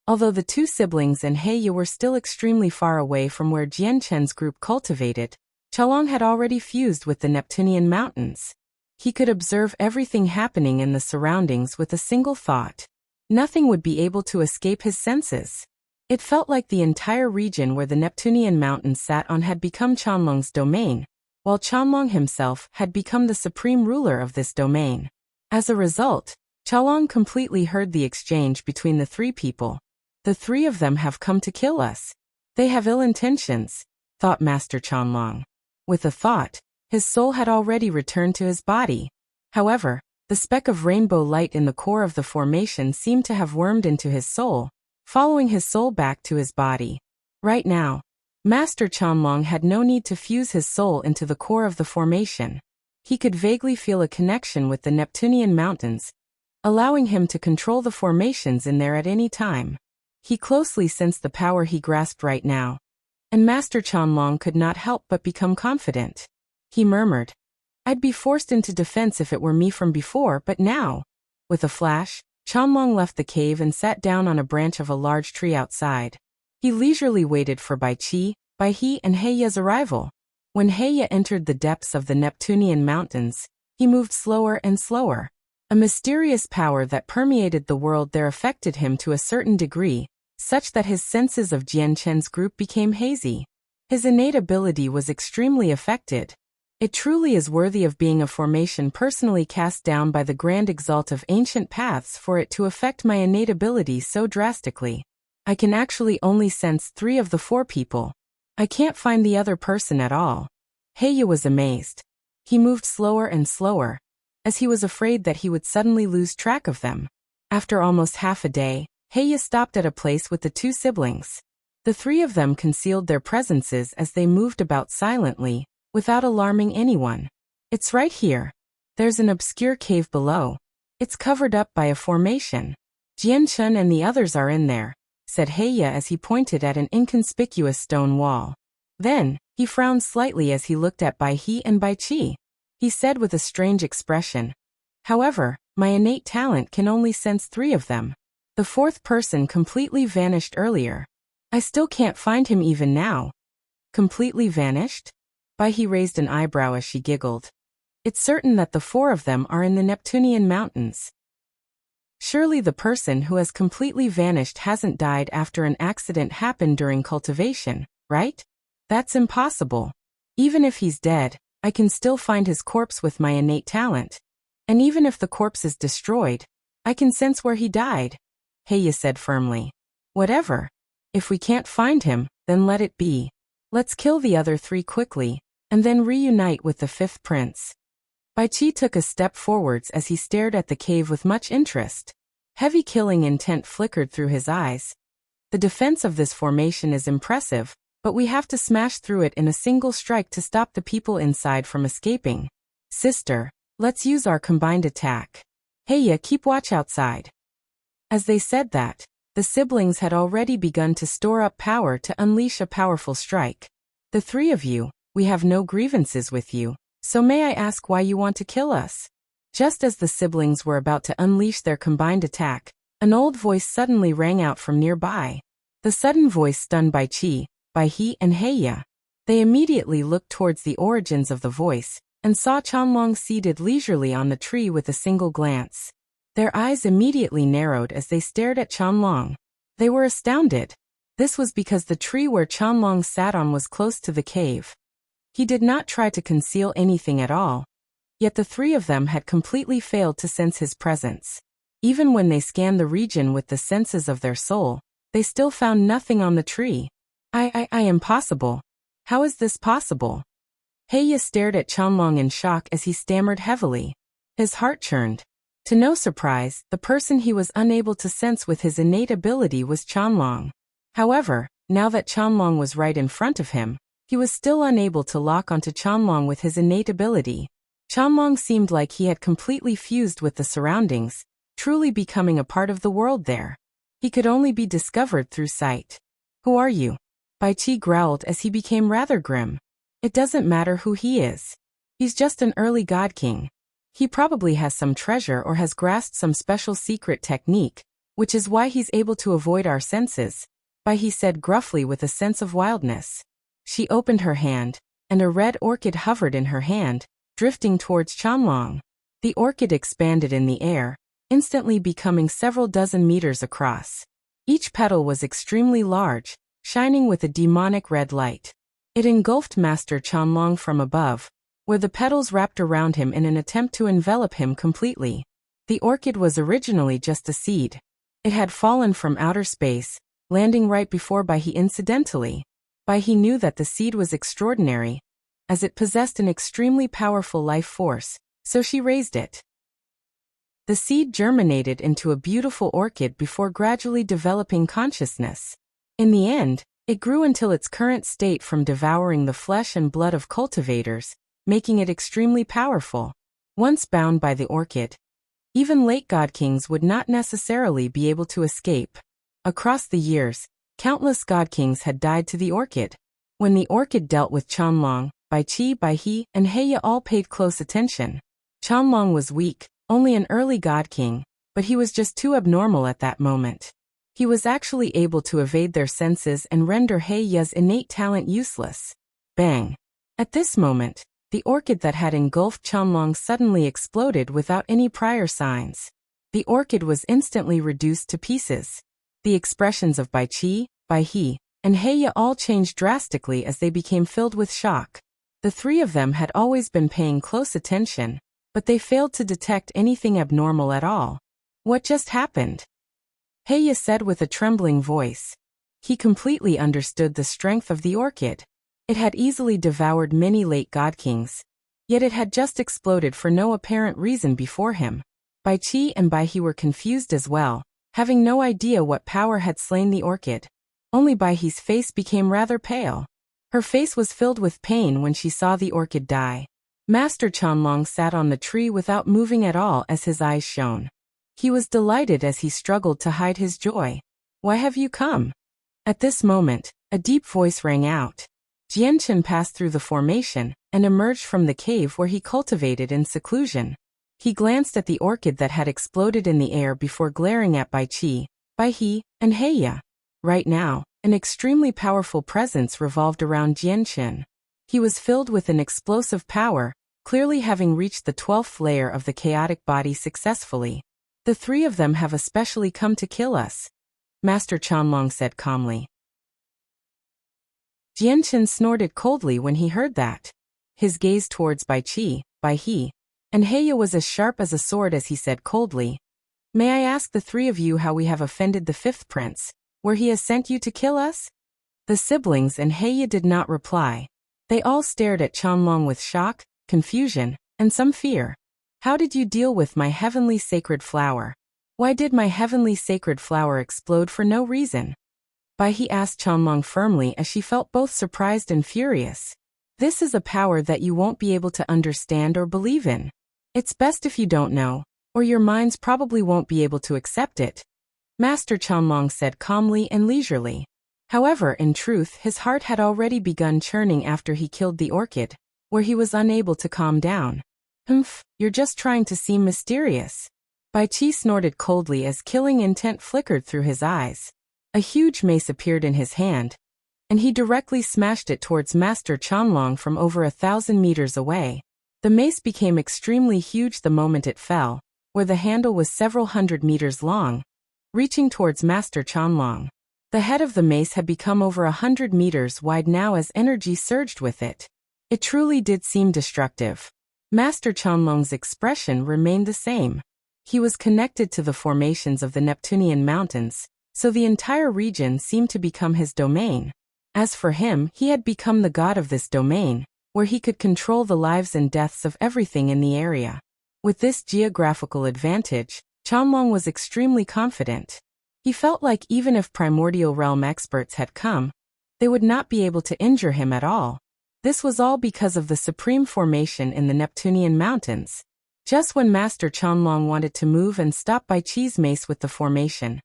Although the two siblings and Heya were still extremely far away from where Jian Chen's group cultivated, Chalong had already fused with the Neptunian mountains. He could observe everything happening in the surroundings with a single thought. Nothing would be able to escape his senses. It felt like the entire region where the Neptunian mountains sat on had become Chanlong's domain, while Chanlong himself had become the supreme ruler of this domain. As a result, Chalong completely heard the exchange between the three people. The three of them have come to kill us. They have ill intentions, thought Master Chanlong. With a thought, his soul had already returned to his body. However, the speck of rainbow light in the core of the formation seemed to have wormed into his soul, following his soul back to his body. Right now, Master Chanlong had no need to fuse his soul into the core of the formation. He could vaguely feel a connection with the Neptunian mountains, allowing him to control the formations in there at any time. He closely sensed the power he grasped right now, and Master Chanlong could not help but become confident. He murmured, "I'd be forced into defense if it were me from before, but now." With a flash, Chanlong left the cave and sat down on a branch of a large tree outside. He leisurely waited for Bai Qi, Bai He and Heya's arrival. When Heya entered the depths of the Neptunian mountains, he moved slower and slower. A mysterious power that permeated the world there affected him to a certain degree, such that his senses of Jian Chen's group became hazy. His innate ability was extremely affected. It truly is worthy of being a formation personally cast down by the grand exalt of ancient paths for it to affect my innate ability so drastically. I can actually only sense 3 of the 4 people. I can't find the other person at all. Heya was amazed. He moved slower and slower, as he was afraid that he would suddenly lose track of them. After almost half a day, Heya stopped at a place with the 2 siblings. The 3 of them concealed their presences as they moved about silently, without alarming anyone. "It's right here. There's an obscure cave below. It's covered up by a formation. Jian Chen and the others are in there," said Heya as he pointed at an inconspicuous stone wall. Then, he frowned slightly as he looked at Bai He and Bai Qi. He said with a strange expression, "However, my innate talent can only sense 3 of them. The 4th person completely vanished earlier. I still can't find him even now." "Completely vanished?" Bai He raised an eyebrow as she giggled. "It's certain that the 4 of them are in the Neptunian mountains. Surely the person who has completely vanished hasn't died after an accident happened during cultivation, right? That's impossible. Even if he's dead, I can still find his corpse with my innate talent. And even if the corpse is destroyed, I can sense where he died," Heya said firmly. "Whatever. If we can't find him, then let it be. Let's kill the other 3 quickly, and then reunite with the 5th prince." Bai Qi took a step forwards as he stared at the cave with much interest. Heavy killing intent flickered through his eyes. "The defense of this formation is impressive, but we have to smash through it in a single strike to stop the people inside from escaping. Sister, let's use our combined attack. Heya, keep watch outside." As they said that, the siblings had already begun to store up power to unleash a powerful strike. "The 3 of you, we have no grievances with you. So may I ask why you want to kill us?" Just as the siblings were about to unleash their combined attack, an old voice suddenly rang out from nearby. The sudden voice stunned Bai Qi, Bai He and Heya. They immediately looked towards the origins of the voice, and saw Chanlong seated leisurely on the tree with a single glance. Their eyes immediately narrowed as they stared at Chanlong. They were astounded. This was because the tree where Chanlong sat on was close to the cave. He did not try to conceal anything at all, yet the 3 of them had completely failed to sense his presence. Even when they scanned the region with the senses of their soul, they still found nothing on the tree. I impossible. How is this possible?" Heya stared at Chanlong in shock as he stammered heavily. His heart churned. To no surprise, the person he was unable to sense with his innate ability was Chanlong. However, now that Chanlong was right in front of him, he was still unable to lock onto Chanlong with his innate ability. Chanlong seemed like he had completely fused with the surroundings, truly becoming a part of the world there. He could only be discovered through sight. "Who are you?" Bai Qi growled as he became rather grim. "It doesn't matter who he is. He's just an early god king. He probably has some treasure or has grasped some special secret technique, which is why he's able to avoid our senses, Bai he said gruffly with a sense of wildness. She opened her hand, and a red orchid hovered in her hand, drifting towards Chanlong. The orchid expanded in the air, instantly becoming several dozen meters across. Each petal was extremely large, shining with a demonic red light. It engulfed Master Chanlong from above, where the petals wrapped around him in an attempt to envelop him completely. The orchid was originally just a seed. It had fallen from outer space, landing right before Bai he incidentally. Bai he knew that the seed was extraordinary, as it possessed an extremely powerful life force, so she raised it. The seed germinated into a beautiful orchid before gradually developing consciousness. In the end, it grew until its current state from devouring the flesh and blood of cultivators, making it extremely powerful. Once bound by the orchid, even late god kings would not necessarily be able to escape. Across the years, countless god kings had died to the orchid. When the orchid dealt with Chanlong, Bai Qi, Bai He, and Heya all paid close attention. Chanlong was weak, only an early god king, but he was just too abnormal at that moment. He was actually able to evade their senses and render Heya's innate talent useless. Bang! At this moment, the orchid that had engulfed Chanlong suddenly exploded without any prior signs. The orchid was instantly reduced to pieces. The expressions of Bai Qi, Bai He, and Heya all changed drastically as they became filled with shock. The three of them had always been paying close attention, but they failed to detect anything abnormal at all. What just happened? Heya said with a trembling voice. He completely understood the strength of the orchid. It had easily devoured many late god kings, yet it had just exploded for no apparent reason before him. Bai Qi and Bai He were confused as well, having no idea what power had slain the orchid. Only Bai He's face became rather pale. Her face was filled with pain when she saw the orchid die. Master Chanlong sat on the tree without moving at all as his eyes shone. He was delighted as he struggled to hide his joy. Why have you come? At this moment, a deep voice rang out. Jianchen passed through the formation and emerged from the cave where he cultivated in seclusion. He glanced at the orchid that had exploded in the air before glaring at Bai Qi, Bai He, and Heya. Right now, an extremely powerful presence revolved around Jianchen. He was filled with an explosive power, clearly having reached the 12th layer of the chaotic body successfully. The three of them have especially come to kill us, Master Chanlong said calmly. Jianchen snorted coldly when he heard that. His gaze towards Bai Qi, Bai He, and Heya was as sharp as a sword as he said coldly, "May I ask the three of you how we have offended the fifth prince, where he has sent you to kill us?" The siblings and Heya did not reply. They all stared at Chanlong with shock, confusion, and some fear. "How did you deal with my heavenly sacred flower? Why did my heavenly sacred flower explode for no reason?" Bai He asked Chanlong firmly as she felt both surprised and furious. "This is a power that you won't be able to understand or believe in. It's best if you don't know, or your minds probably won't be able to accept it," Master Chanlong said calmly and leisurely. However, in truth, his heart had already begun churning after he killed the orchid, where he was unable to calm down. "Humph, you're just trying to seem mysterious." Bai Qi snorted coldly as killing intent flickered through his eyes. A huge mace appeared in his hand, and he directly smashed it towards Master Chanlong from over 1,000 meters away. The mace became extremely huge the moment it fell, where the handle was several hundred meters long, reaching towards Master Chanlong. The head of the mace had become over 100 meters wide now as energy surged with it. It truly did seem destructive. Master Chanlong's expression remained the same. He was connected to the formations of the Neptunian mountains, so the entire region seemed to become his domain. As for him, he had become the god of this domain, where he could control the lives and deaths of everything in the area. With this geographical advantage, Chanlong was extremely confident. He felt like even if primordial realm experts had come, they would not be able to injure him at all. This was all because of the supreme formation in the Neptunian mountains. Just when Master Chanlong wanted to move and stop Bai Qi's mace with the formation,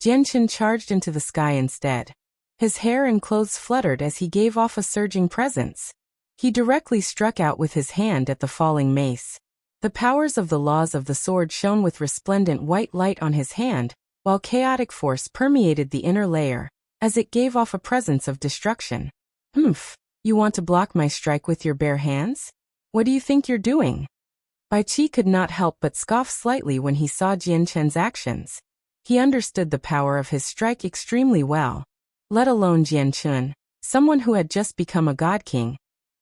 Jianchen charged into the sky instead. His hair and clothes fluttered as he gave off a surging presence. He directly struck out with his hand at the falling mace. The powers of the laws of the sword shone with resplendent white light on his hand, while chaotic force permeated the inner layer, as it gave off a presence of destruction. "Humph, you want to block my strike with your bare hands? What do you think you're doing?" Bai Qi could not help but scoff slightly when he saw Jian Chen's actions. He understood the power of his strike extremely well. Let alone Jian Chen, someone who had just become a god king.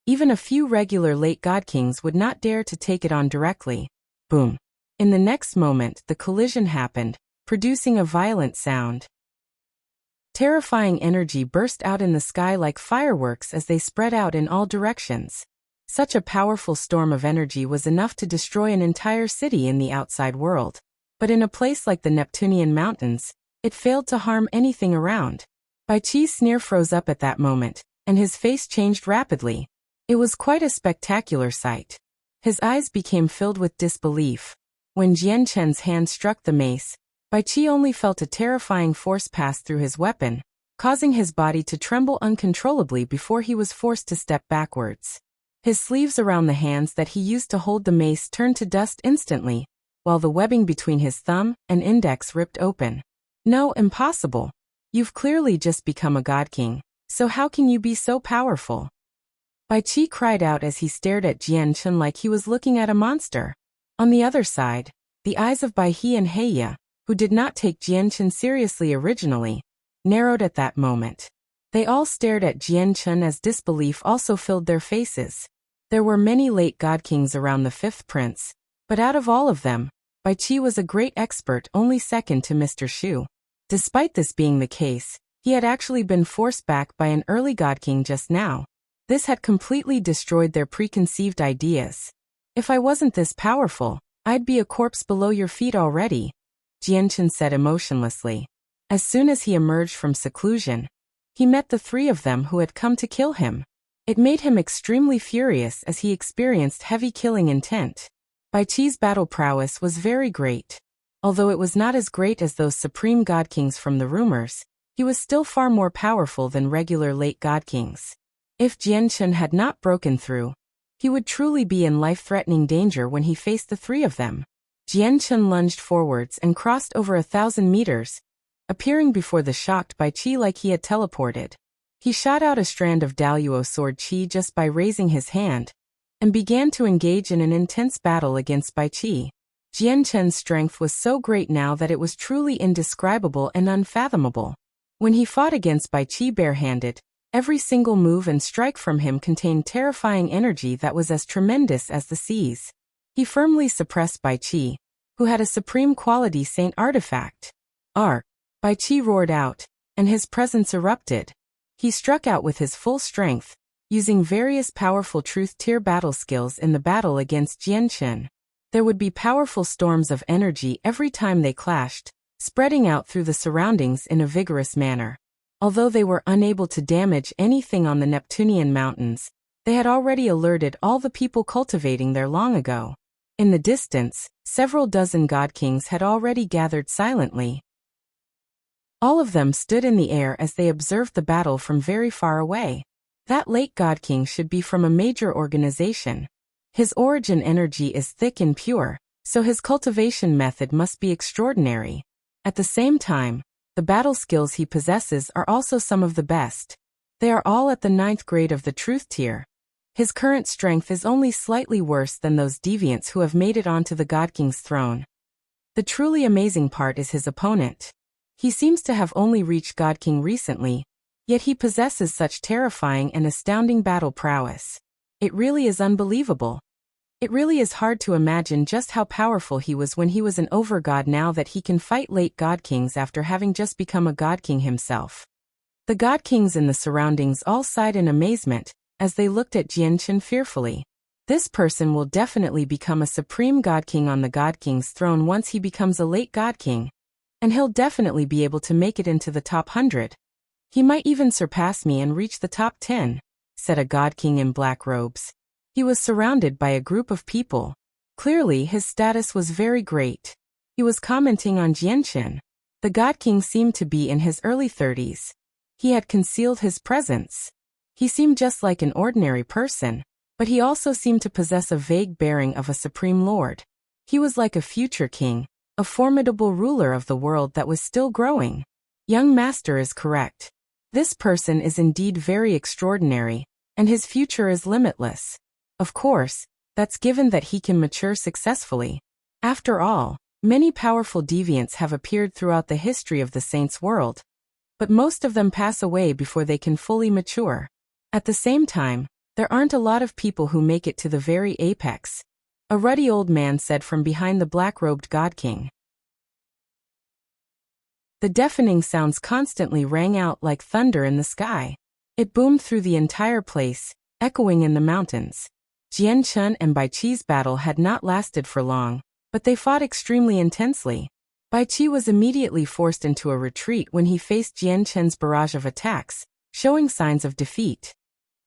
Even a few regular late god kings would not dare to take it on directly. Boom. In the next moment, the collision happened, producing a violent sound. Terrifying energy burst out in the sky like fireworks as they spread out in all directions. Such a powerful storm of energy was enough to destroy an entire city in the outside world. But in a place like the Neptunian Mountains, it failed to harm anything around. Bai Qi's sneer froze up at that moment, and his face changed rapidly. It was quite a spectacular sight. His eyes became filled with disbelief. When Jian Chen's hand struck the mace, Bai Qi only felt a terrifying force pass through his weapon, causing his body to tremble uncontrollably before he was forced to step backwards. His sleeves around the hands that he used to hold the mace turned to dust instantly, while the webbing between his thumb and index ripped open. "No, impossible. You've clearly just become a god king, so how can you be so powerful?" Bai Qi cried out as he stared at Jian Chen like he was looking at a monster. On the other side, the eyes of Bai He and Heya, who did not take Jian Chen seriously originally, narrowed at that moment. They all stared at Jian Chen as disbelief also filled their faces. There were many late god kings around the fifth prince, but out of all of them, Bai Qi was a great expert, only second to Mr. Shu. Despite this being the case, he had actually been forced back by an early god king just now. This had completely destroyed their preconceived ideas. "If I wasn't this powerful, I'd be a corpse below your feet already," Jian Chen said emotionlessly. As soon as he emerged from seclusion, he met the three of them who had come to kill him. It made him extremely furious as he experienced heavy killing intent. Bai Qi's battle prowess was very great. Although it was not as great as those supreme god kings from the rumors, he was still far more powerful than regular late god kings. If Jian Chen had not broken through, he would truly be in life-threatening danger when he faced the three of them. Jian Chen lunged forwards and crossed over 1,000 meters, appearing before the shocked Bai Qi like he had teleported. He shot out a strand of Daluo sword qi just by raising his hand, and began to engage in an intense battle against Bai Qi. Jian Chen's strength was so great now that it was truly indescribable and unfathomable. When he fought against Bai Qi barehanded, every single move and strike from him contained terrifying energy that was as tremendous as the seas. He firmly suppressed Bai Qi, who had a supreme quality saint artifact. Arc! Bai Qi roared out, and his presence erupted. He struck out with his full strength, using various powerful truth-tier battle skills in the battle against Jian Chen. There would be powerful storms of energy every time they clashed, spreading out through the surroundings in a vigorous manner. Although they were unable to damage anything on the Neptunian mountains, they had already alerted all the people cultivating there long ago. In the distance, several dozen god kings had already gathered silently. All of them stood in the air as they observed the battle from very far away. That late god king should be from a major organization. His origin energy is thick and pure, so his cultivation method must be extraordinary. At the same time, the battle skills he possesses are also some of the best. They are all at the 9th grade of the truth tier. His current strength is only slightly worse than those deviants who have made it onto the God King's throne. The truly amazing part is his opponent. He seems to have only reached God King recently, yet he possesses such terrifying and astounding battle prowess. It really is unbelievable. It really is hard to imagine just how powerful he was when he was an overgod now that he can fight late God Kings after having just become a God King himself. The God Kings in the surroundings all sighed in amazement, as they looked at Jian Chen fearfully. This person will definitely become a supreme God King on the God King's throne once he becomes a late God King. And he'll definitely be able to make it into the top 100. He might even surpass me and reach the top 10, said a God King in black robes. He was surrounded by a group of people. Clearly his status was very great. He was commenting on Jian Chen. The God King seemed to be in his early 30s. He had concealed his presence. He seemed just like an ordinary person, but he also seemed to possess a vague bearing of a supreme lord. He was like a future king, a formidable ruler of the world that was still growing. Young master is correct. This person is indeed very extraordinary, and his future is limitless. Of course, that's given that he can mature successfully. After all, many powerful deviants have appeared throughout the history of the saints' world, but most of them pass away before they can fully mature. At the same time, there aren't a lot of people who make it to the very apex, a ruddy old man said from behind the black-robed God King. The deafening sounds constantly rang out like thunder in the sky. It boomed through the entire place, echoing in the mountains. Jian Chun and Bai Qi's battle had not lasted for long, but they fought extremely intensely. Bai Qi was immediately forced into a retreat when he faced Jian Chen's barrage of attacks, showing signs of defeat.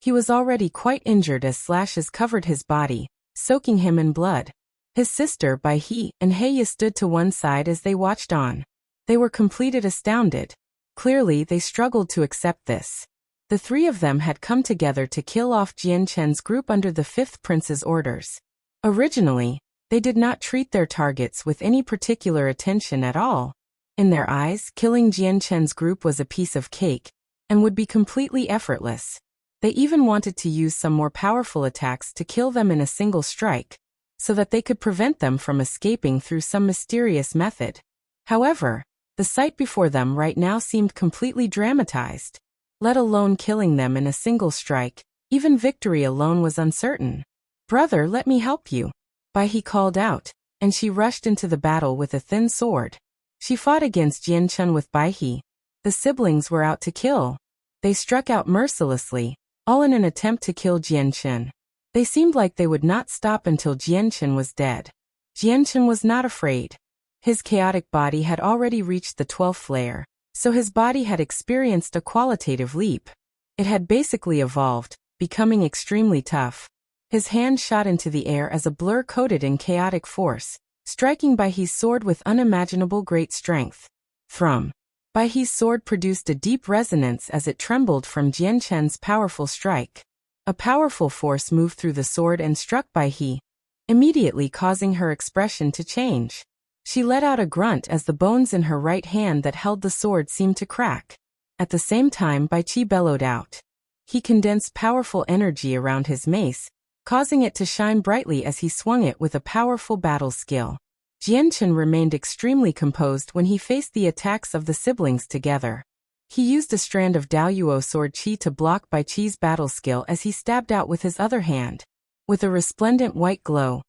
He was already quite injured as slashes covered his body, soaking him in blood. His sister Bai He and Heya stood to one side as they watched on. They were completely astounded. Clearly, they struggled to accept this. The three of them had come together to kill off Jian Chen's group under the fifth prince's orders. Originally, they did not treat their targets with any particular attention at all. In their eyes, killing Jian Chen's group was a piece of cake, and would be completely effortless. They even wanted to use some more powerful attacks to kill them in a single strike, so that they could prevent them from escaping through some mysterious method. However, the sight before them right now seemed completely dramatized. Let alone killing them in a single strike, even victory alone was uncertain. "Brother, let me help you," Bai He called out, and she rushed into the battle with a thin sword. She fought against Jian Chun with Bai He. The siblings were out to kill. They struck out mercilessly, all in an attempt to kill Jian Chun. They seemed like they would not stop until Jian Chun was dead. Jian Chun was not afraid. His chaotic body had already reached the 12th layer, so his body had experienced a qualitative leap. It had basically evolved, becoming extremely tough. His hand shot into the air as a blur coated in chaotic force, striking Bai He's sword with unimaginable great strength. Thrum. Bai He's sword produced a deep resonance as it trembled from Jian Chen's powerful strike. A powerful force moved through the sword and struck Bai He, immediately causing her expression to change. She let out a grunt as the bones in her right hand that held the sword seemed to crack. At the same time, Bai Qi bellowed out. He condensed powerful energy around his mace, causing it to shine brightly as he swung it with a powerful battle skill. Jian Chun remained extremely composed when he faced the attacks of the siblings together. He used a strand of Daoyuo sword qi to block Bai Qi's battle skill as he stabbed out with his other hand. With a resplendent white glow,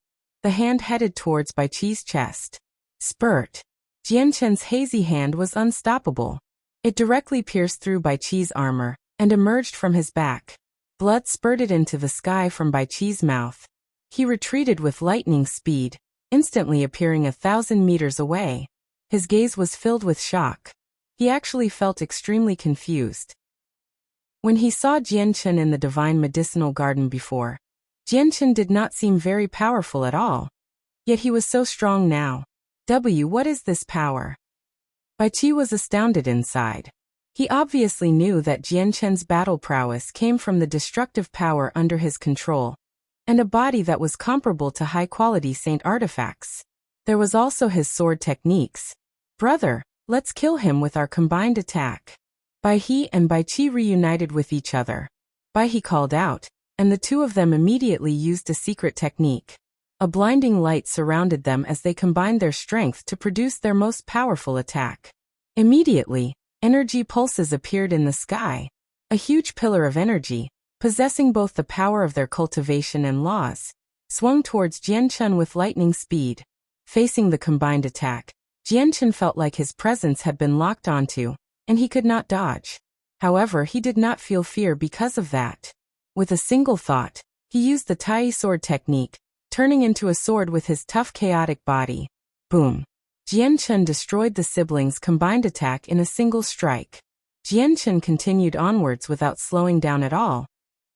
the hand headed towards Bai Qi's chest. Spurt. Jian Chen's hazy hand was unstoppable. It directly pierced through Bai Qi's armor and emerged from his back. Blood spurted into the sky from Bai Qi's mouth. He retreated with lightning speed, instantly appearing 1,000 meters away. His gaze was filled with shock. He actually felt extremely confused. When he saw Jian Chen in the divine medicinal garden before, Jian Chen did not seem very powerful at all. Yet he was so strong now. What is this power? Bai Qi was astounded inside. He obviously knew that Jian Chen's battle prowess came from the destructive power under his control, and a body that was comparable to high-quality saint artifacts. There was also his sword techniques. "Brother, let's kill him with our combined attack." Bai He and Bai Qi reunited with each other. Bai He called out, and the two of them immediately used a secret technique. A blinding light surrounded them as they combined their strength to produce their most powerful attack. Immediately, energy pulses appeared in the sky. A huge pillar of energy, possessing both the power of their cultivation and laws, swung towards Jian Chun with lightning speed. Facing the combined attack, Jian Chun felt like his presence had been locked onto, and he could not dodge. However, he did not feel fear because of that. With a single thought, he used the Tai sword technique, turning into a sword with his tough chaotic body. Boom. Jian Chun destroyed the siblings' combined attack in a single strike. Jian Chun continued onwards without slowing down at all,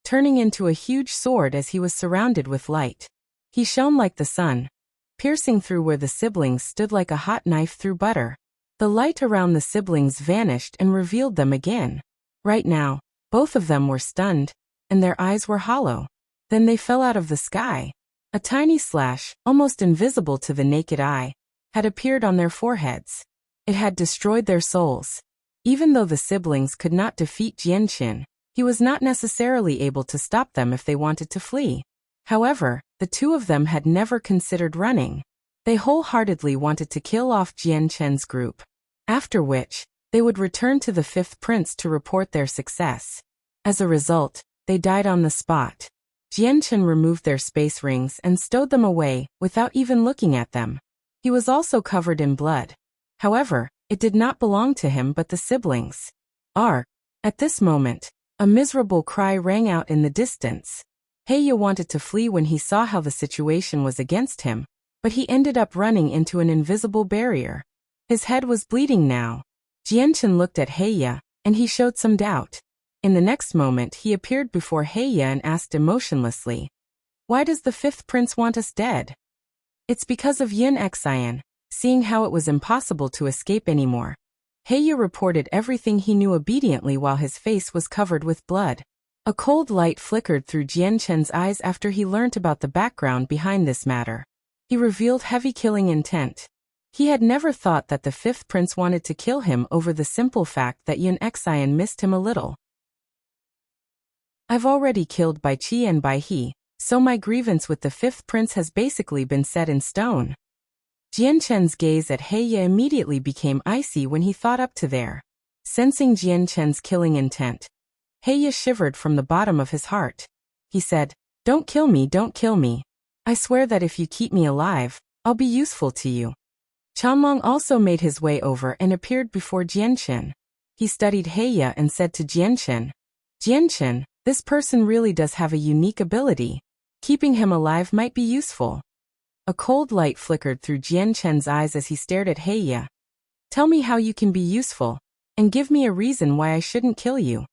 turning into a huge sword as he was surrounded with light. He shone like the sun, piercing through where the siblings stood like a hot knife through butter. The light around the siblings vanished and revealed them again. Right now, both of them were stunned, and their eyes were hollow. Then they fell out of the sky. A tiny slash, almost invisible to the naked eye, had appeared on their foreheads. It had destroyed their souls. Even though the siblings could not defeat Jianqin, he was not necessarily able to stop them if they wanted to flee. However, the two of them had never considered running. They wholeheartedly wanted to kill off Jianqin's group. After which, they would return to the fifth prince to report their success. As a result, they died on the spot. Jianqin removed their space rings and stowed them away, without even looking at them. He was also covered in blood. However, it did not belong to him but the siblings. At this moment, a miserable cry rang out in the distance. Heya wanted to flee when he saw how the situation was against him, but he ended up running into an invisible barrier. His head was bleeding now. Jianqin looked at Heya, and he showed some doubt. In the next moment he appeared before Heya and asked emotionlessly, "Why does the fifth prince want us dead?" "It's because of Yin Xian." Seeing how it was impossible to escape anymore, Heya reported everything he knew obediently while his face was covered with blood. A cold light flickered through Jianqin's eyes after he learnt about the background behind this matter. He revealed heavy killing intent. He had never thought that the fifth prince wanted to kill him over the simple fact that Yin Xian missed him a little. "I've already killed Bai Qi and Bai He, so my grievance with the fifth prince has basically been set in stone." Jianqin's gaze at Heya immediately became icy when he thought up to there. Sensing Jianqin's killing intent, Heya shivered from the bottom of his heart. He said, "Don't kill me, don't kill me. I swear that if you keep me alive, I'll be useful to you." Chanlong also made his way over and appeared before Jianqin. He studied Heya and said to Jianqin, "Jianqin, this person really does have a unique ability. Keeping him alive might be useful." A cold light flickered through Jianqin's eyes as he stared at Heya. "Tell me how you can be useful, and give me a reason why I shouldn't kill you."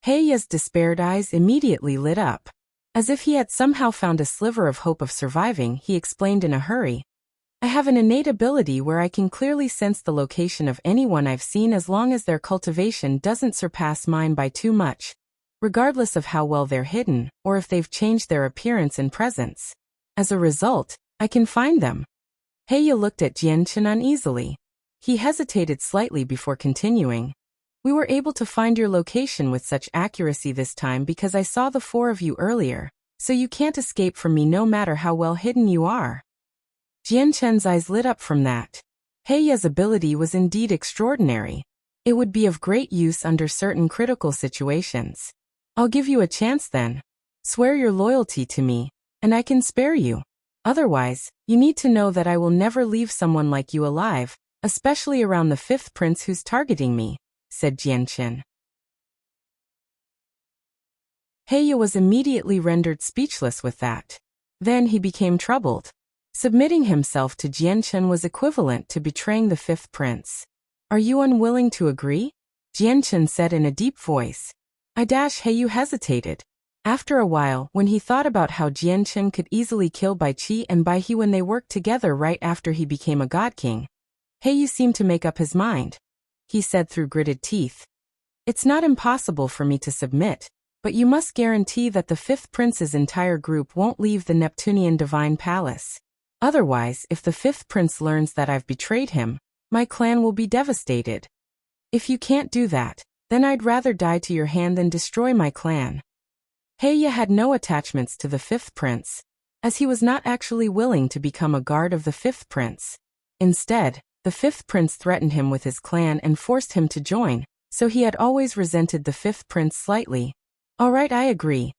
Heya's despaired eyes immediately lit up. As if he had somehow found a sliver of hope of surviving, he explained in a hurry, "I have an innate ability where I can clearly sense the location of anyone I've seen as long as their cultivation doesn't surpass mine by too much, regardless of how well they're hidden, or if they've changed their appearance and presence. As a result, I can find them." Heya looked at Jianqin uneasily. He hesitated slightly before continuing. "We were able to find your location with such accuracy this time because I saw the four of you earlier, so you can't escape from me no matter how well hidden you are." Jianqin's eyes lit up from that. Heya's ability was indeed extraordinary. It would be of great use under certain critical situations. "I'll give you a chance then. Swear your loyalty to me, and I can spare you. Otherwise, you need to know that I will never leave someone like you alive, especially around the fifth prince who's targeting me," said Jianqin. Heya was immediately rendered speechless with that. Then he became troubled. Submitting himself to Jianqin was equivalent to betraying the fifth prince. "Are you unwilling to agree?" Jianqin said in a deep voice. Heya hesitated. After a while, when he thought about how Jianqin could easily kill Bai Qi and Bai He when they worked together right after he became a god king, Heya seemed to make up his mind. He said through gritted teeth, "It's not impossible for me to submit, but you must guarantee that the fifth prince's entire group won't leave the Neptunian divine palace. Otherwise, if the fifth prince learns that I've betrayed him, my clan will be devastated. If you can't do that, then I'd rather die to your hand than destroy my clan." Heya had no attachments to the fifth prince, as he was not actually willing to become a guard of the fifth prince. Instead, the fifth prince threatened him with his clan and forced him to join, so he had always resented the fifth prince slightly. "All right, I agree,"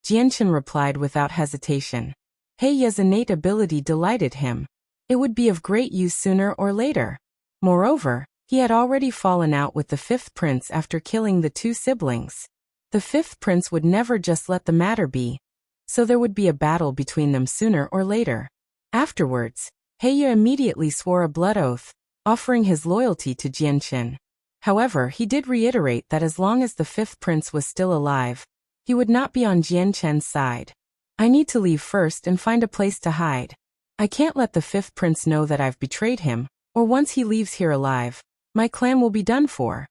Jianqin replied without hesitation. Heya's innate ability delighted him. It would be of great use sooner or later. Moreover, he had already fallen out with the fifth prince after killing the two siblings. The fifth prince would never just let the matter be, so there would be a battle between them sooner or later. Afterwards, Heya immediately swore a blood oath, offering his loyalty to Jianqin. However, he did reiterate that as long as the fifth prince was still alive, he would not be on Jianqin's side. "I need to leave first and find a place to hide. I can't let the fifth prince know that I've betrayed him, or once he leaves here alive, my clan will be done for,"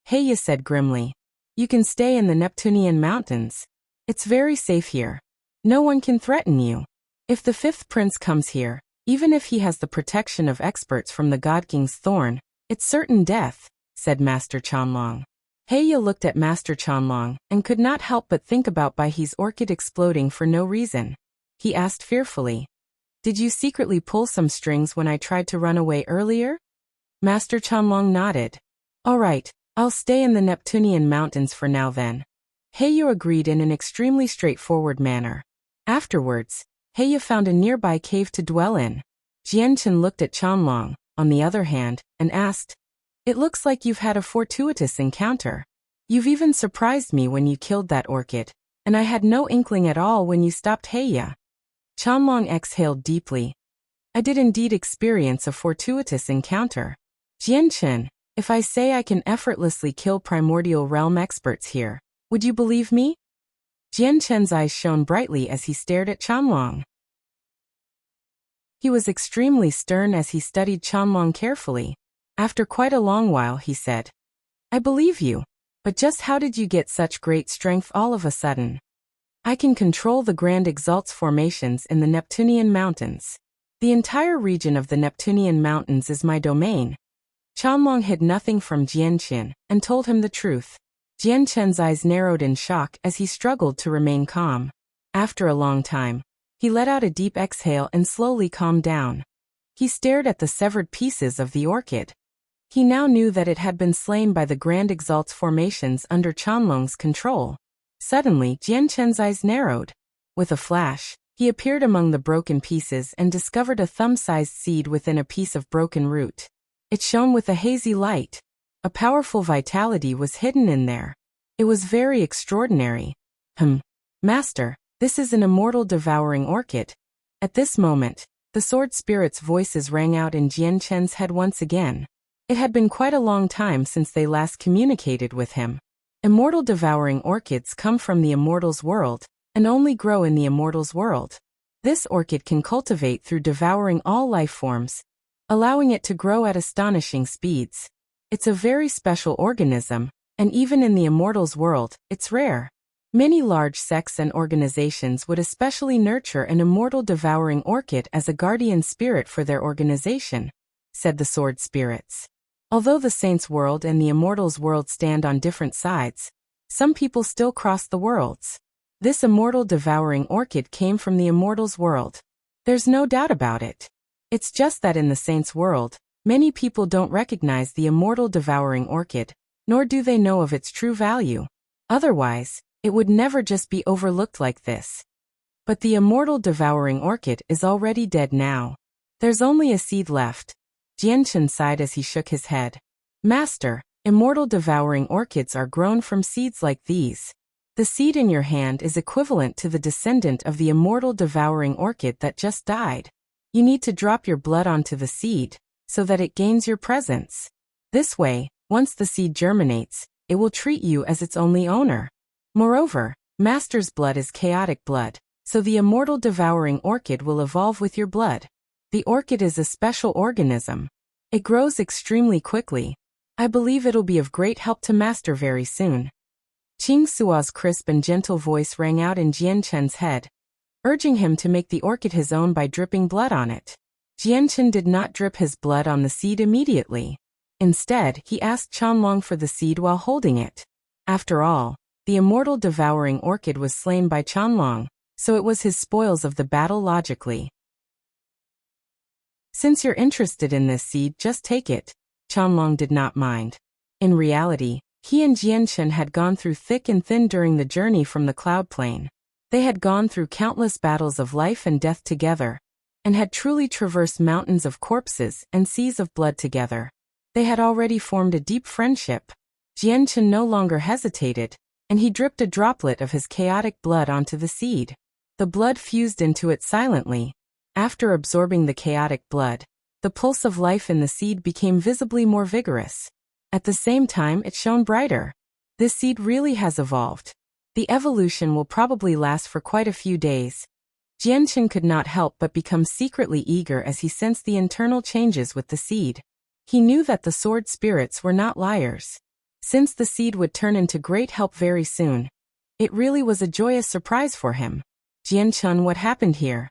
Heya said grimly. "You can stay in the Neptunian mountains. It's very safe here. No one can threaten you. If the fifth prince comes here, Even if he has the protection of experts from the God King's thorn, it's certain death, said Master Chanlong. Heya looked at Master Chanlong and could not help but think about Baihe's orchid exploding for no reason. He asked fearfully, "Did you secretly pull some strings when I tried to run away earlier?" Master Chanlong nodded. "All right, I'll stay in the Neptunian mountains for now then." Heya agreed in an extremely straightforward manner. Afterwards, Heya found a nearby cave to dwell in. Jianchen looked at Chanlong, on the other hand, and asked, "It looks like you've had a fortuitous encounter. You've even surprised me when you killed that orchid, and I had no inkling at all when you stopped Heya." Chanlong exhaled deeply. "I did indeed experience a fortuitous encounter. Jianchen, if I say I can effortlessly kill primordial realm experts here, would you believe me?" Jianchen's eyes shone brightly as he stared at Chanlong. He was extremely stern as he studied Chanlong carefully. After quite a long while he said, "I believe you, but just how did you get such great strength all of a sudden?" "I can control the Grand Exalts formations in the Neptunian mountains. The entire region of the Neptunian mountains is my domain." Chanlong hid nothing from Jianchen and told him the truth. Jianchen's eyes narrowed in shock as he struggled to remain calm. After a long time, he let out a deep exhale and slowly calmed down. He stared at the severed pieces of the orchid. He now knew that it had been slain by the Grand Exalts formations under Chanlong's control. Suddenly, Jianchen's eyes narrowed. With a flash, he appeared among the broken pieces and discovered a thumb-sized seed within a piece of broken root. It shone with a hazy light. A powerful vitality was hidden in there. It was very extraordinary. Master, this is an immortal devouring orchid." At this moment, the sword spirit's voices rang out in Jianchen's head once again. It had been quite a long time since they last communicated with him. Immortal devouring orchids come from the immortal's world, and only grow in the immortal's world. This orchid can cultivate through devouring all life forms, allowing it to grow at astonishing speeds. It's a very special organism, and even in the immortal's world, it's rare. Many large sects and organizations would especially nurture an immortal devouring orchid as a guardian spirit for their organization, said the sword spirits. Although the saint's world and the immortal's world stand on different sides, some people still cross the worlds. This immortal devouring orchid came from the immortal's world. There's no doubt about it. It's just that in the saint's world, many people don't recognize the immortal devouring orchid, nor do they know of its true value. Otherwise, it would never just be overlooked like this. But the immortal devouring orchid is already dead now. There's only a seed left. Jianchen sighed as he shook his head. "Master, immortal devouring orchids are grown from seeds like these. The seed in your hand is equivalent to the descendant of the immortal devouring orchid that just died. You need to drop your blood onto the seed, so that it gains your presence. This way, once the seed germinates, it will treat you as its only owner. Moreover, Master's blood is chaotic blood, so the immortal devouring orchid will evolve with your blood. The orchid is a special organism. It grows extremely quickly. I believe it'll be of great help to Master very soon." Qing Sua's crisp and gentle voice rang out in Jianchen's head, urging him to make the orchid his own by dripping blood on it. Jianchen did not drip his blood on the seed immediately. Instead, he asked Chanlong for the seed while holding it. After all, the immortal devouring orchid was slain by Chanlong, so it was his spoils of the battle logically. "Since you're interested in this seed, just take it." Chanlong did not mind. In reality, he and Jianchen had gone through thick and thin during the journey from the cloud plane. They had gone through countless battles of life and death together, and had truly traversed mountains of corpses and seas of blood together. They had already formed a deep friendship. Jianchen no longer hesitated, and he dripped a droplet of his chaotic blood onto the seed. The blood fused into it silently. After absorbing the chaotic blood, the pulse of life in the seed became visibly more vigorous. At the same time, it shone brighter. This seed really has evolved. The evolution will probably last for quite a few days. Jianchen could not help but become secretly eager as he sensed the internal changes with the seed. He knew that the sword spirits were not liars. Since the seed would turn into great help very soon, it really was a joyous surprise for him. "Jianchen, what happened here?"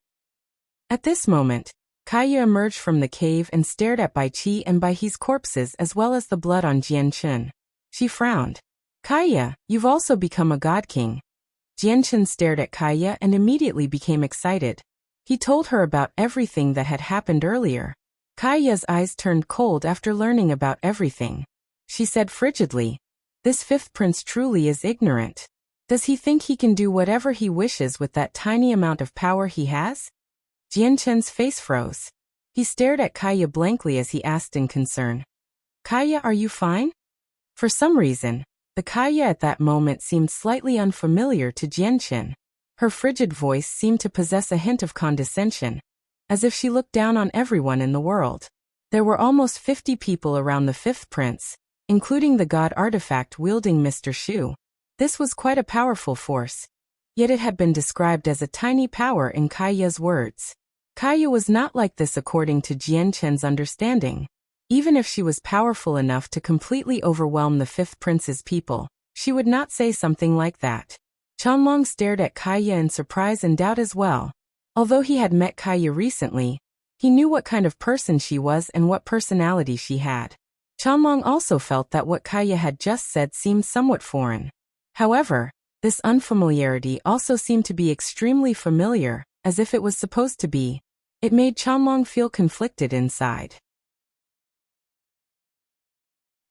At this moment, Kaya emerged from the cave and stared at Bai Qi and Bai He's corpses as well as the blood on Jian Chen. She frowned. Kaya, you've also become a god king. Jian Chen stared at Kaya and immediately became excited. He told her about everything that had happened earlier. Kaya's eyes turned cold after learning about everything. She said frigidly, "This fifth prince truly is ignorant. Does he think he can do whatever he wishes with that tiny amount of power he has?" Jian Chen's face froze. He stared at Kaya blankly as he asked in concern, "Kaya, are you fine?" For some reason, the Kaya at that moment seemed slightly unfamiliar to Jian Chen. Her frigid voice seemed to possess a hint of condescension, as if she looked down on everyone in the world. There were almost 50 people around the fifth prince, including the god artifact wielding Mr. Shu. This was quite a powerful force, yet it had been described as a tiny power in Kaya's words. Kaya was not like this according to Jian Chen's understanding. Even if she was powerful enough to completely overwhelm the fifth prince's people, she would not say something like that. Chanlong stared at Kaya in surprise and doubt as well. Although he had met Kaya recently, he knew what kind of person she was and what personality she had. Chanlong also felt that what Kaya had just said seemed somewhat foreign. However, this unfamiliarity also seemed to be extremely familiar, as if it was supposed to be. It made Chanlong feel conflicted inside.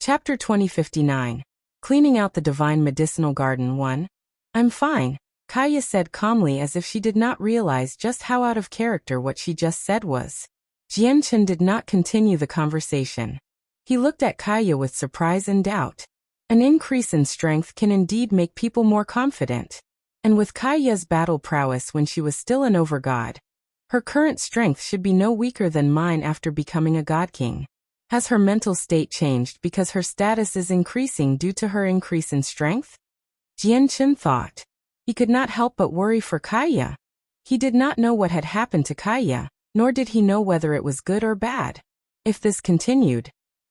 Chapter 2059. Cleaning out the Divine Medicinal Garden 1. "I'm fine," Kaya said calmly as if she did not realize just how out of character what she just said was. Jian Chen did not continue the conversation. He looked at Kaya with surprise and doubt. An increase in strength can indeed make people more confident. And with Kaya's battle prowess when she was still an overgod, her current strength should be no weaker than mine after becoming a god king. Has her mental state changed because her status is increasing due to her increase in strength? Jian Chen thought. He could not help but worry for Kaya. He did not know what had happened to Kaya, nor did he know whether it was good or bad. If this continued,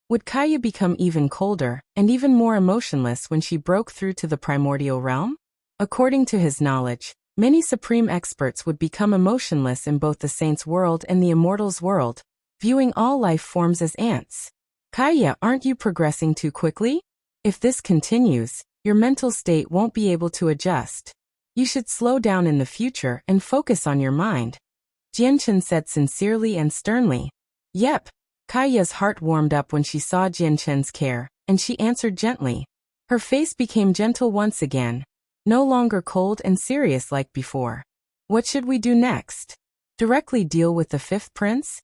would Kaya become even colder and even more emotionless when she broke through to the primordial realm? According to his knowledge, many supreme experts would become emotionless in both the saint's world and the immortal's world, viewing all life forms as ants. Kaya, aren't you progressing too quickly? If this continues, your mental state won't be able to adjust. You should slow down in the future and focus on your mind. Jian Chen said sincerely and sternly. Yep. Kaya's heart warmed up when she saw Jian Chen's care, and she answered gently. Her face became gentle once again, no longer cold and serious like before. What should we do next? Directly deal with the fifth prince?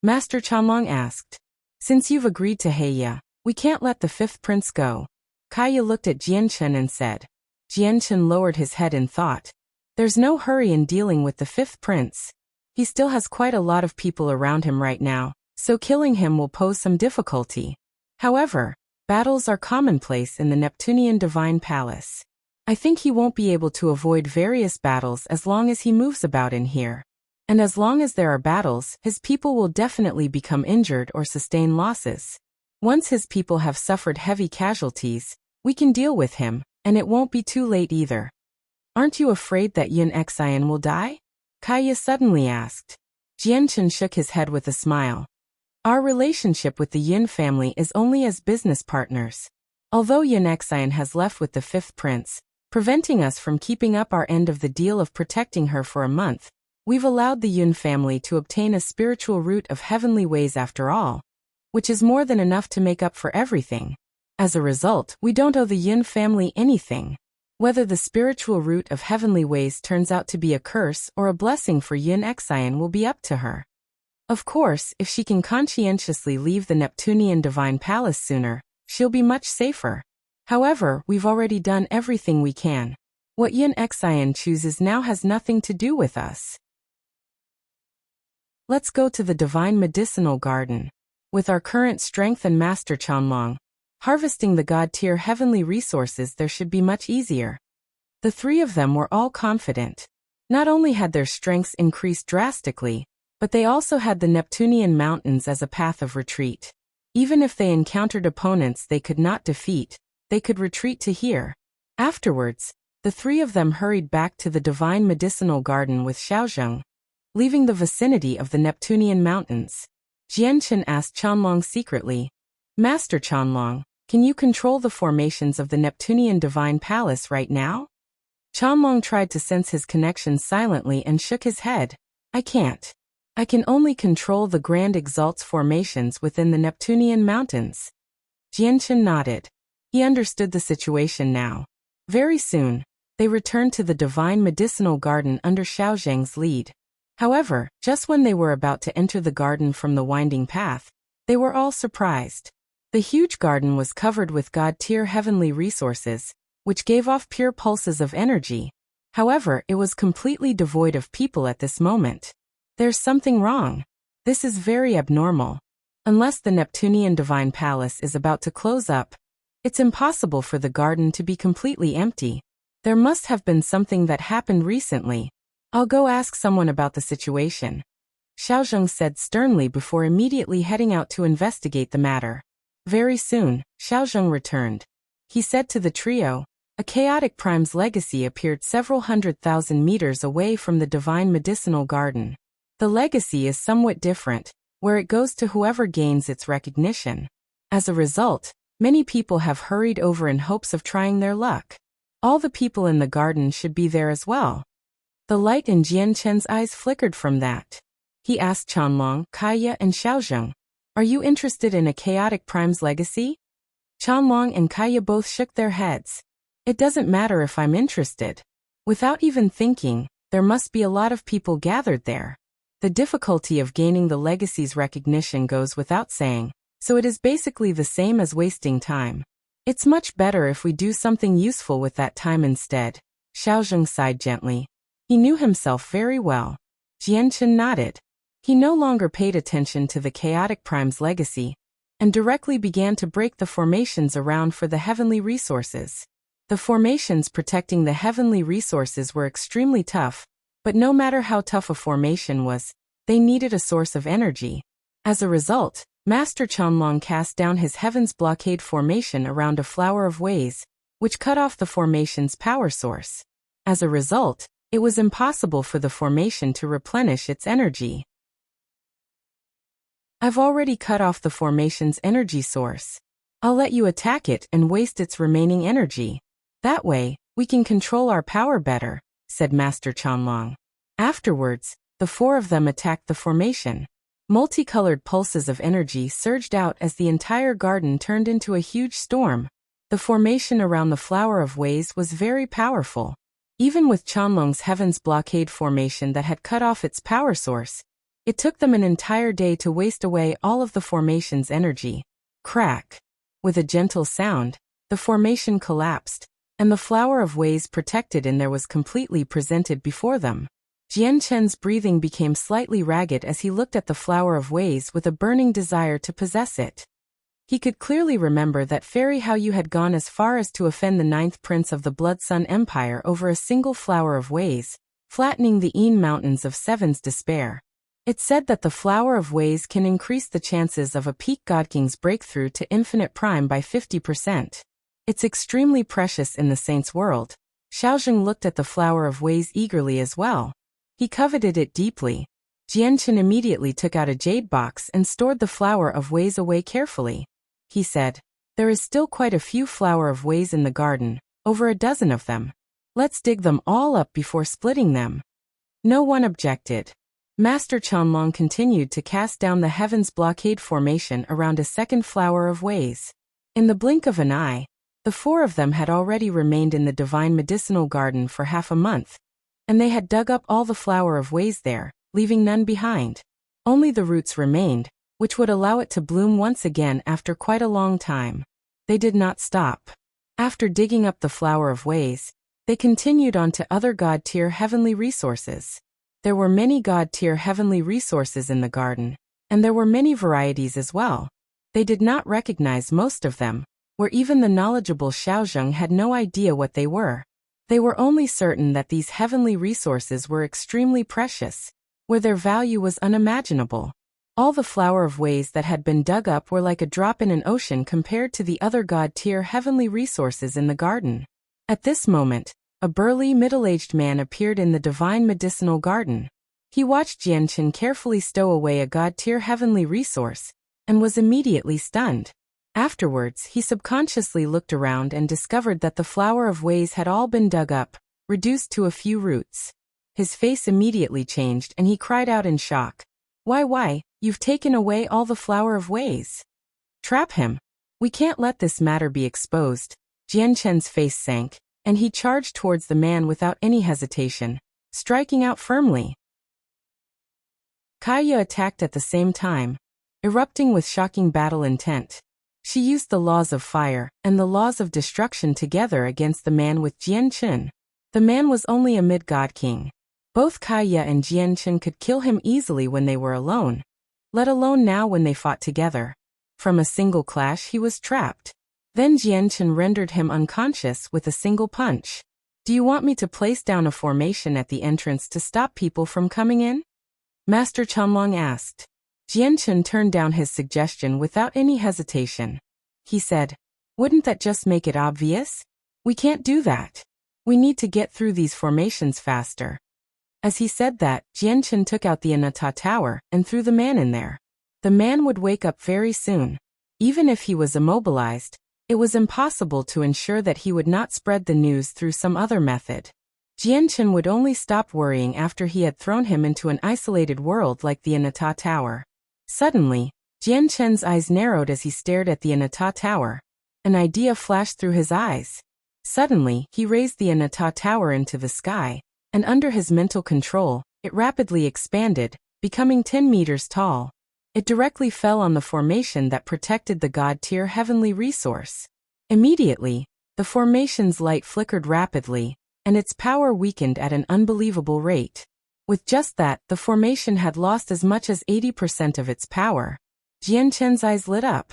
Master Chanlong asked. Since you've agreed to Heya, we can't let the fifth prince go. Kaya looked at Jian Chen and said. Jian Chen lowered his head in thought. There's no hurry in dealing with the fifth prince. He still has quite a lot of people around him right now, so killing him will pose some difficulty. However, battles are commonplace in the Neptunian Divine Palace. I think he won't be able to avoid various battles as long as he moves about in here. And as long as there are battles, his people will definitely become injured or sustain losses. Once his people have suffered heavy casualties, we can deal with him, and it won't be too late either. Aren't you afraid that Yin Xian will die? Kaya suddenly asked. Jian Chen shook his head with a smile. Our relationship with the Yin family is only as business partners. Although Yin Xian has left with the fifth prince, preventing us from keeping up our end of the deal of protecting her for a month, we've allowed the Yin family to obtain a spiritual root of heavenly ways after all, which is more than enough to make up for everything. As a result, we don't owe the Yin family anything. Whether the spiritual root of heavenly ways turns out to be a curse or a blessing for Yin Xian will be up to her. Of course, if she can conscientiously leave the Neptunian Divine Palace sooner, she'll be much safer. However, we've already done everything we can. What Yin Xian chooses now has nothing to do with us. Let's go to the Divine Medicinal Garden. With our current strength and Master Chanlong, harvesting the god-tier heavenly resources there should be much easier. The three of them were all confident. Not only had their strengths increased drastically, but they also had the Neptunian mountains as a path of retreat. Even if they encountered opponents they could not defeat, they could retreat to here. Afterwards, the three of them hurried back to the Divine Medicinal Garden with Xiaozheng. leaving the vicinity of the Neptunian mountains. Jianchen asked Qianlong secretly, Master Qianlong, can you control the formations of the Neptunian Divine Palace right now? Qianlong tried to sense his connection silently and shook his head. I can't. I can only control the Grand Exalt's formations within the Neptunian mountains. Jianchen nodded. He understood the situation now. Very soon, they returned to the Divine Medicinal Garden under Xiaozhang's lead. However, just when they were about to enter the garden from the winding path, they were all surprised. The huge garden was covered with God-tier heavenly resources, which gave off pure pulses of energy. However, it was completely devoid of people at this moment. There's something wrong. This is very abnormal. Unless the Neptunian Divine Palace is about to close up, it's impossible for the garden to be completely empty. There must have been something that happened recently. I'll go ask someone about the situation, Xiaozheng said sternly before immediately heading out to investigate the matter. Very soon, Xiaozheng returned. He said to the trio, a chaotic prime's legacy appeared several 100,000 meters away from the Divine Medicinal Garden. The legacy is somewhat different, where it goes to whoever gains its recognition. As a result, many people have hurried over in hopes of trying their luck. All the people in the garden should be there as well. The light in Jianchen's eyes flickered from that. He asked Qianlong, Kaya and Xiaozheng, are you interested in a chaotic prime's legacy? Qianlong and Kaya both shook their heads. It doesn't matter if I'm interested. Without even thinking, there must be a lot of people gathered there. The difficulty of gaining the legacy's recognition goes without saying, so it is basically the same as wasting time. It's much better if we do something useful with that time instead. Xiaozheng sighed gently. He knew himself very well. Jianchen nodded. He no longer paid attention to the chaotic prime's legacy, and directly began to break the formations around for the heavenly resources. The formations protecting the heavenly resources were extremely tough, but no matter how tough a formation was, they needed a source of energy. As a result, Master Qianlong cast down his Heaven's Blockade formation around a flower of ways, which cut off the formation's power source. As a result, it was impossible for the formation to replenish its energy. I've already cut off the formation's energy source. I'll let you attack it and waste its remaining energy. That way, we can control our power better, said Master Qianlong. Afterwards, the four of them attacked the formation. Multicolored pulses of energy surged out as the entire garden turned into a huge storm. The formation around the Flower of Ways was very powerful. Even with Qianlong's Heaven's Blockade formation that had cut off its power source, it took them an entire day to waste away all of the formation's energy. Crack! With a gentle sound, the formation collapsed, and the Flower of Ways protected in there was completely presented before them. Jianchen's breathing became slightly ragged as he looked at the Flower of Ways with a burning desire to possess it. He could clearly remember that Fairy Hao Yu had gone as far as to offend the 9th Prince of the Blood Sun Empire over a single Flower of Ways, flattening the Yin Mountains of Seven's despair. It's said that the Flower of Ways can increase the chances of a peak Godking's breakthrough to Infinite Prime by 50%. It's extremely precious in the Saint's world. Xiaozheng looked at the Flower of Ways eagerly as well. He coveted it deeply. Jianchen immediately took out a jade box and stored the Flower of Ways away carefully. He said, there is still quite a few Flower of Ways in the garden, over a dozen of them. Let's dig them all up before splitting them. No one objected. Master Qianlong continued to cast down the Heaven's Blockade formation around a second Flower of Ways. In the blink of an eye, the four of them had already remained in the Divine Medicinal Garden for half a month, and they had dug up all the Flower of Ways there, leaving none behind. Only the roots remained, which would allow it to bloom once again after quite a long time. They did not stop. After digging up the Flower of Ways, they continued on to other God-tier heavenly resources. There were many God-tier heavenly resources in the garden, and there were many varieties as well. They did not recognize most of them, where even the knowledgeable Xiaozheng had no idea what they were. They were only certain that these heavenly resources were extremely precious, where their value was unimaginable. All the Flower of Ways that had been dug up were like a drop in an ocean compared to the other God-tier heavenly resources in the garden. At this moment, a burly middle-aged man appeared in the Divine Medicinal Garden. He watched Jianchen carefully stow away a god-tier heavenly resource, and was immediately stunned. Afterwards, he subconsciously looked around and discovered that the flower of ways had all been dug up, reduced to a few roots. His face immediately changed and he cried out in shock. Why, you've taken away all the flower of ways. Trap him. We can't let this matter be exposed. Jianchen's face sank, and he charged towards the man without any hesitation, striking out firmly. Kaya attacked at the same time, erupting with shocking battle intent. She used the laws of fire and the laws of destruction together against the man with Jianchen. The man was only a mid-god king. Both Kaya and Jianchen could kill him easily when they were alone, let alone now when they fought together. From a single clash he was trapped. Then Jianchen rendered him unconscious with a single punch. Do you want me to place down a formation at the entrance to stop people from coming in? Master Chanlong asked. Jianchen turned down his suggestion without any hesitation. He said, wouldn't that just make it obvious? We can't do that. We need to get through these formations faster. As he said that, Jianchen took out the Anata tower and threw the man in there. The man would wake up very soon. Even if he was immobilized, it was impossible to ensure that he would not spread the news through some other method. Jianchen would only stop worrying after he had thrown him into an isolated world like the Anata tower. Suddenly, Jianchen's eyes narrowed as he stared at the Anata tower. An idea flashed through his eyes. Suddenly, he raised the Anata tower into the sky, and under his mental control, it rapidly expanded, becoming 10 meters tall. It directly fell on the formation that protected the god-tier heavenly resource. Immediately, the formation's light flickered rapidly, and its power weakened at an unbelievable rate. With just that, the formation had lost as much as 80% of its power. Jianchen's eyes lit up.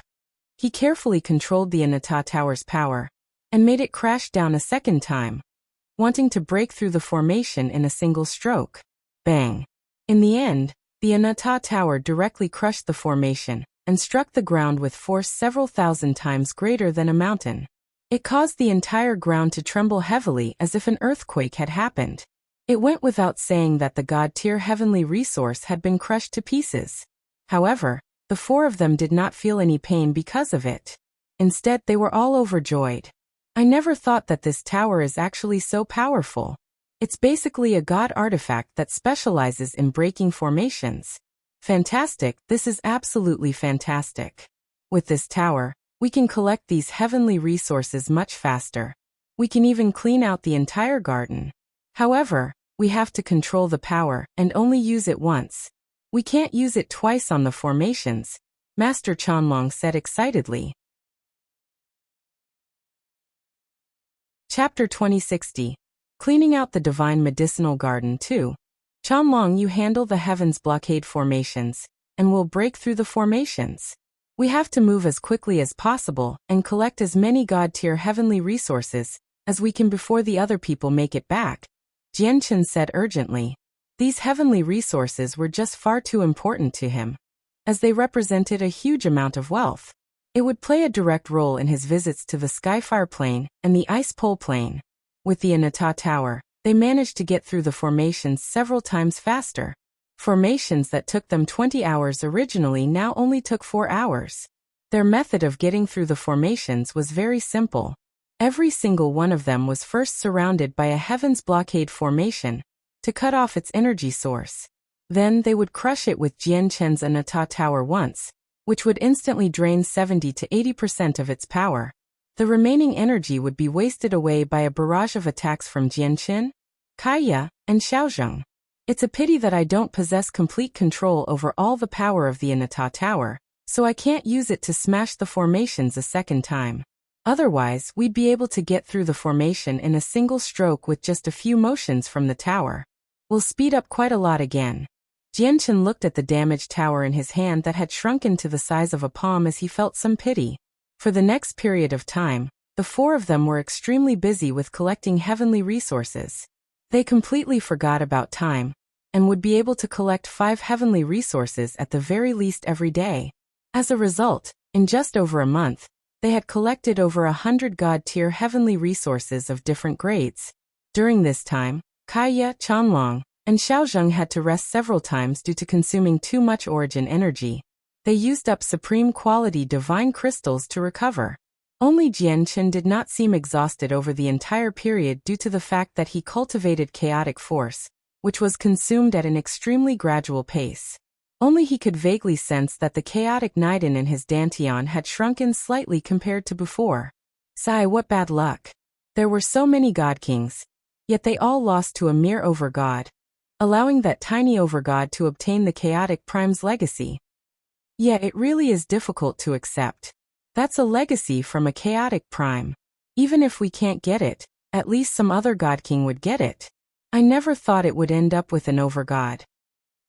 He carefully controlled the Anata tower's power, and made it crash down a second time, wanting to break through the formation in a single stroke. Bang! In the end, the Anata tower directly crushed the formation, and struck the ground with force several thousand times greater than a mountain. It caused the entire ground to tremble heavily as if an earthquake had happened. It went without saying that the god-tier heavenly resource had been crushed to pieces. However, the four of them did not feel any pain because of it. Instead, they were all overjoyed. I never thought that this tower is actually so powerful. It's basically a god artifact that specializes in breaking formations. Fantastic, this is absolutely fantastic. With this tower, we can collect these heavenly resources much faster. We can even clean out the entire garden. However, we have to control the power and only use it once. We can't use it twice on the formations, Master Chanlong said excitedly. Chapter 2060. Cleaning out the Divine Medicinal Garden 2. Chanlong, you handle the heavens blockade formations, and will break through the formations. We have to move as quickly as possible and collect as many god-tier heavenly resources as we can before the other people make it back, Jianchen said urgently. These heavenly resources were just far too important to him, as they represented a huge amount of wealth. It would play a direct role in his visits to the Skyfire Plain and the Ice Pole Plain. With the Anata Tower, they managed to get through the formations several times faster. Formations that took them 20 hours originally now only took 4 hours. Their method of getting through the formations was very simple. Every single one of them was first surrounded by a heavens blockade formation to cut off its energy source. Then they would crush it with Jianchen's Anata Tower once, which would instantly drain 70 to 80% of its power. The remaining energy would be wasted away by a barrage of attacks from Jianchen, Kaya, and Xiaozheng. It's a pity that I don't possess complete control over all the power of the Anata Tower, so I can't use it to smash the formations a second time. Otherwise, we'd be able to get through the formation in a single stroke with just a few motions from the tower. We'll speed up quite a lot again. Jianchen looked at the damaged tower in his hand that had shrunken to the size of a palm as he felt some pity. For the next period of time, the four of them were extremely busy with collecting heavenly resources. They completely forgot about time, and would be able to collect 5 heavenly resources at the very least every day. As a result, in just over a month, they had collected over 100 god-tier heavenly resources of different grades. During this time, Kaya, Chanlong, and Xiaozheng had to rest several times due to consuming too much origin energy. They used up supreme quality divine crystals to recover. Only Jianchen did not seem exhausted over the entire period due to the fact that he cultivated chaotic force, which was consumed at an extremely gradual pace. Only he could vaguely sense that the chaotic Niden in his dantian had shrunken slightly compared to before. Sigh, what bad luck. There were so many god kings, yet they all lost to a mere overgod, allowing that tiny overgod to obtain the chaotic prime's legacy. Yeah, it really is difficult to accept. That's a legacy from a chaotic prime. Even if we can't get it, at least some other god king would get it. I never thought it would end up with an overgod.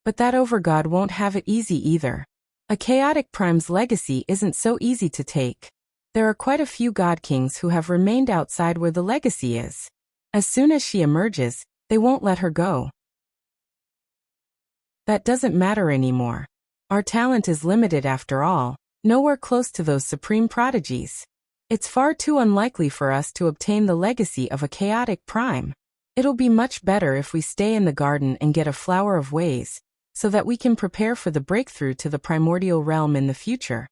But that overgod won't have it easy either. A chaotic prime's legacy isn't so easy to take. There are quite a few god kings who have remained outside where the legacy is. As soon as she emerges, they won't let her go. That doesn't matter anymore. Our talent is limited after all, nowhere close to those supreme prodigies. It's far too unlikely for us to obtain the legacy of a chaotic prime. It'll be much better if we stay in the garden and get a flower of ways, so that we can prepare for the breakthrough to the primordial realm in the future.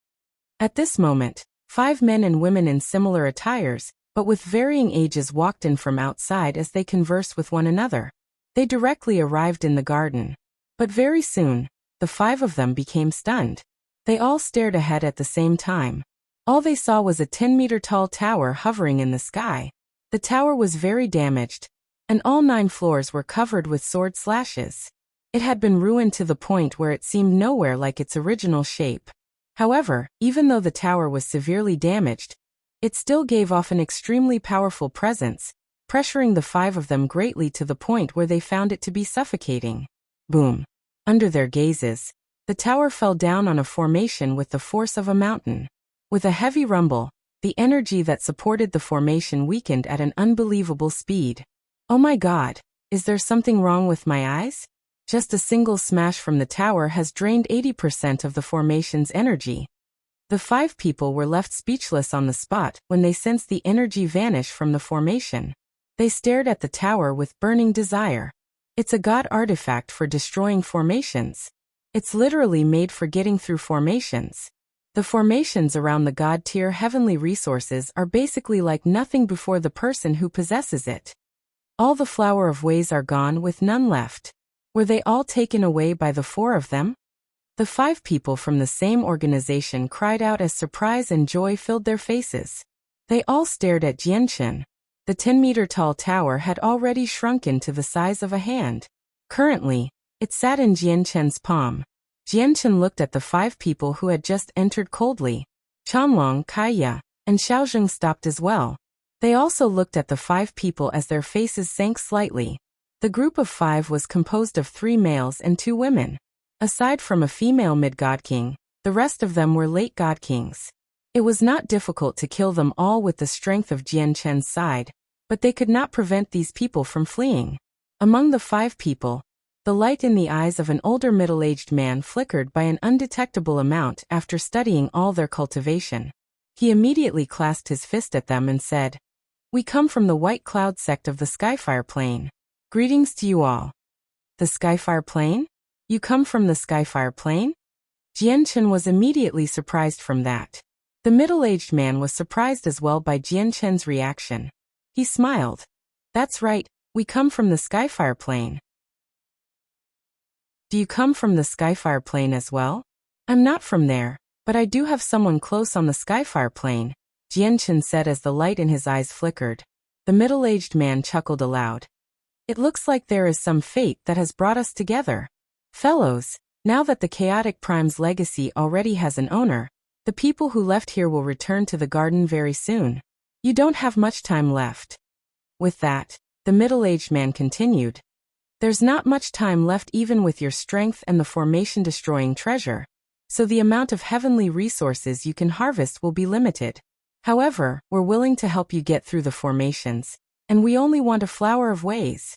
At this moment, 5 men and women in similar attires, but with varying ages, walked in from outside as they conversed with one another. They directly arrived in the garden. But very soon, the 5 of them became stunned. They all stared ahead at the same time. All they saw was a 10-meter-tall tower hovering in the sky. The tower was very damaged, and all 9 floors were covered with sword slashes. It had been ruined to the point where it seemed nowhere like its original shape. However, even though the tower was severely damaged, it still gave off an extremely powerful presence, pressuring the 5 of them greatly to the point where they found it to be suffocating. Boom. Under their gazes, the tower fell down on a formation with the force of a mountain. With a heavy rumble, the energy that supported the formation weakened at an unbelievable speed. Oh my God, is there something wrong with my eyes? Just a single smash from the tower has drained 80% of the formation's energy. The 5 people were left speechless on the spot when they sensed the energy vanish from the formation. They stared at the tower with burning desire. It's a god artifact for destroying formations. It's literally made for getting through formations. The formations around the god-tier heavenly resources are basically like nothing before the person who possesses it. All the flower of ways are gone with none left. Were they all taken away by the 4 of them? The 5 people from the same organization cried out as surprise and joy filled their faces. They all stared at Jianchen. The 10-meter-tall tower had already shrunken to the size of a hand. Currently, it sat in Jianchen's palm. Jianchen looked at the 5 people who had just entered coldly. Chanlong, Kaiya, and Xiaozheng stopped as well. They also looked at the 5 people as their faces sank slightly. The group of 5 was composed of 3 males and 2 women. Aside from a female mid-god king, the rest of them were late god kings. It was not difficult to kill them all with the strength of Jianchen's side, but they could not prevent these people from fleeing. Among the 5 people, the light in the eyes of an older middle-aged man flickered by an undetectable amount after studying all their cultivation. He immediately clasped his fist at them and said, "We come from the White Cloud sect of the Skyfire Plane. Greetings to you all." The Skyfire Plane? You come from the Skyfire Plane? Jianchen was immediately surprised from that. The middle-aged man was surprised as well by Jianchen's reaction. He smiled. "That's right, we come from the Skyfire Plane." "Do you come from the Skyfire Plane as well?" "I'm not from there, but I do have someone close on the Skyfire Plane," Jianchen said as the light in his eyes flickered. The middle-aged man chuckled aloud. "It looks like there is some fate that has brought us together. Fellows, now that the Chaotic Prime's legacy already has an owner, the people who left here will return to the garden very soon. You don't have much time left." With that, the middle-aged man continued. "There's not much time left even with your strength and the formation-destroying treasure, so the amount of heavenly resources you can harvest will be limited. However, we're willing to help you get through the formations, and we only want a flower of ways."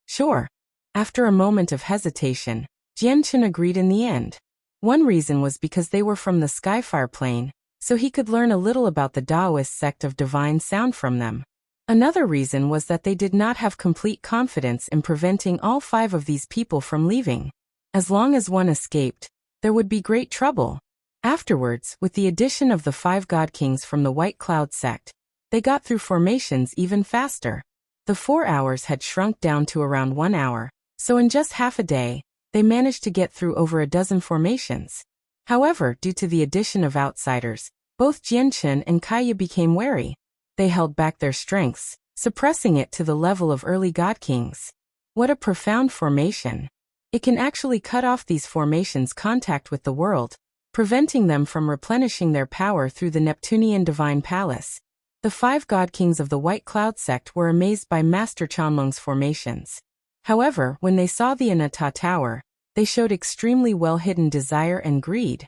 "Sure." After a moment of hesitation, Jianchen agreed in the end. One reason was because they were from the Skyfire Plane, so he could learn a little about the Taoist sect of divine sound from them. Another reason was that they did not have complete confidence in preventing all 5 of these people from leaving. As long as one escaped, there would be great trouble. Afterwards, with the addition of the 5 God Kings from the White Cloud sect, they got through formations even faster. The 4 hours had shrunk down to around 1 hour, so in just half a day, they managed to get through over a dozen formations. However, due to the addition of outsiders, both Jianchen and Kaya became wary. They held back their strengths, suppressing it to the level of early God Kings. What a profound formation! It can actually cut off these formations' contact with the world, preventing them from replenishing their power through the Neptunian Divine Palace. The 5 God Kings of the White Cloud sect were amazed by Master Chanlong's formations. However, when they saw the Anata Tower, they showed extremely well-hidden desire and greed.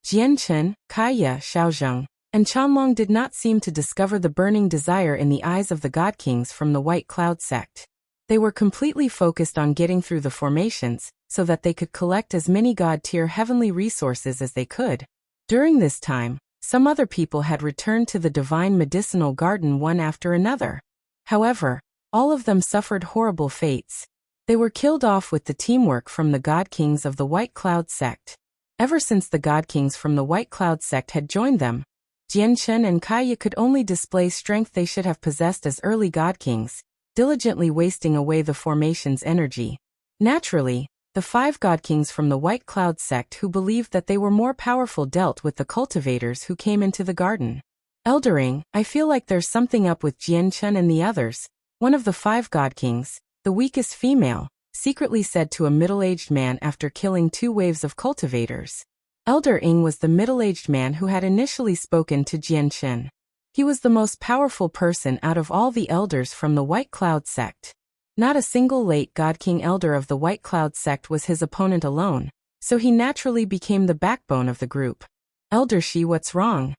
Jianchen, Kaya, Xiaozheng, and Chanlong did not seem to discover the burning desire in the eyes of the God Kings from the White Cloud sect. They were completely focused on getting through the formations, so that they could collect as many God-tier heavenly resources as they could. During this time, some other people had returned to the divine medicinal garden one after another. However, all of them suffered horrible fates. They were killed off with the teamwork from the God Kings of the White Cloud sect. Ever since the God Kings from the White Cloud sect had joined them, Jianchen and Kaya could only display strength they should have possessed as early God Kings, diligently wasting away the formation's energy. Naturally, the 5 God Kings from the White Cloud sect who believed that they were more powerful dealt with the cultivators who came into the garden. Eldering, I feel like there's something up with Jianchen and the others. One of the 5 God Kings, the weakest female, secretly said to a middle-aged man after killing 2 waves of cultivators. Elder Ing was the middle-aged man who had initially spoken to Jianchen. He was the most powerful person out of all the elders from the White Cloud sect. Not a single late God King elder of the White Cloud sect was his opponent alone, so he naturally became the backbone of the group. Elder Shi, what's wrong?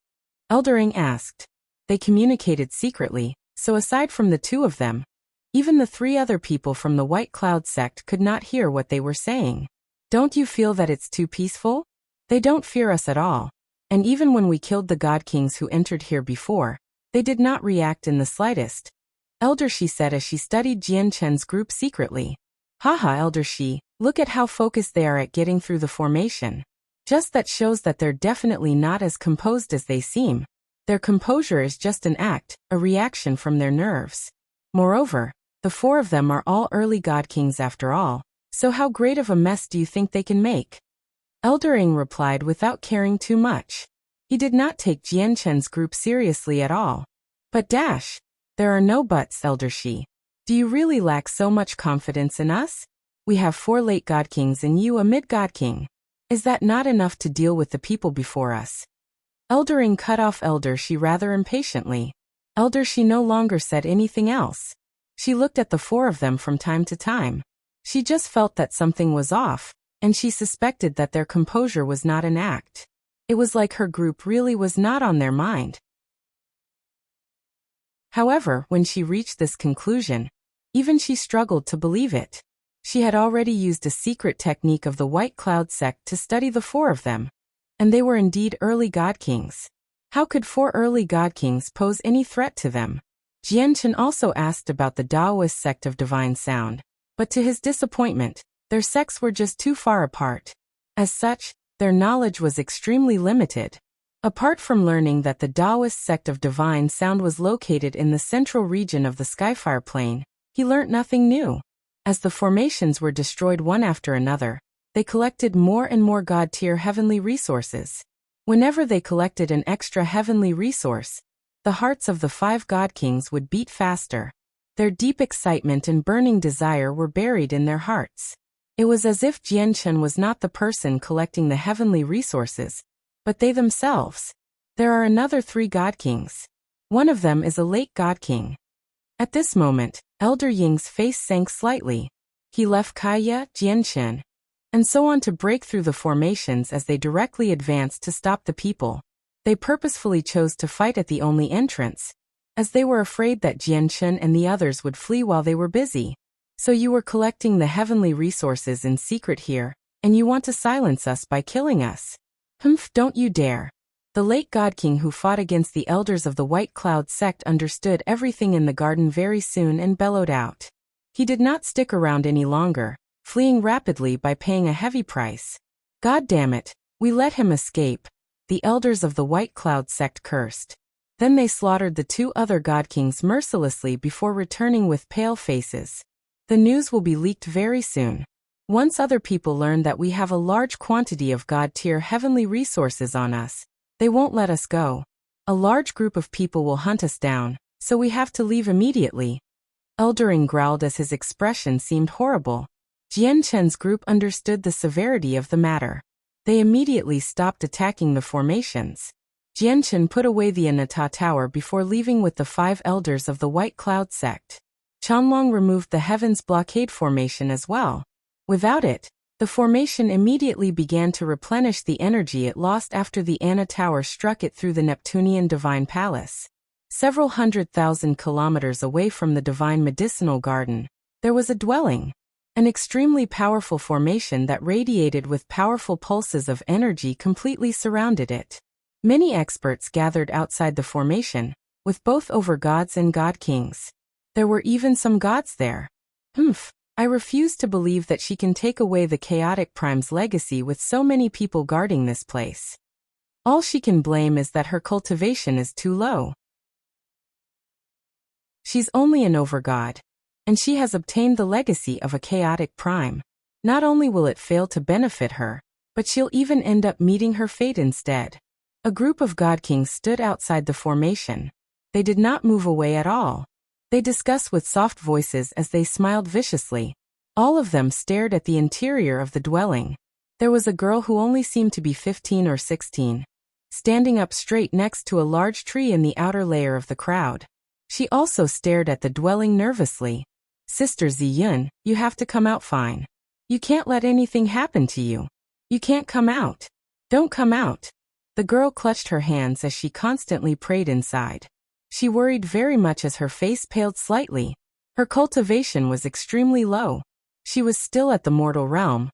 Eldering asked. They communicated secretly, so aside from the 2 of them, even the 3 other people from the White Cloud sect could not hear what they were saying. Don't you feel that it's too peaceful? They don't fear us at all, and even when we killed the God Kings who entered here before, they did not react in the slightest. Elder Shi said as she studied Jianchen's group secretly. Haha, Elder Shi, look at how focused they are at getting through the formation. Just that shows that they're definitely not as composed as they seem. Their composure is just an act, a reaction from their nerves. Moreover, the 4 of them are all early God Kings after all, so how great of a mess do you think they can make? Elder Ing replied without caring too much. He did not take Jianchen's group seriously at all. But there are no buts, Elder Shi. Do you really lack so much confidence in us? We have 4 late God Kings and you a mid-God King. Is that not enough to deal with the people before us? Elder Ing cut off Elder Shi rather impatiently. Elder Shi no longer said anything else. She looked at the 4 of them from time to time. She just felt that something was off, and she suspected that their composure was not an act. It was like her group really was not on their mind. However, when she reached this conclusion, even she struggled to believe it. She had already used a secret technique of the White Cloud sect to study the 4 of them, and they were indeed early God Kings. How could 4 early God Kings pose any threat to them? Jianchen also asked about the Taoist sect of Divine Sound, but to his disappointment, their sects were just too far apart. As such, their knowledge was extremely limited. Apart from learning that the Taoist sect of Divine Sound was located in the central region of the Skyfire Plain, he learnt nothing new. As the formations were destroyed one after another, they collected more and more God-tier heavenly resources. Whenever they collected an extra heavenly resource, the hearts of the 5 God Kings would beat faster. Their deep excitement and burning desire were buried in their hearts. It was as if Jianchen was not the person collecting the heavenly resources, but they themselves. There are another 3 God Kings. One of them is a late God King. At this moment, Elder Ying's face sank slightly. He left Kaya, Jianchen, and so on to break through the formations as they directly advanced to stop the people. They purposefully chose to fight at the only entrance, as they were afraid that Jianchen and the others would flee while they were busy. So you were collecting the heavenly resources in secret here, and you want to silence us by killing us? Humph, don't you dare. The late God King who fought against the elders of the White Cloud sect understood everything in the garden very soon and bellowed out. He did not stick around any longer, fleeing rapidly by paying a heavy price. God damn it, we let him escape, the elders of the White Cloud sect cursed. Then they slaughtered the 2 other God Kings mercilessly before returning with pale faces. The news will be leaked very soon. Once other people learn that we have a large quantity of God-tier heavenly resources on us, they won't let us go. A large group of people will hunt us down, so we have to leave immediately. Eldering growled as his expression seemed horrible. Jian Chen's group understood the severity of the matter. They immediately stopped attacking the formations. Jian Chen put away the Anata Tower before leaving with the 5 elders of the White Cloud sect. Qianlong removed the Heavens Blockade formation as well. Without it, the formation immediately began to replenish the energy it lost after the Anna Tower struck it through the Neptunian Divine Palace. Several 100,000 kilometers away from the Divine Medicinal Garden, there was a dwelling. An extremely powerful formation that radiated with powerful pulses of energy completely surrounded it. Many experts gathered outside the formation, with both overgods and god kings. There were even some gods there. I refuse to believe that she can take away the chaotic prime's legacy with so many people guarding this place. All she can blame is that her cultivation is too low. She's only an overgod, and she has obtained the legacy of a chaotic prime. Not only will it fail to benefit her, but she'll even end up meeting her fate instead. A group of god kings stood outside the formation. They did not move away at all. They discussed with soft voices as they smiled viciously. All of them stared at the interior of the dwelling. There was a girl who only seemed to be 15 or 16, standing up straight next to a large tree in the outer layer of the crowd. She also stared at the dwelling nervously. Sister Ziyun, you have to come out fine. You can't let anything happen to you. You can't come out. Don't come out. The girl clutched her hands as she constantly prayed inside. She worried very much as her face paled slightly. Her cultivation was extremely low. She was still at the mortal realm,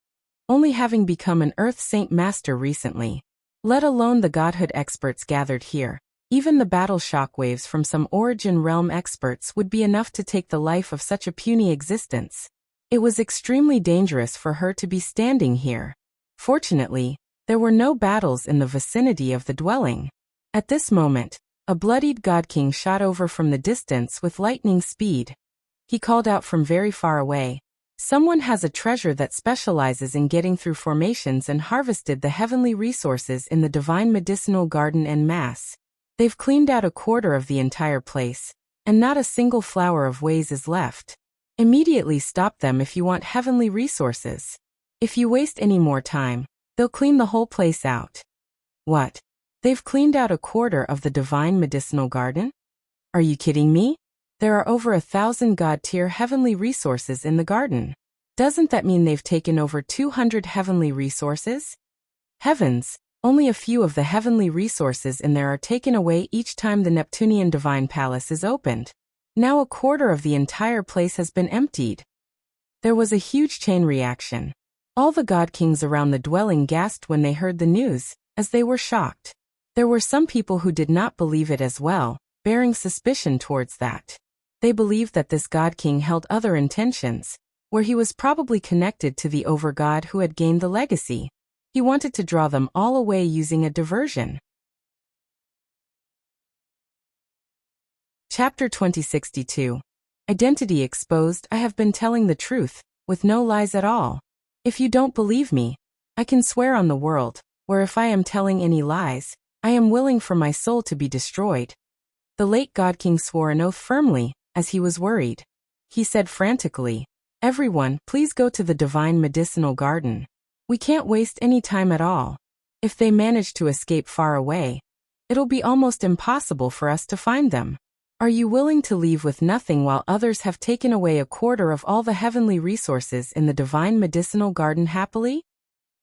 only having become an Earth Saint Master recently. Let alone the godhood experts gathered here. Even the battle shockwaves from some origin realm experts would be enough to take the life of such a puny existence. It was extremely dangerous for her to be standing here. Fortunately, there were no battles in the vicinity of the dwelling. At this moment, a bloodied god king shot over from the distance with lightning speed. He called out from very far away, "Someone has a treasure that specializes in getting through formations and harvested the heavenly resources in the Divine Medicinal Garden en masse. They've cleaned out a quarter of the entire place, and not a single flower of ways is left. Immediately stop them if you want heavenly resources. If you waste any more time, they'll clean the whole place out." What? They've cleaned out a quarter of the Divine Medicinal Garden? Are you kidding me? There are over 1,000 god-tier heavenly resources in the garden. Doesn't that mean they've taken over 200 heavenly resources? Heavens, only a few of the heavenly resources in there are taken away each time the Neptunian Divine Palace is opened. Now a quarter of the entire place has been emptied. There was a huge chain reaction. All the god kings around the dwelling gasped when they heard the news, as they were shocked. There were some people who did not believe it as well, bearing suspicion towards that. They believed that this god king held other intentions, where he was probably connected to the overgod who had gained the legacy. He wanted to draw them all away using a diversion. Chapter 2062. Identity exposed. I have been telling the truth, with no lies at all. If you don't believe me, I can swear on the world, where if I am telling any lies, I am willing for my soul to be destroyed. The late God King swore an oath firmly, as he was worried. He said frantically, "Everyone, please go to the Divine Medicinal Garden. We can't waste any time at all. If they manage to escape far away, it'll be almost impossible for us to find them. Are you willing to leave with nothing while others have taken away a quarter of all the heavenly resources in the Divine Medicinal Garden happily?"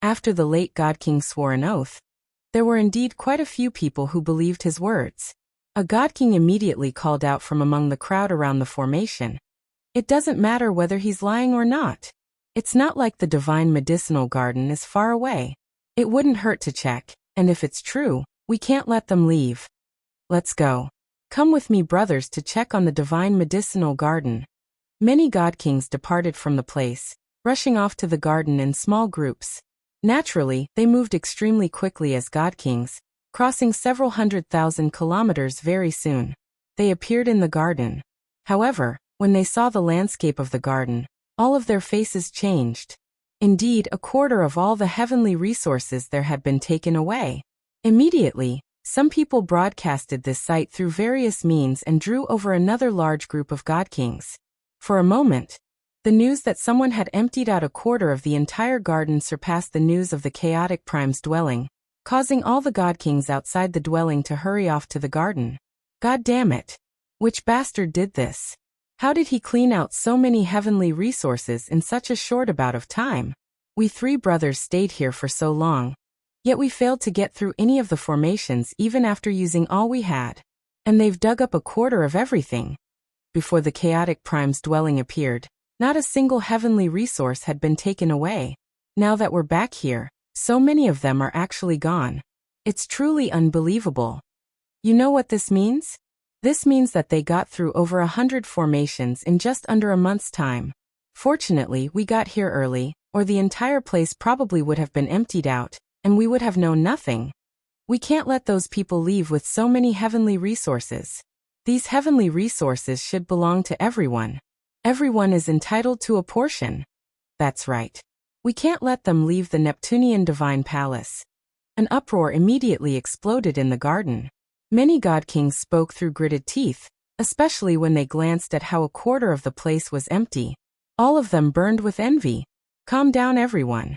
After the late God King swore an oath, there were indeed quite a few people who believed his words. A god king immediately called out from among the crowd around the formation, "It doesn't matter whether he's lying or not. It's not like the Divine Medicinal Garden is far away. It wouldn't hurt to check, and if it's true, We can't let them leave. Let's go. Come with me, brothers, to check on the divine medicinal garden. Many god kings departed from the place, rushing off to the garden in small groups. Naturally, they moved extremely quickly as god kings, crossing several 100,000 kilometers very soon. They appeared in the garden. However, when they saw the landscape of the garden, all of their faces changed. Indeed, a quarter of all the heavenly resources there had been taken away. Immediately, some people broadcasted this sight through various means and drew over another large group of god kings. For a moment, the news that someone had emptied out a quarter of the entire garden surpassed the news of the chaotic prime's dwelling, causing all the god kings outside the dwelling to hurry off to the garden. God damn it! Which bastard did this? How did he clean out so many heavenly resources in such a short amount of time? We three brothers stayed here for so long, yet we failed to get through any of the formations even after using all we had. And they've dug up a quarter of everything. Before the chaotic prime's dwelling appeared, not a single heavenly resource had been taken away. Now that we're back here, so many of them are actually gone. It's truly unbelievable. You know what this means? This means that they got through over 100 formations in just under a month's time. Fortunately, we got here early, or the entire place probably would have been emptied out, and we would have known nothing. We can't let those people leave with so many heavenly resources. These heavenly resources should belong to everyone. Everyone is entitled to a portion. That's right. We can't let them leave the Neptunian divine palace. An uproar immediately exploded in the garden. Many god kings spoke through gritted teeth, especially when they glanced at how a quarter of the place was empty. All of them burned with envy. Calm down, everyone.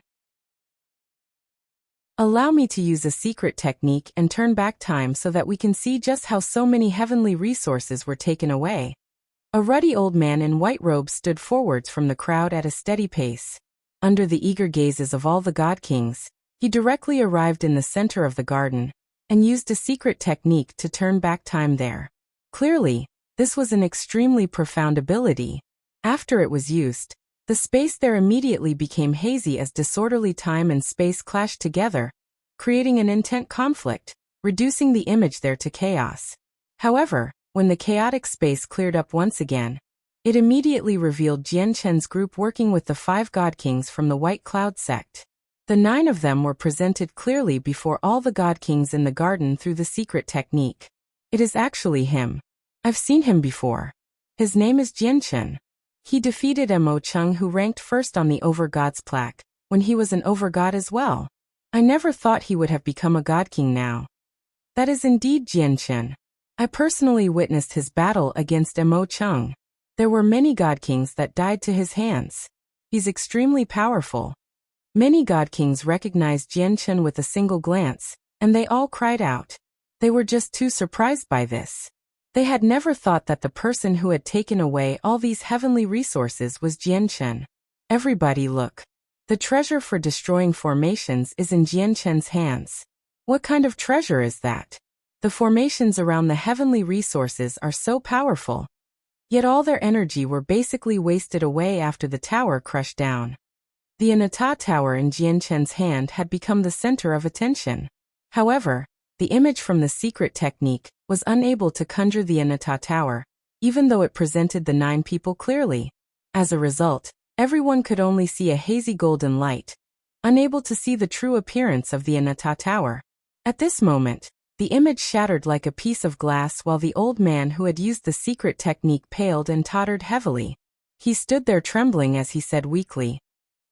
Allow me to use a secret technique and turn back time so that we can see just how so many heavenly resources were taken away. A ruddy old man in white robes stood forwards from the crowd at a steady pace. Under the eager gazes of all the god kings, he directly arrived in the center of the garden and used a secret technique to turn back time there. Clearly, this was an extremely profound ability. After it was used, the space there immediately became hazy as disorderly time and space clashed together, creating an intense conflict, reducing the image there to chaos. However, when the chaotic space cleared up once again, it immediately revealed Jian Chen's group working with the 5 god kings from the White Cloud sect. The 9 of them were presented clearly before all the god kings in the garden through the secret technique. It is actually him. I've seen him before. His name is Jian Chen. He defeated Mo Chung, who ranked first on the Overgods plaque, when he was an Overgod as well. I never thought he would have become a god king now. That is indeed Jian Chen. I personally witnessed his battle against Mo Chung. There were many god kings that died to his hands. He's extremely powerful. Many god kings recognized Jian Chen with a single glance, and they all cried out. They were just too surprised by this. They had never thought that the person who had taken away all these heavenly resources was Jian Chen. Everybody look. The treasure for destroying formations is in Jian Chen's hands. What kind of treasure is that? The formations around the heavenly resources are so powerful. Yet all their energy were basically wasted away after the tower crushed down. The Anata tower in Jian Chen's hand had become the center of attention. However, the image from the secret technique was unable to conjure the Anata tower, even though it presented the 9 people clearly. As a result, everyone could only see a hazy golden light, unable to see the true appearance of the Anata tower. At this moment, the image shattered like a piece of glass while the old man who had used the secret technique paled and tottered heavily. He stood there trembling as he said weakly,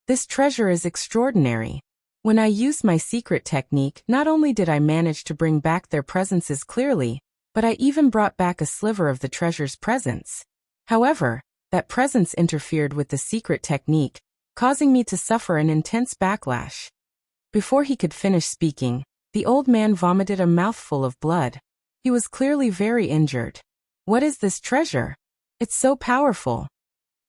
"This treasure is extraordinary. When I used my secret technique, not only did I manage to bring back their presences clearly, but I even brought back a sliver of the treasure's presence. However, that presence interfered with the secret technique, causing me to suffer an intense backlash." Before he could finish speaking, the old man vomited a mouthful of blood. He was clearly very injured. What is this treasure? It's so powerful.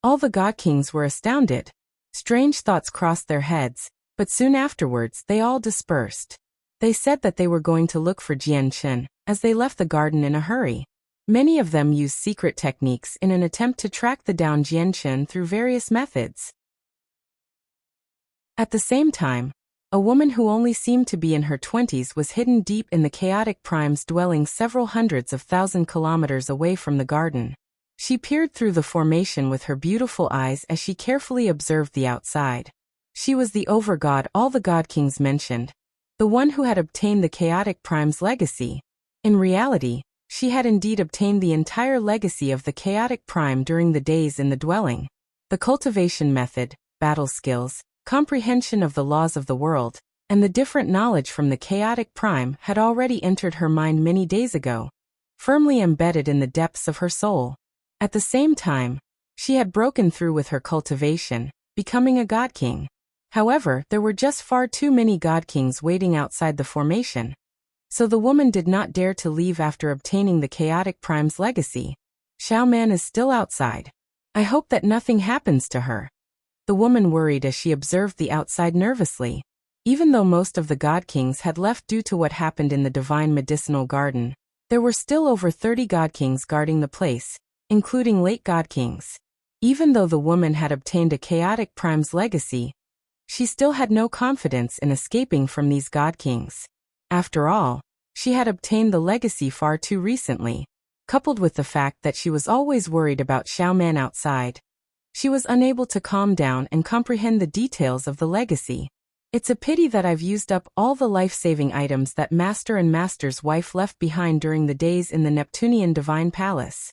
All the god kings were astounded. Strange thoughts crossed their heads, but soon afterwards they all dispersed. They said that they were going to look for Jian Chen, as they left the garden in a hurry. Many of them used secret techniques in an attempt to track down Jian Chen through various methods. At the same time, A woman who only seemed to be in her 20s was hidden deep in the chaotic prime's dwelling several hundreds of thousand kilometers away from the garden. She peered through the formation with her beautiful eyes as she carefully observed the outside. She was the overgod all the god kings mentioned, the one who had obtained the chaotic prime's legacy. In reality, she had indeed obtained the entire legacy of the chaotic prime during the days in the dwelling. The cultivation method, battle skills, comprehension of the laws of the world, and the different knowledge from the chaotic prime had already entered her mind many days ago, firmly embedded in the depths of her soul. At the same time, she had broken through with her cultivation, becoming a god king. However, there were just far too many god kings waiting outside the formation. So the woman did not dare to leave after obtaining the chaotic prime's legacy. Xiao Man is still outside. I hope that nothing happens to her. The woman worried as she observed the outside nervously. Even though most of the god kings had left due to what happened in the divine medicinal garden, there were still over 30 god kings guarding the place, including late god kings. Even though the woman had obtained a chaotic prime's legacy, she still had no confidence in escaping from these god kings. After all, she had obtained the legacy far too recently. Coupled with the fact that she was always worried about Xiao Man outside, she was unable to calm down and comprehend the details of the legacy. It's a pity that I've used up all the life-saving items that Master and Master's wife left behind during the days in the Neptunian Divine Palace.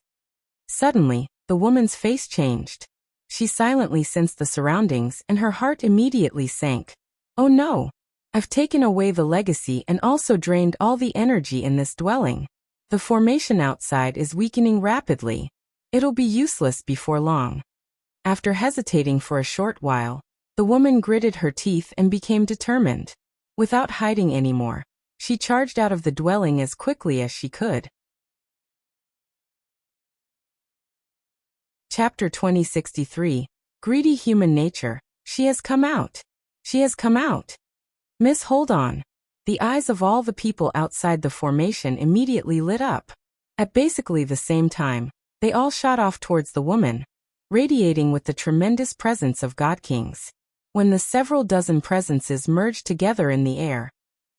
Suddenly, the woman's face changed. She silently sensed the surroundings and her heart immediately sank. Oh no! I've taken away the legacy and also drained all the energy in this dwelling. The formation outside is weakening rapidly. It'll be useless before long. After hesitating for a short while, the woman gritted her teeth and became determined. Without hiding anymore, she charged out of the dwelling as quickly as she could. Chapter 2063. Greedy Human Nature. She has come out. She has come out. Miss, hold on. The eyes of all the people outside the formation immediately lit up. At basically the same time, they all shot off towards the woman, radiating with the tremendous presence of god kings. When the several dozen presences merged together in the air,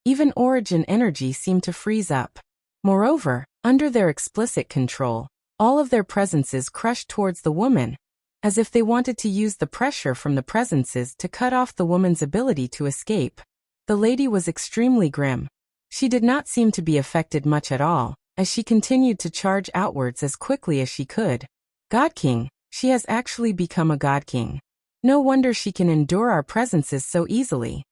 even origin energy seemed to freeze up. Moreover, under their explicit control, all of their presences crushed towards the woman, as if they wanted to use the pressure from the presences to cut off the woman's ability to escape. The lady was extremely grim. She did not seem to be affected much at all, as she continued to charge outwards as quickly as she could. God King, she has actually become a God King. No wonder she can endure our presences so easily.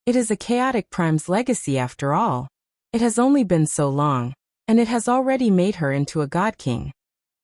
It is a chaotic prime's legacy after all. It has only been so long, and it has already made her into a God King.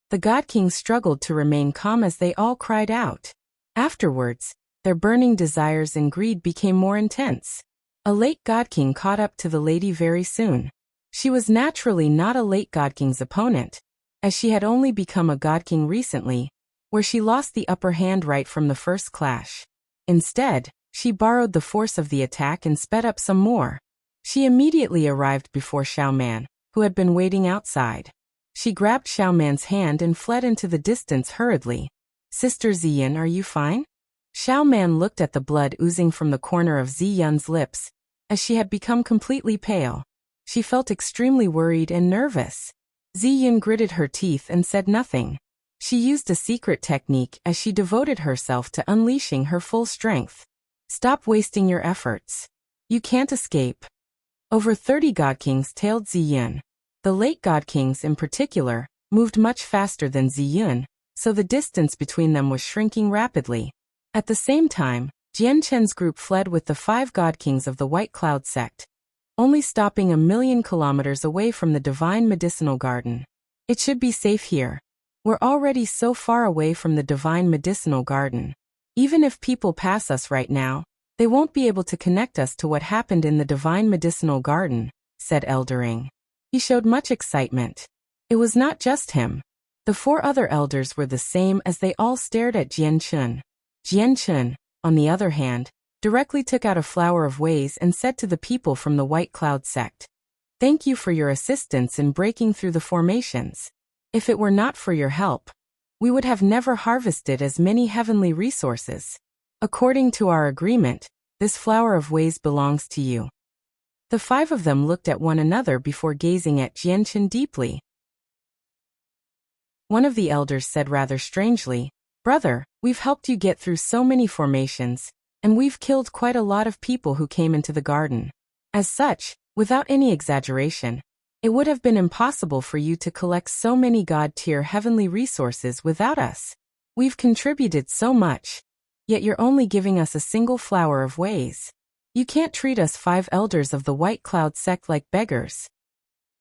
The God Kings struggled to remain calm as they all cried out. Afterwards, their burning desires and greed became more intense. A late God King caught up to the lady very soon. She was naturally not a late God King's opponent, as she had only become a God King recently, where she lost the upper hand right from the first clash. Instead, she borrowed the force of the attack and sped up some more. She immediately arrived before Xiao Man, who had been waiting outside. She grabbed Xiao Man's hand and fled into the distance hurriedly. Sister Ziyin, are you fine? Xiao Man looked at the blood oozing from the corner of Ziyun's lips, as she had become completely pale. She felt extremely worried and nervous. Ziyun gritted her teeth and said nothing. She used a secret technique as she devoted herself to unleashing her full strength. Stop wasting your efforts. You can't escape. Over 30 God Kings tailed Ziyun. The late God Kings in particular moved much faster than Ziyun, so the distance between them was shrinking rapidly. At the same time, Jian Chen's group fled with the 5 God Kings of the White Cloud sect, only stopping 1,000,000 kilometers away from the divine medicinal garden. It should be safe here. We're already so far away from the divine medicinal garden. Even if people pass us right now, they won't be able to connect us to what happened in the divine medicinal garden, said Eldering. He showed much excitement. It was not just him. The 4 other elders were the same as they all stared at Jian Chen. Jian Chen, on the other hand, directly took out a flower of ways and said to the people from the White Cloud sect, "Thank you for your assistance in breaking through the formations. If it were not for your help, we would have never harvested as many heavenly resources. According to our agreement, This flower of ways belongs to you." The 5 of them looked at one another before gazing at Jianchen deeply. One of the elders said rather strangely, "Brother, we've helped you get through so many formations, and we've killed quite a lot of people who came into the garden. As such, without any exaggeration, it would have been impossible for you to collect so many God-tier heavenly resources without us. We've contributed so much, yet you're only giving us a single flower of ways. You can't treat us 5 elders of the White Cloud sect like beggars."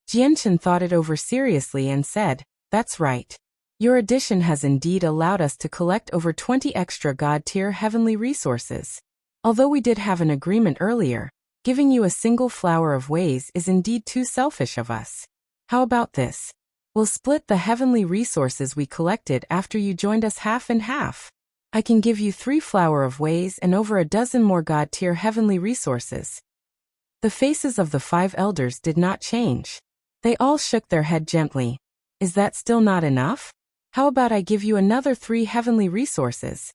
Jianchen thought it over seriously and said, "That's right. Your addition has indeed allowed us to collect over 20 extra God-tier heavenly resources. Although we did have an agreement earlier, giving you a single flower of ways is indeed too selfish of us. How about this? We'll split the heavenly resources we collected after you joined us half and half. I can give you 3 flower of ways and over a dozen more God-tier heavenly resources." The faces of the 5 elders did not change. They all shook their head gently. "Is that still not enough? How about I give you another 3 heavenly resources?"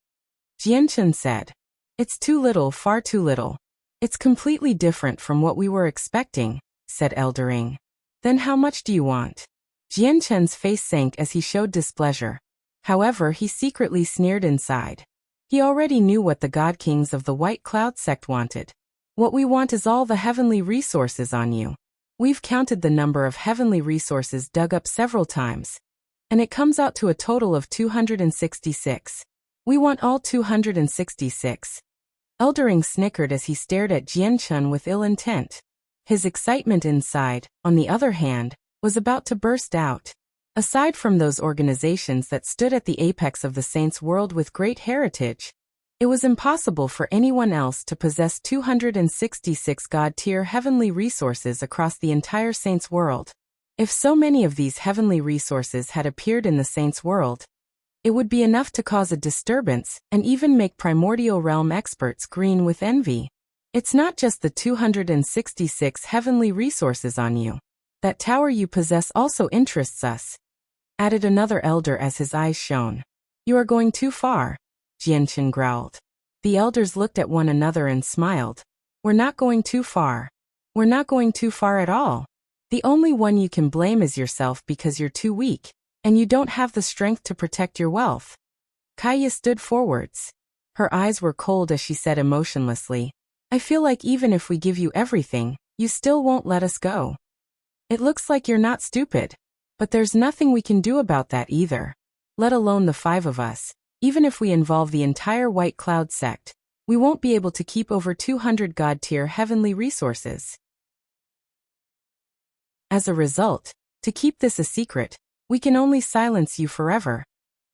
Jianchen said, "It's too little, far too little. It's completely different from what we were expecting," said Eldering. "Then how much do you want?" Jianchen's face sank as he showed displeasure. However, he secretly sneered inside. He already knew what the God Kings of the White Cloud sect wanted. "What we want is all the heavenly resources on you. We've counted the number of heavenly resources dug up several times, and it comes out to a total of 266. We want all 266. Eldering snickered as he stared at Jianchen with ill intent. His excitement inside, on the other hand, was about to burst out. Aside from those organizations that stood at the apex of the Saints' world with great heritage, it was impossible for anyone else to possess 266 God-tier heavenly resources across the entire Saints' world. If so many of these heavenly resources had appeared in the Saints' world, it would be enough to cause a disturbance and even make primordial realm experts green with envy. It's not just the 266 heavenly resources on you. That tower you possess also interests us," added another elder as his eyes shone. "You are going too far," Jianchen growled. The elders looked at one another and smiled. "We're not going too far. We're not going too far at all. The only one you can blame is yourself because you're too weak, and you don't have the strength to protect your wealth." Kaya stood forwards. Her eyes were cold as she said emotionlessly, "I feel like even if we give you everything, you still won't let us go. It looks like you're not stupid, but there's nothing we can do about that either. Let alone the 5 of us. Even if we involve the entire White Cloud sect, we won't be able to keep over 200 God-tier heavenly resources. As a result, to keep this a secret, we can only silence you forever,"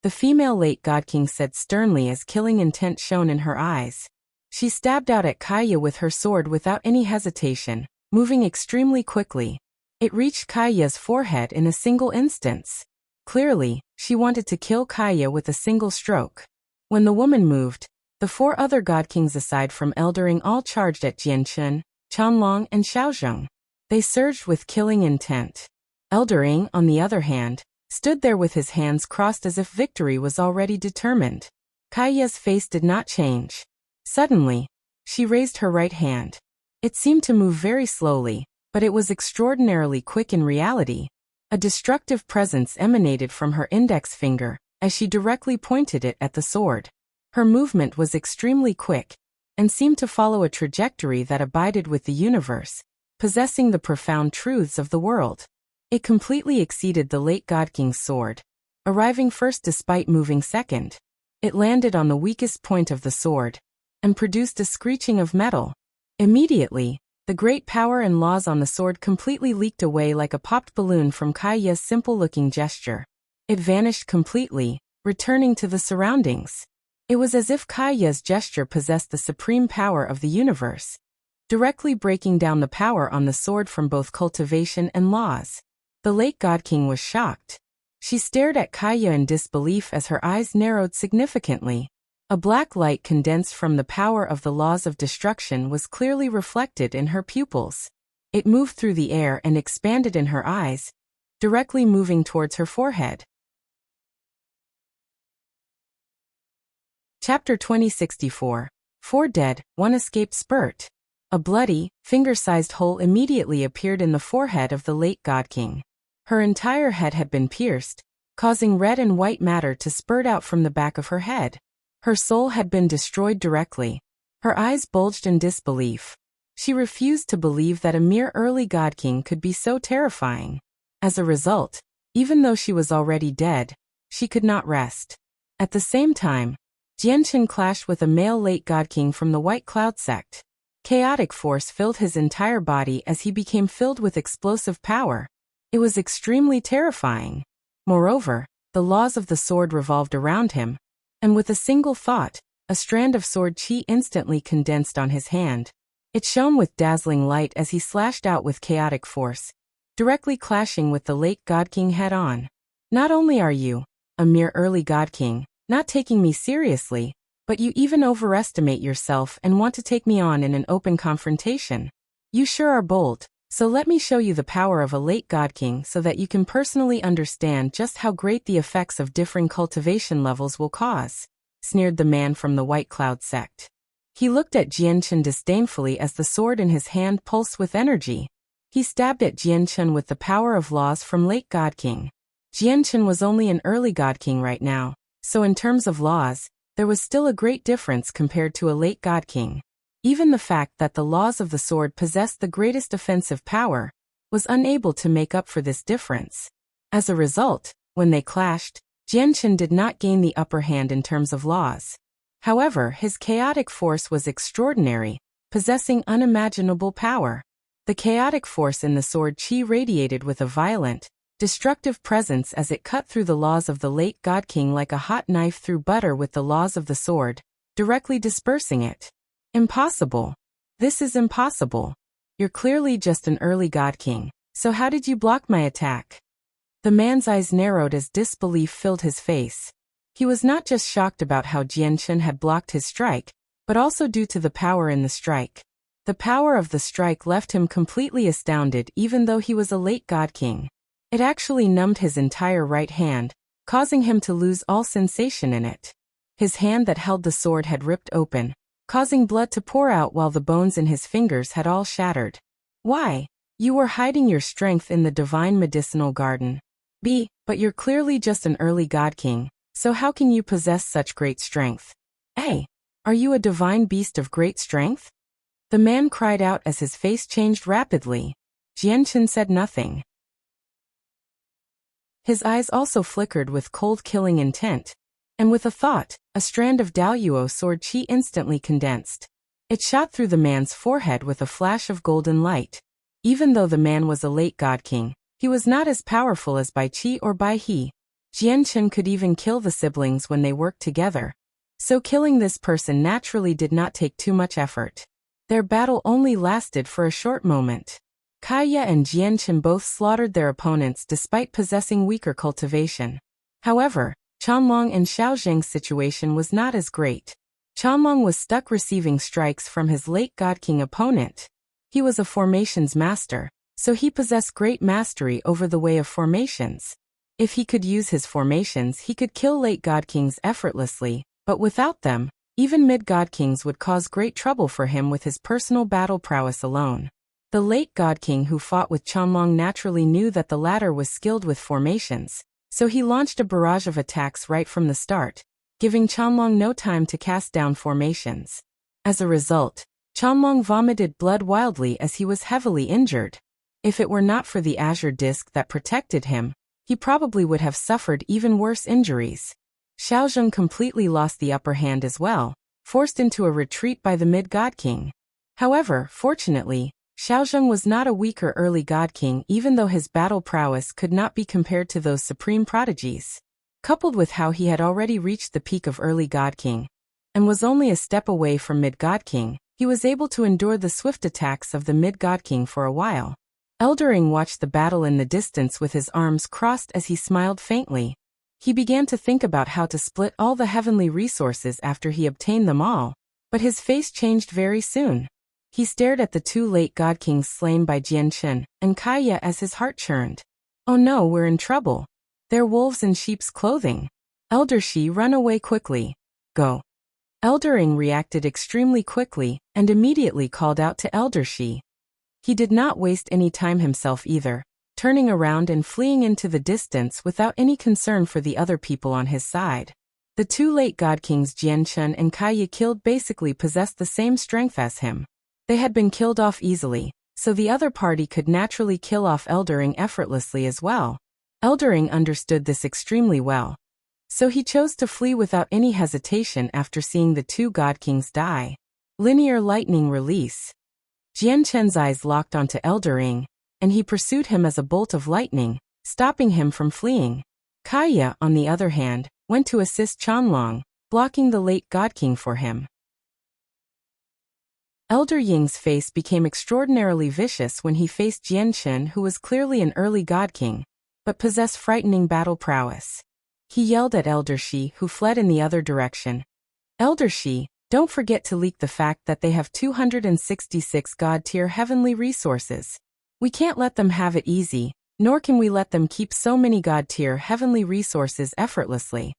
the female late God King said sternly as killing intent shone in her eyes. She stabbed out at Kaya with her sword without any hesitation, moving extremely quickly. It reached Kaya's forehead in a single instance. Clearly, she wanted to kill Kaya with a single stroke. When the woman moved, the 4 other God Kings aside from Eldering all charged at Jianchen, Chanlong and Xiaozheng. They surged with killing intent. Eldering, on the other hand, stood there with his hands crossed as if victory was already determined. Kaya's face did not change. Suddenly, she raised her right hand. It seemed to move very slowly, but it was extraordinarily quick in reality. A destructive presence emanated from her index finger, as she directly pointed it at the sword. Her movement was extremely quick, and seemed to follow a trajectory that abided with the universe, possessing the profound truths of the world. It completely exceeded the late God King's sword, arriving first despite moving second. It landed on the weakest point of the sword, and produced a screeching of metal. Immediately, the great power and laws on the sword completely leaked away like a popped balloon from Kaya's simple-looking gesture. It vanished completely, returning to the surroundings. It was as if Kaya's gesture possessed the supreme power of the universe, directly breaking down the power on the sword from both cultivation and laws. The late God King was shocked. She stared at Kaya in disbelief as her eyes narrowed significantly. A black light condensed from the power of the laws of destruction was clearly reflected in her pupils. It moved through the air and expanded in her eyes, directly moving towards her forehead. Chapter 2064. 4 dead, 1 escaped spurt. A bloody, finger-sized hole immediately appeared in the forehead of the late God King. Her entire head had been pierced, causing red and white matter to spurt out from the back of her head. Her soul had been destroyed directly. Her eyes bulged in disbelief. She refused to believe that a mere early God King could be so terrifying. As a result, even though she was already dead, she could not rest. At the same time, Jianchen clashed with a male late God King from the White Cloud sect. Chaotic force filled his entire body as he became filled with explosive power. It was extremely terrifying. Moreover, the laws of the sword revolved around him, and with a single thought, a strand of sword chi instantly condensed on his hand. It shone with dazzling light as he slashed out with chaotic force, directly clashing with the late God King head-on. Not only are you, a mere early God King, not taking me seriously, but you even overestimate yourself and want to take me on in an open confrontation. You sure are bold, so let me show you the power of a late God King so that you can personally understand just how great the effects of differing cultivation levels will cause, sneered the man from the White Cloud sect. He looked at Jianchen disdainfully as the sword in his hand pulsed with energy. He stabbed at Jianchen with the power of laws from late God King. Jianchen was only an early God King right now, so in terms of laws, there was still a great difference compared to a late God King. Even the fact that the laws of the sword possessed the greatest offensive power was unable to make up for this difference. As a result, when they clashed, Jianchen did not gain the upper hand in terms of laws. However, his chaotic force was extraordinary, possessing unimaginable power. The chaotic force in the sword chi radiated with a violent, destructive presence as it cut through the laws of the late God King like a hot knife through butter with the laws of the sword, directly dispersing it. Impossible. This is impossible. You're clearly just an early God King, so how did you block my attack? The man's eyes narrowed as disbelief filled his face. He was not just shocked about how Jianchen had blocked his strike, but also due to the power in the strike. The power of the strike left him completely astounded even though he was a late God King. It actually numbed his entire right hand, causing him to lose all sensation in it. His hand that held the sword had ripped open, causing blood to pour out while the bones in his fingers had all shattered. Why? You were hiding your strength in the divine medicinal garden. But you're clearly just an early God King, so how can you possess such great strength? A. Are you a divine beast of great strength? The man cried out as his face changed rapidly. Jianchen said nothing. His eyes also flickered with cold killing intent, and with a thought, a strand of Daoyuo sword chi instantly condensed. It shot through the man's forehead with a flash of golden light. Even though the man was a late God King, he was not as powerful as Bai Qi or Bai He. Jianchen could even kill the siblings when they worked together. So killing this person naturally did not take too much effort. Their battle only lasted for a short moment. Kaya and Jianchen both slaughtered their opponents despite possessing weaker cultivation. However, Chanlong and Xiaozheng's situation was not as great. Chanlong was stuck receiving strikes from his late God King opponent. He was a formations master, so he possessed great mastery over the way of formations. If he could use his formations, he could kill late God Kings effortlessly, but without them, even mid-God Kings would cause great trouble for him with his personal battle prowess alone. The late God King who fought with Chanlong naturally knew that the latter was skilled with formations, so he launched a barrage of attacks right from the start, giving Chanlong no time to cast down formations. As a result, Chanlong vomited blood wildly as he was heavily injured. If it were not for the azure disc that protected him, he probably would have suffered even worse injuries. Xiaozheng completely lost the upper hand as well, forced into a retreat by the mid-God King. However, fortunately, Xiaozheng was not a weaker early God King even though his battle prowess could not be compared to those supreme prodigies. Coupled with how he had already reached the peak of early God King, and was only a step away from mid-God King, he was able to endure the swift attacks of the mid-God King for a while. Eldering watched the battle in the distance with his arms crossed as he smiled faintly. He began to think about how to split all the heavenly resources after he obtained them all, but his face changed very soon. He stared at the two late God Kings slain by Jianchen and Kaya as his heart churned. Oh no, we're in trouble. They're wolves in sheep's clothing. Elder Shi, run away quickly. Go. Eldering reacted extremely quickly and immediately called out to Elder Shi. He did not waste any time himself either, turning around and fleeing into the distance without any concern for the other people on his side. The two late god kings Jianchen and Kaiya killed basically possessed the same strength as him. They had been killed off easily, so the other party could naturally kill off Eldering effortlessly as well. Eldering understood this extremely well, so he chose to flee without any hesitation after seeing the two god kings die. Linear lightning release. Jianchen's eyes locked onto Eldering, and he pursued him as a bolt of lightning, stopping him from fleeing. Kaiya, on the other hand, went to assist Qianlong, blocking the late god king for him. Elder Ying's face became extraordinarily vicious when he faced Jianchen, who was clearly an early god king, but possessed frightening battle prowess. He yelled at Elder Shi, who fled in the other direction. Elder Shi, don't forget to leak the fact that they have 266 god-tier heavenly resources. We can't let them have it easy, nor can we let them keep so many god-tier heavenly resources effortlessly.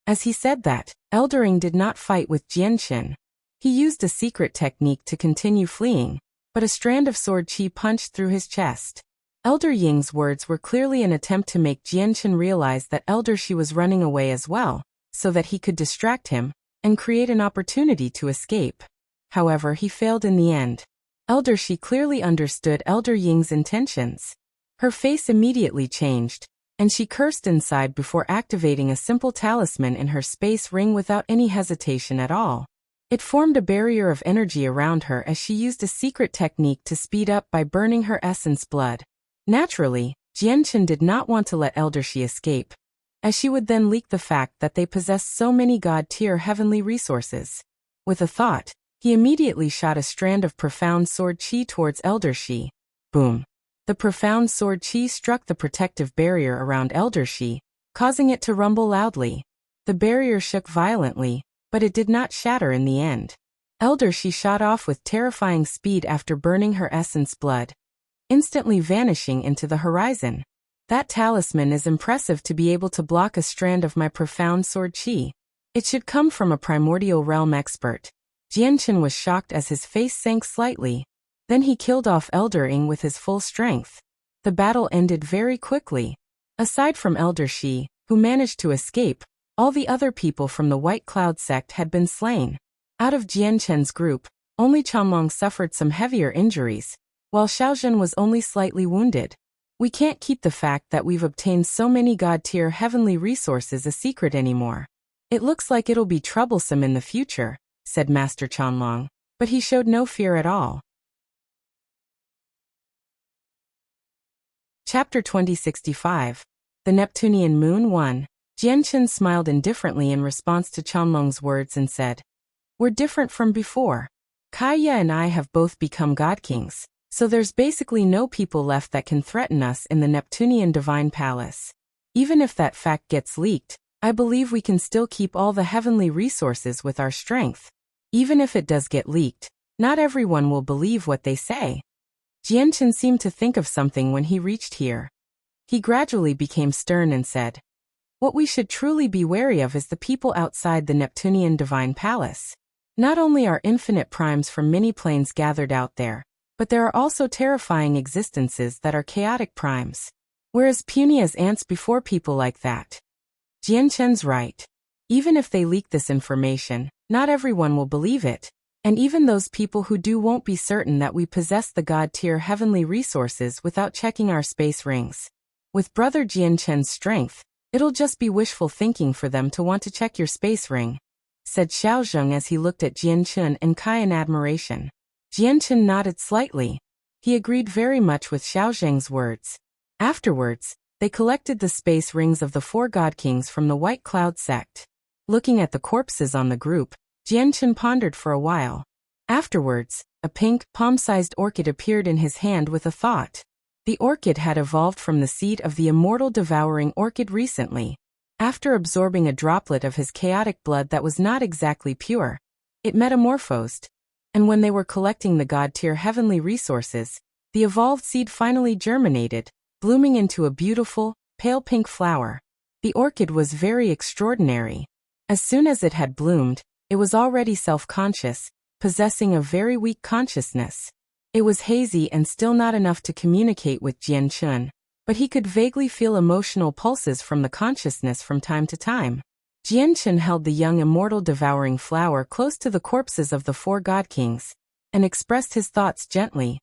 As he said that, Eldering did not fight with Jianchen. He used a secret technique to continue fleeing, but a strand of sword qi punched through his chest. Elder Ying's words were clearly an attempt to make Jianchen realize that Elder Shi was running away as well, so that he could distract him and create an opportunity to escape. However, he failed in the end. Elder Shi clearly understood Elder Ying's intentions. Her face immediately changed, and she cursed inside before activating a simple talisman in her space ring without any hesitation at all. It formed a barrier of energy around her as she used a secret technique to speed up by burning her essence blood. Naturally, Jianchen did not want to let Elder Shi escape, as she would then leak the fact that they possessed so many god-tier heavenly resources. With a thought, he immediately shot a strand of profound sword qi towards Elder Shi. Boom! The profound sword qi struck the protective barrier around Elder Shi, causing it to rumble loudly. The barrier shook violently, but it did not shatter in the end. Elder Shi shot off with terrifying speed after burning her essence blood, instantly vanishing into the horizon. That talisman is impressive to be able to block a strand of my profound sword qi. It should come from a primordial realm expert. Jianchen was shocked as his face sank slightly. Then he killed off Eldering with his full strength. The battle ended very quickly. Aside from Elder Shi, who managed to escape, all the other people from the White Cloud sect had been slain. Out of Jianchen's group, only Qianlong suffered some heavier injuries, while Xiaozhen was only slightly wounded. We can't keep the fact that we've obtained so many god-tier heavenly resources a secret anymore. It looks like it'll be troublesome in the future, said Master Qianlong, but he showed no fear at all. Chapter 2065. The Neptunian Moon 1. Jianchen smiled indifferently in response to Qianlong's words and said, "We're different from before. Kaiya and I have both become god kings, so there's basically no people left that can threaten us in the Neptunian Divine Palace. Even if that fact gets leaked, I believe we can still keep all the heavenly resources with our strength. Even if it does get leaked, not everyone will believe what they say." Jianchen seemed to think of something when he reached here. He gradually became stern and said, "What we should truly be wary of is the people outside the Neptunian Divine Palace. Not only are infinite primes from many planes gathered out there, but there are also terrifying existences that are chaotic primes. We're as puny as ants before people like that." Jianchen's right. Even if they leak this information, not everyone will believe it, and even those people who do won't be certain that we possess the god-tier heavenly resources without checking our space rings. With Brother Jianchen's strength, it'll just be wishful thinking for them to want to check your space ring, said Xiaozheng as he looked at Jianchen and Kai in admiration. Jianchen nodded slightly. He agreed very much with Xiaozheng's words. Afterwards, they collected the space rings of the 4 god kings from the White Cloud sect. Looking at the corpses on the group, Jianchen pondered for a while. Afterwards, a pink, palm-sized orchid appeared in his hand with a thought. The orchid had evolved from the seed of the immortal devouring orchid recently. After absorbing a droplet of his chaotic blood that was not exactly pure, it metamorphosed, and when they were collecting the god-tier heavenly resources, the evolved seed finally germinated, blooming into a beautiful, pale pink flower. The orchid was very extraordinary. As soon as it had bloomed, It was already self-conscious, possessing a very weak consciousness. It was hazy and still not enough to communicate with Jianchun, but he could vaguely feel emotional pulses from the consciousness from time to time. Jianchun held the young immortal devouring flower close to the corpses of the 4 god kings, and expressed his thoughts gently.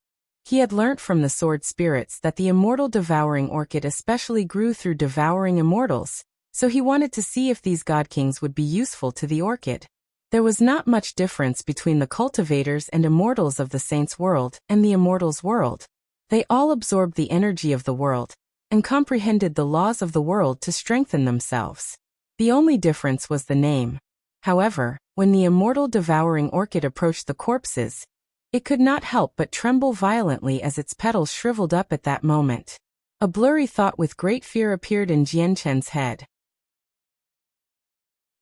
He had learnt from the sword spirits that the immortal devouring orchid especially grew through devouring immortals, so he wanted to see if these god kings would be useful to the orchid. There was not much difference between the cultivators and immortals of the saints' world and the immortals' world. They all absorbed the energy of the world, and comprehended the laws of the world to strengthen themselves. The only difference was the name. However, when the immortal devouring orchid approached the corpses, it could not help but tremble violently as its petals shriveled up at that moment. A blurry thought with great fear appeared in Jianchen's head.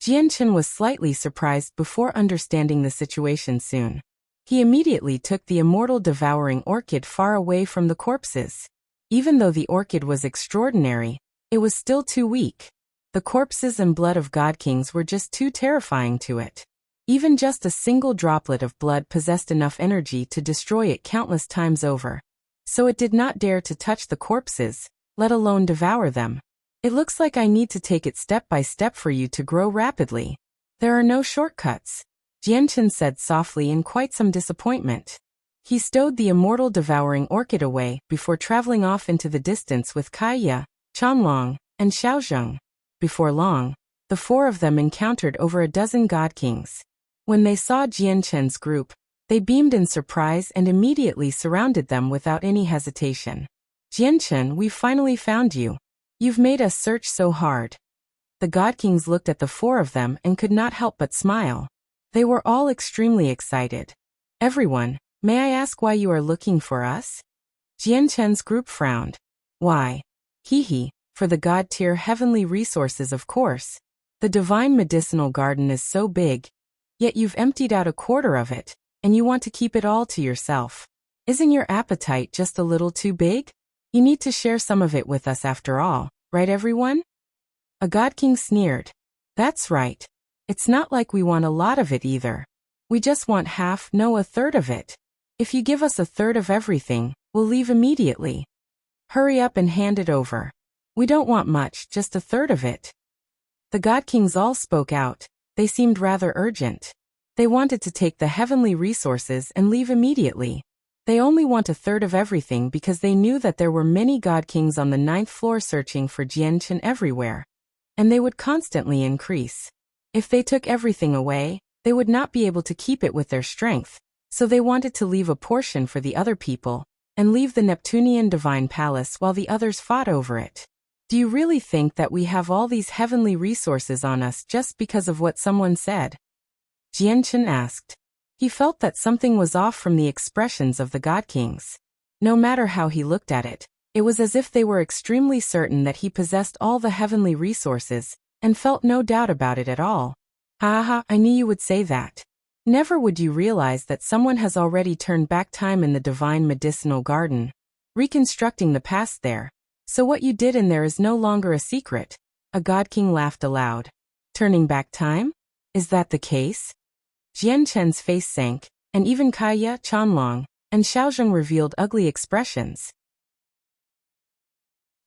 Jianchun was slightly surprised before understanding the situation soon. He immediately took the immortal devouring orchid far away from the corpses. Even though the orchid was extraordinary, it was still too weak. The corpses and blood of god kings were just too terrifying to it. Even just a single droplet of blood possessed enough energy to destroy it countless times over. So it did not dare to touch the corpses, let alone devour them. It looks like I need to take it step by step for you to grow rapidly. There are no shortcuts, Jianchun said softly in quite some disappointment. He stowed the immortal devouring orchid away before traveling off into the distance with Kaiya, Chanlong, and Xiaozheng. Before long, the 4 of them encountered over a dozen god kings. When they saw Jianchen's group, they beamed in surprise and immediately surrounded them without any hesitation. Jianchen, we finally found you. You've made us search so hard. The god kings looked at the 4 of them and could not help but smile. They were all extremely excited. Everyone, may I ask why you are looking for us? Jianchen's group frowned. Why? Hee, for the god-tier heavenly resources, of course. The divine medicinal garden is so big, yet you've emptied out a quarter of it, and you want to keep it all to yourself. Isn't your appetite just a little too big? You need to share some of it with us after all, right everyone? A god king sneered. That's right. It's not like we want a lot of it either. We just want half, no, a third of it. If you give us a third of everything, we'll leave immediately. Hurry up and hand it over. We don't want much, just a third of it. The god kings all spoke out. They seemed rather urgent. They wanted to take the heavenly resources and leave immediately. They only want a third of everything because they knew that there were many god kings on the 9th floor searching for Jianchen everywhere, and they would constantly increase. If they took everything away, they would not be able to keep it with their strength, so they wanted to leave a portion for the other people, and leave the Neptunian divine palace while the others fought over it. Do you really think that we have all these heavenly resources on us just because of what someone said? Jianchen asked. He felt that something was off from the expressions of the god kings. No matter how he looked at it, it was as if they were extremely certain that he possessed all the heavenly resources, and felt no doubt about it at all. Ha, I knew you would say that. Never would you realize that someone has already turned back time in the divine medicinal garden, reconstructing the past there. So what you did in there is no longer a secret. A god king laughed aloud. Turning back time? Is that the case? Jianchen's face sank, and even Kaiya, Chanlong, and Xiaozheng revealed ugly expressions.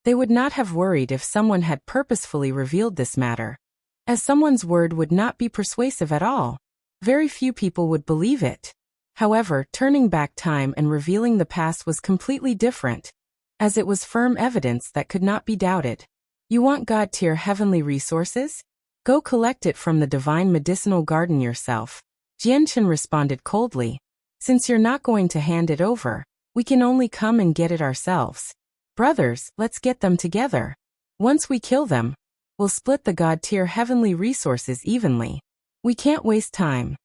They would not have worried if someone had purposefully revealed this matter, as someone's word would not be persuasive at all. Very few people would believe it. However, turning back time and revealing the past was completely different, as it was firm evidence that could not be doubted. You want god-tier heavenly resources? Go collect it from the divine medicinal garden yourself. Jianchen responded coldly. Since you're not going to hand it over, we can only come and get it ourselves. Brothers, let's get them together. Once we kill them, we'll split the god-tier heavenly resources evenly. We can't waste time.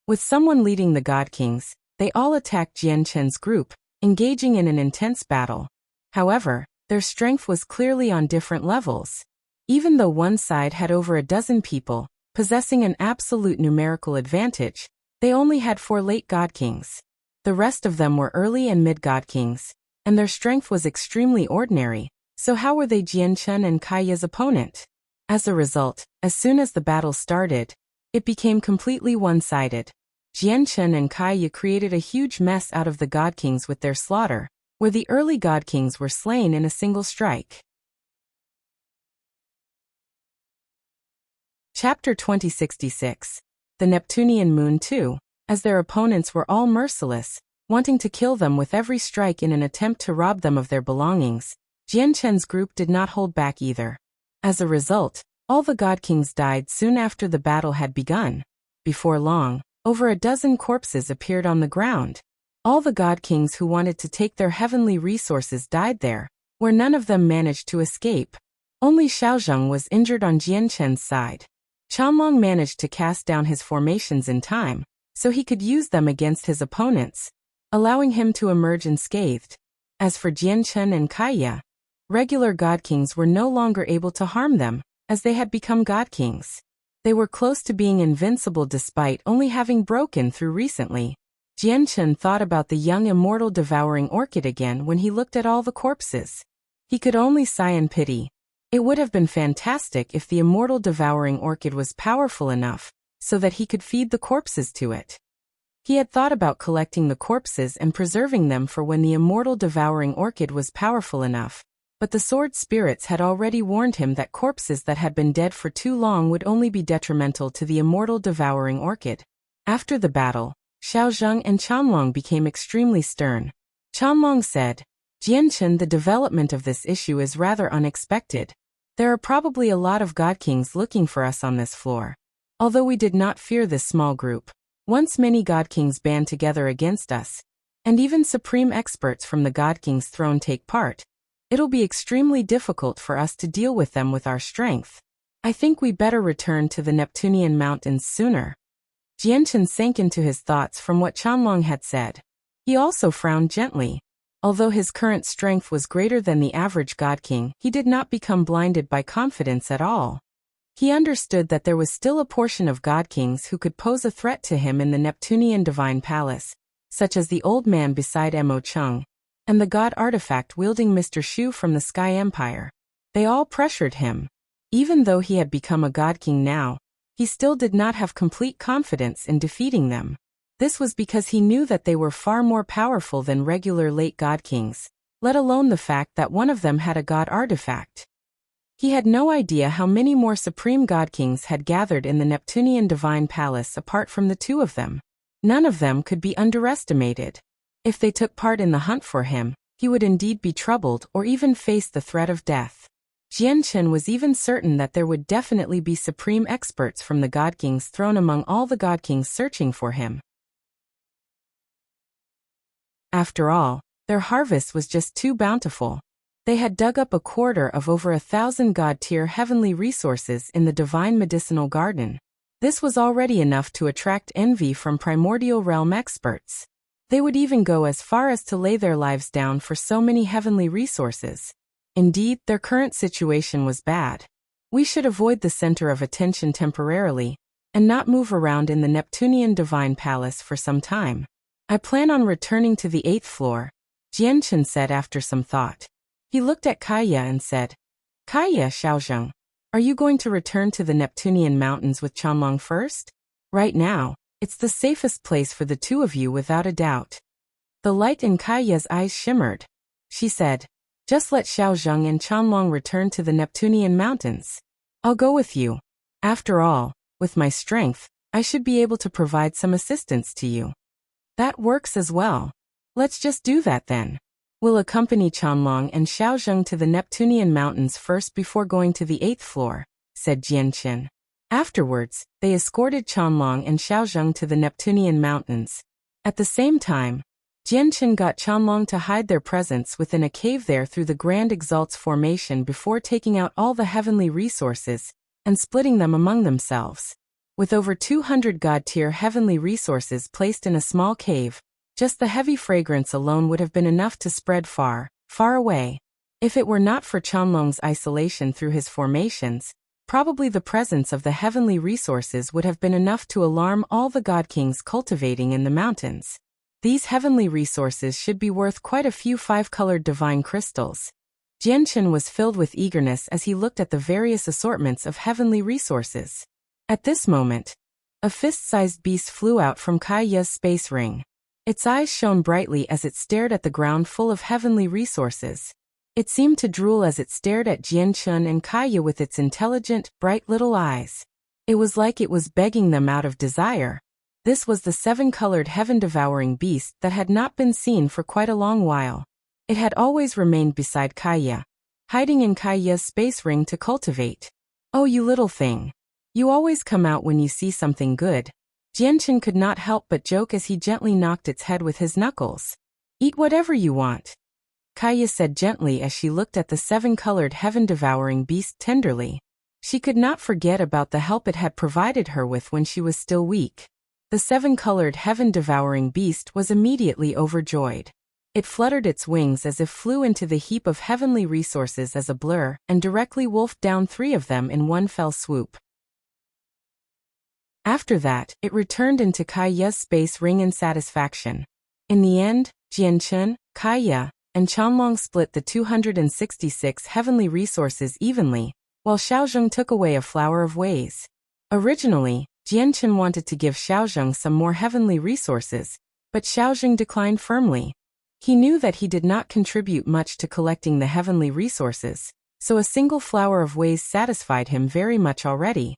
With someone leading the god kings, they all attacked Jianchen's group, engaging in an intense battle. However, their strength was clearly on different levels. Even though one side had over a dozen people, possessing an absolute numerical advantage, they only had 4 late god kings. The rest of them were early and mid god kings, and their strength was extremely ordinary, so how were they Jianchen and Kaiya's opponent? As a result, as soon as the battle started, It became completely one-sided. Jianchen and Kaiya created a huge mess out of the God Kings with their slaughter, where the early God Kings were slain in a single strike. Chapter 2066. The Neptunian Moon too, as their opponents were all merciless, wanting to kill them with every strike in an attempt to rob them of their belongings. Jianchen's group did not hold back either. As a result, all the God Kings died soon after the battle had begun. Before long, over a dozen corpses appeared on the ground. All the God Kings who wanted to take their heavenly resources died there, where none of them managed to escape. Only Xiaozheng was injured on Jianchen's side. Qianlong managed to cast down his formations in time, so he could use them against his opponents, allowing him to emerge unscathed. As for Jianchen and Kaiya, regular God Kings were no longer able to harm them, as they had become God Kings. They were close to being invincible despite only having broken through recently. Jianchen thought about the young immortal devouring orchid again when he looked at all the corpses. He could only sigh in pity. It would have been fantastic if the immortal devouring orchid was powerful enough so that he could feed the corpses to it. He had thought about collecting the corpses and preserving them for when the immortal devouring orchid was powerful enough, but the sword spirits had already warned him that corpses that had been dead for too long would only be detrimental to the immortal devouring orchid. After the battle, Xiaozheng and Qianlong became extremely stern. Qianlong said, "Jianchen, the development of this issue is rather unexpected. There are probably a lot of God Kings looking for us on this floor. Although we did not fear this small group, once many God Kings band together against us, and even supreme experts from the God King's throne take part, it'll be extremely difficult for us to deal with them with our strength. I think we better return to the Neptunian mountains sooner." Jianchen sank into his thoughts from what Qianlong had said. He also frowned gently. Although his current strength was greater than the average God King, he did not become blinded by confidence at all. He understood that there was still a portion of God Kings who could pose a threat to him in the Neptunian Divine Palace, such as the old man beside Mo Chung, and the God artifact wielding Mr. Shu from the Sky Empire. They all pressured him. Even though he had become a God King now, he still did not have complete confidence in defeating them. This was because he knew that they were far more powerful than regular late God Kings, let alone the fact that one of them had a God artifact. He had no idea how many more supreme God Kings had gathered in the Neptunian Divine Palace apart from the two of them. None of them could be underestimated. If they took part in the hunt for him, he would indeed be troubled or even face the threat of death. Jianchen was even certain that there would definitely be supreme experts from the God King's throne among all the God Kings searching for him. After all, their harvest was just too bountiful. They had dug up a quarter of over 1,000 God-tier heavenly resources in the divine medicinal garden. This was already enough to attract envy from primordial realm experts. They would even go as far as to lay their lives down for so many heavenly resources. Indeed, their current situation was bad. We should avoid the center of attention temporarily, and not move around in the Neptunian Divine Palace for some time. I plan on returning to the 8th floor, Jianchen said after some thought. He looked at Kaiya and said, "Kaiya, Xiaozheng, are you going to return to the Neptunian mountains with Qianlong first? Right now, it's the safest place for the two of you without a doubt." The light in Kaiya's eyes shimmered. She said, "Just let Xiaozheng and Qianlong return to the Neptunian mountains. I'll go with you. After all, with my strength, I should be able to provide some assistance to you." "That works as well. Let's just do that then. We'll accompany Qianlong and Xiaozheng to the Neptunian mountains first before going to the 8th floor, said Jianchen. Afterwards, they escorted Qianlong and Xiaozheng to the Neptunian mountains. At the same time, Jianchen got Qianlong to hide their presence within a cave there through the Grand Exalt's formation before taking out all the heavenly resources and splitting them among themselves. With over 200 God-tier heavenly resources placed in a small cave, just the heavy fragrance alone would have been enough to spread far, far away. If it were not for Qianlong's isolation through his formations, probably the presence of the heavenly resources would have been enough to alarm all the God Kings cultivating in the mountains. These heavenly resources should be worth quite a few 5-colored divine crystals. Jianchen was filled with eagerness as he looked at the various assortments of heavenly resources. At this moment, A fist-sized beast flew out from Kaiya's space ring. Its eyes shone brightly as it stared at the ground full of heavenly resources. It seemed to drool as it stared at Jianchun and Kaiya with its intelligent, bright little eyes. It was like it was begging them out of desire. This was the seven-colored heaven-devouring beast that had not been seen for quite a long while. It had always remained beside Kaiya, hiding in Kaiya's space ring to cultivate. "Oh, you little thing. You always come out when you see something good." Jianchun could not help but joke as he gently knocked its head with his knuckles. "Eat whatever you want," Kaiya said gently as she looked at the seven-colored heaven-devouring beast tenderly. She could not forget about the help it had provided her with when she was still weak. The seven-colored heaven-devouring beast was immediately overjoyed. It fluttered its wings as if flew into the heap of heavenly resources as a blur and directly wolfed down 3 of them in one fell swoop. After that, it returned into Kaiya's space ring in satisfaction. In the end, Jianchun, Kaiya, and Qianlong split the 266 heavenly resources evenly, while Xiaozheng took away a flower of ways. Originally, Jianchun wanted to give Xiaozheng some more heavenly resources, but Xiaozheng declined firmly. He knew that he did not contribute much to collecting the heavenly resources, so a single flower of ways satisfied him very much already.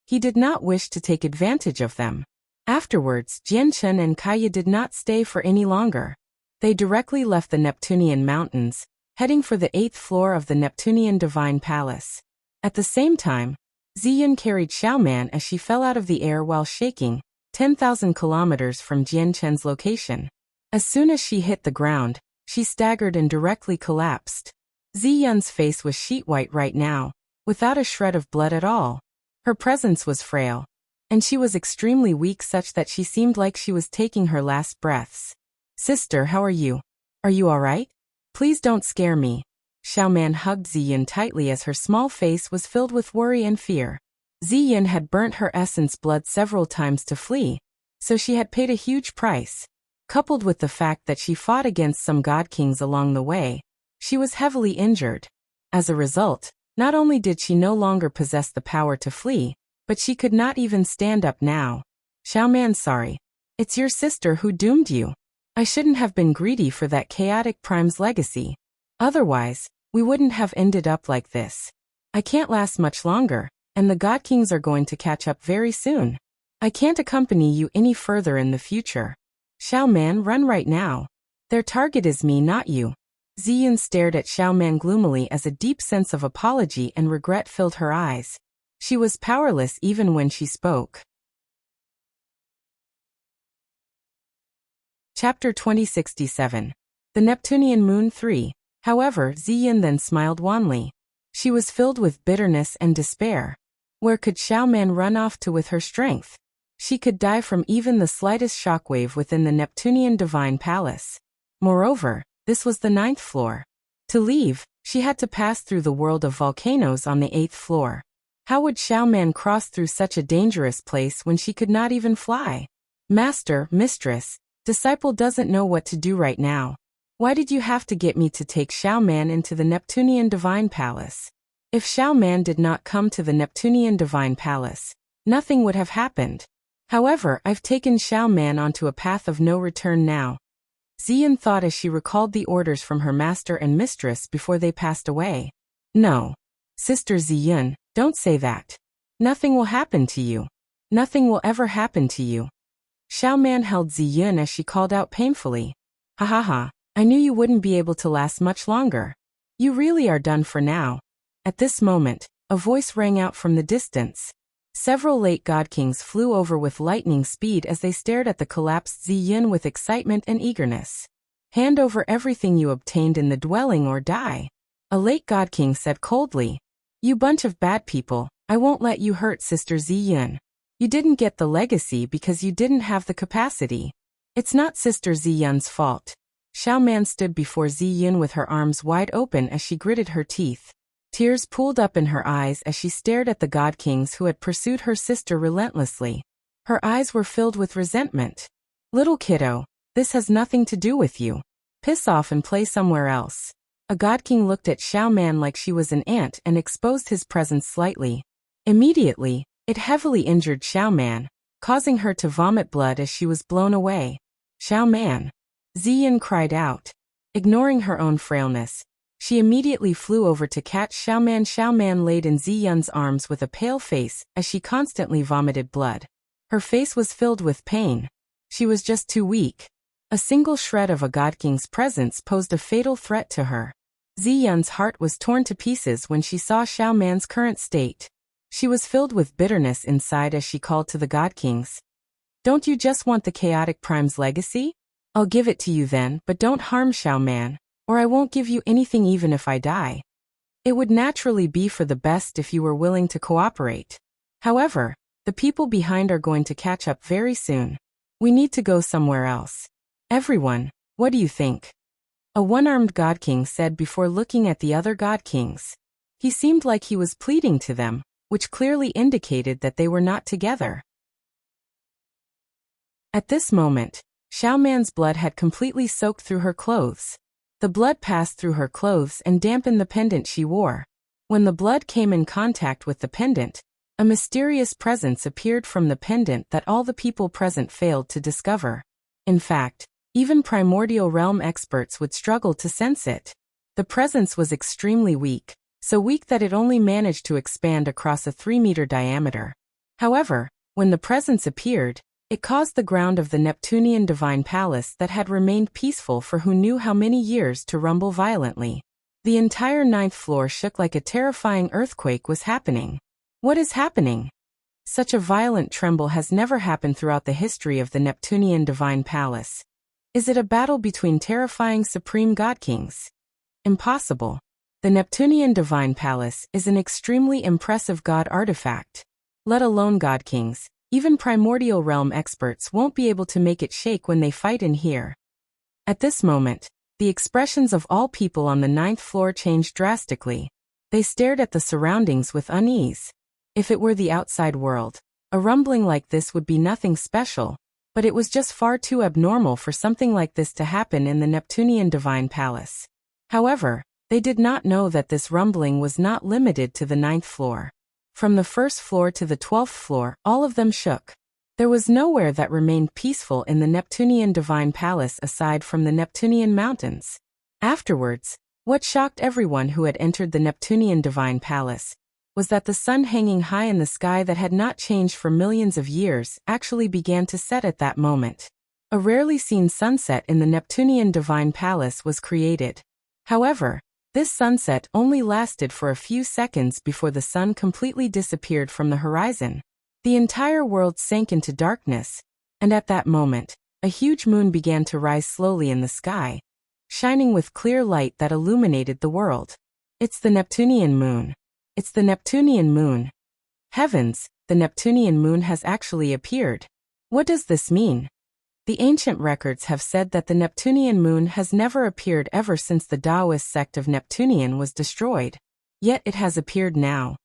He did not wish to take advantage of them. Afterwards, Jianchun and Kaiya did not stay for any longer. They directly left the Neptunian mountains, heading for the 8th floor of the Neptunian Divine Palace. At the same time, Ziyun carried Xiaoman as she fell out of the air while shaking, 10,000 kilometers from Jianchun's location. As soon as she hit the ground, she staggered and directly collapsed. Ziyun's face was sheet white right now, without a shred of blood at all. Her presence was frail, and she was extremely weak such that she seemed like she was taking her last breaths. "Sister, how are you? Are you all right? Please don't scare me." Xiaoman hugged Ziyun tightly as her small face was filled with worry and fear. Ziyun had burnt her essence blood several times to flee, so she had paid a huge price. Coupled with the fact that she fought against some god kings along the way, she was heavily injured. As a result, not only did she no longer possess the power to flee, but she could not even stand up now. "Xiaoman, sorry. It's your sister who doomed you. I shouldn't have been greedy for that chaotic prime's legacy. Otherwise, we wouldn't have ended up like this. I can't last much longer, and the god kings are going to catch up very soon. I can't accompany you any further in the future. Xiaoman, run right now. Their target is me, not you." Ziyun stared at Xiaoman gloomily as a deep sense of apology and regret filled her eyes. She was powerless even when she spoke. Chapter 2067. The Neptunian Moon 3. However, Ziyun then smiled wanly. She was filled with bitterness and despair. Where could Xiaoman run off to with her strength? She could die from even the slightest shockwave within the Neptunian Divine Palace. Moreover, this was the 9th floor. To leave, she had to pass through the world of volcanoes on the 8th floor. How would Xiaoman cross through such a dangerous place when she could not even fly? "Master, mistress, disciple doesn't know what to do right now. Why did you have to get me to take Xiaoman into the Neptunian Divine Palace? If Xiaoman did not come to the Neptunian Divine Palace, nothing would have happened. However, I've taken Xiaoman onto a path of no return now." Ziyun thought as she recalled the orders from her master and mistress before they passed away. "No. Sister Ziyun, don't say that. Nothing will happen to you. Nothing will ever happen to you." Xiaoman held Ziyun as she called out painfully. "Ha ha ha, I knew you wouldn't be able to last much longer. You really are done for now." At this moment, a voice rang out from the distance. Several late god kings flew over with lightning speed as they stared at the collapsed Ziyun with excitement and eagerness. "Hand over everything you obtained in the dwelling or die," a late god king said coldly. "You bunch of bad people, I won't let you hurt Sister Ziyun. You didn't get the legacy because you didn't have the capacity. It's not Sister Ziyun's fault." Xiaoman stood before Ziyun with her arms wide open as she gritted her teeth. Tears pooled up in her eyes as she stared at the god kings who had pursued her sister relentlessly. Her eyes were filled with resentment. "Little kiddo, this has nothing to do with you. Piss off and play somewhere else." A god king looked at Xiaoman like she was an ant and exposed his presence slightly. Immediately, it heavily injured Xiaoman. causing her to vomit blood as she was blown away. Xiao Man! Ziyan cried out. Ignoring her own frailness, she immediately flew over to catch Xiao Man. Xiao Man laid in Ziyan's arms with a pale face as she constantly vomited blood. Her face was filled with pain. She was just too weak. A single shred of a God King's presence posed a fatal threat to her. Ziyan's heart was torn to pieces when she saw Xiao Man's current state. She was filled with bitterness inside as she called to the God Kings. Don't you just want the Chaotic Prime's legacy? I'll give it to you then, but don't harm Xiao Man, or I won't give you anything even if I die. It would naturally be for the best if you were willing to cooperate. However, the people behind are going to catch up very soon. We need to go somewhere else. Everyone, what do you think? A one-armed God King said before looking at the other God Kings. He seemed like he was pleading to them, which clearly indicated that they were not together. At this moment, Xiao Man's blood had completely soaked through her clothes. The blood passed through her clothes and dampened the pendant she wore. When the blood came in contact with the pendant, a mysterious presence appeared from the pendant that all the people present failed to discover. In fact, even primordial realm experts would struggle to sense it. The presence was extremely weak, so weak that it only managed to expand across a 3-meter diameter. However, when the presence appeared, it caused the ground of the Neptunian Divine Palace that had remained peaceful for who knew how many years to rumble violently. The entire 9th floor shook like a terrifying earthquake was happening. What is happening? Such a violent tremble has never happened throughout the history of the Neptunian Divine Palace. Is it a battle between terrifying Supreme God Kings? Impossible. The Neptunian Divine Palace is an extremely impressive God artifact. Let alone God Kings. Even primordial realm experts won't be able to make it shake when they fight in here. At this moment, the expressions of all people on the 9th floor changed drastically. They stared at the surroundings with unease. If it were the outside world, a rumbling like this would be nothing special, but it was just far too abnormal for something like this to happen in the Neptunian Divine Palace. However, they did not know that this rumbling was not limited to the 9th floor. From the 1st floor to the 12th floor, all of them shook. There was nowhere that remained peaceful in the Neptunian Divine Palace aside from the Neptunian Mountains. Afterwards, what shocked everyone who had entered the Neptunian Divine Palace was that the sun hanging high in the sky that had not changed for millions of years actually began to set at that moment. A rarely seen sunset in the Neptunian Divine Palace was created. However, this sunset only lasted for a few seconds before the sun completely disappeared from the horizon. The entire world sank into darkness, and at that moment, a huge moon began to rise slowly in the sky, shining with clear light that illuminated the world. It's the Neptunian moon. It's the Neptunian moon. Heavens, the Neptunian moon has actually appeared. What does this mean? The ancient records have said that the Neptunian moon has never appeared ever since the Taoist sect of Neptunian was destroyed. Yet it has appeared now.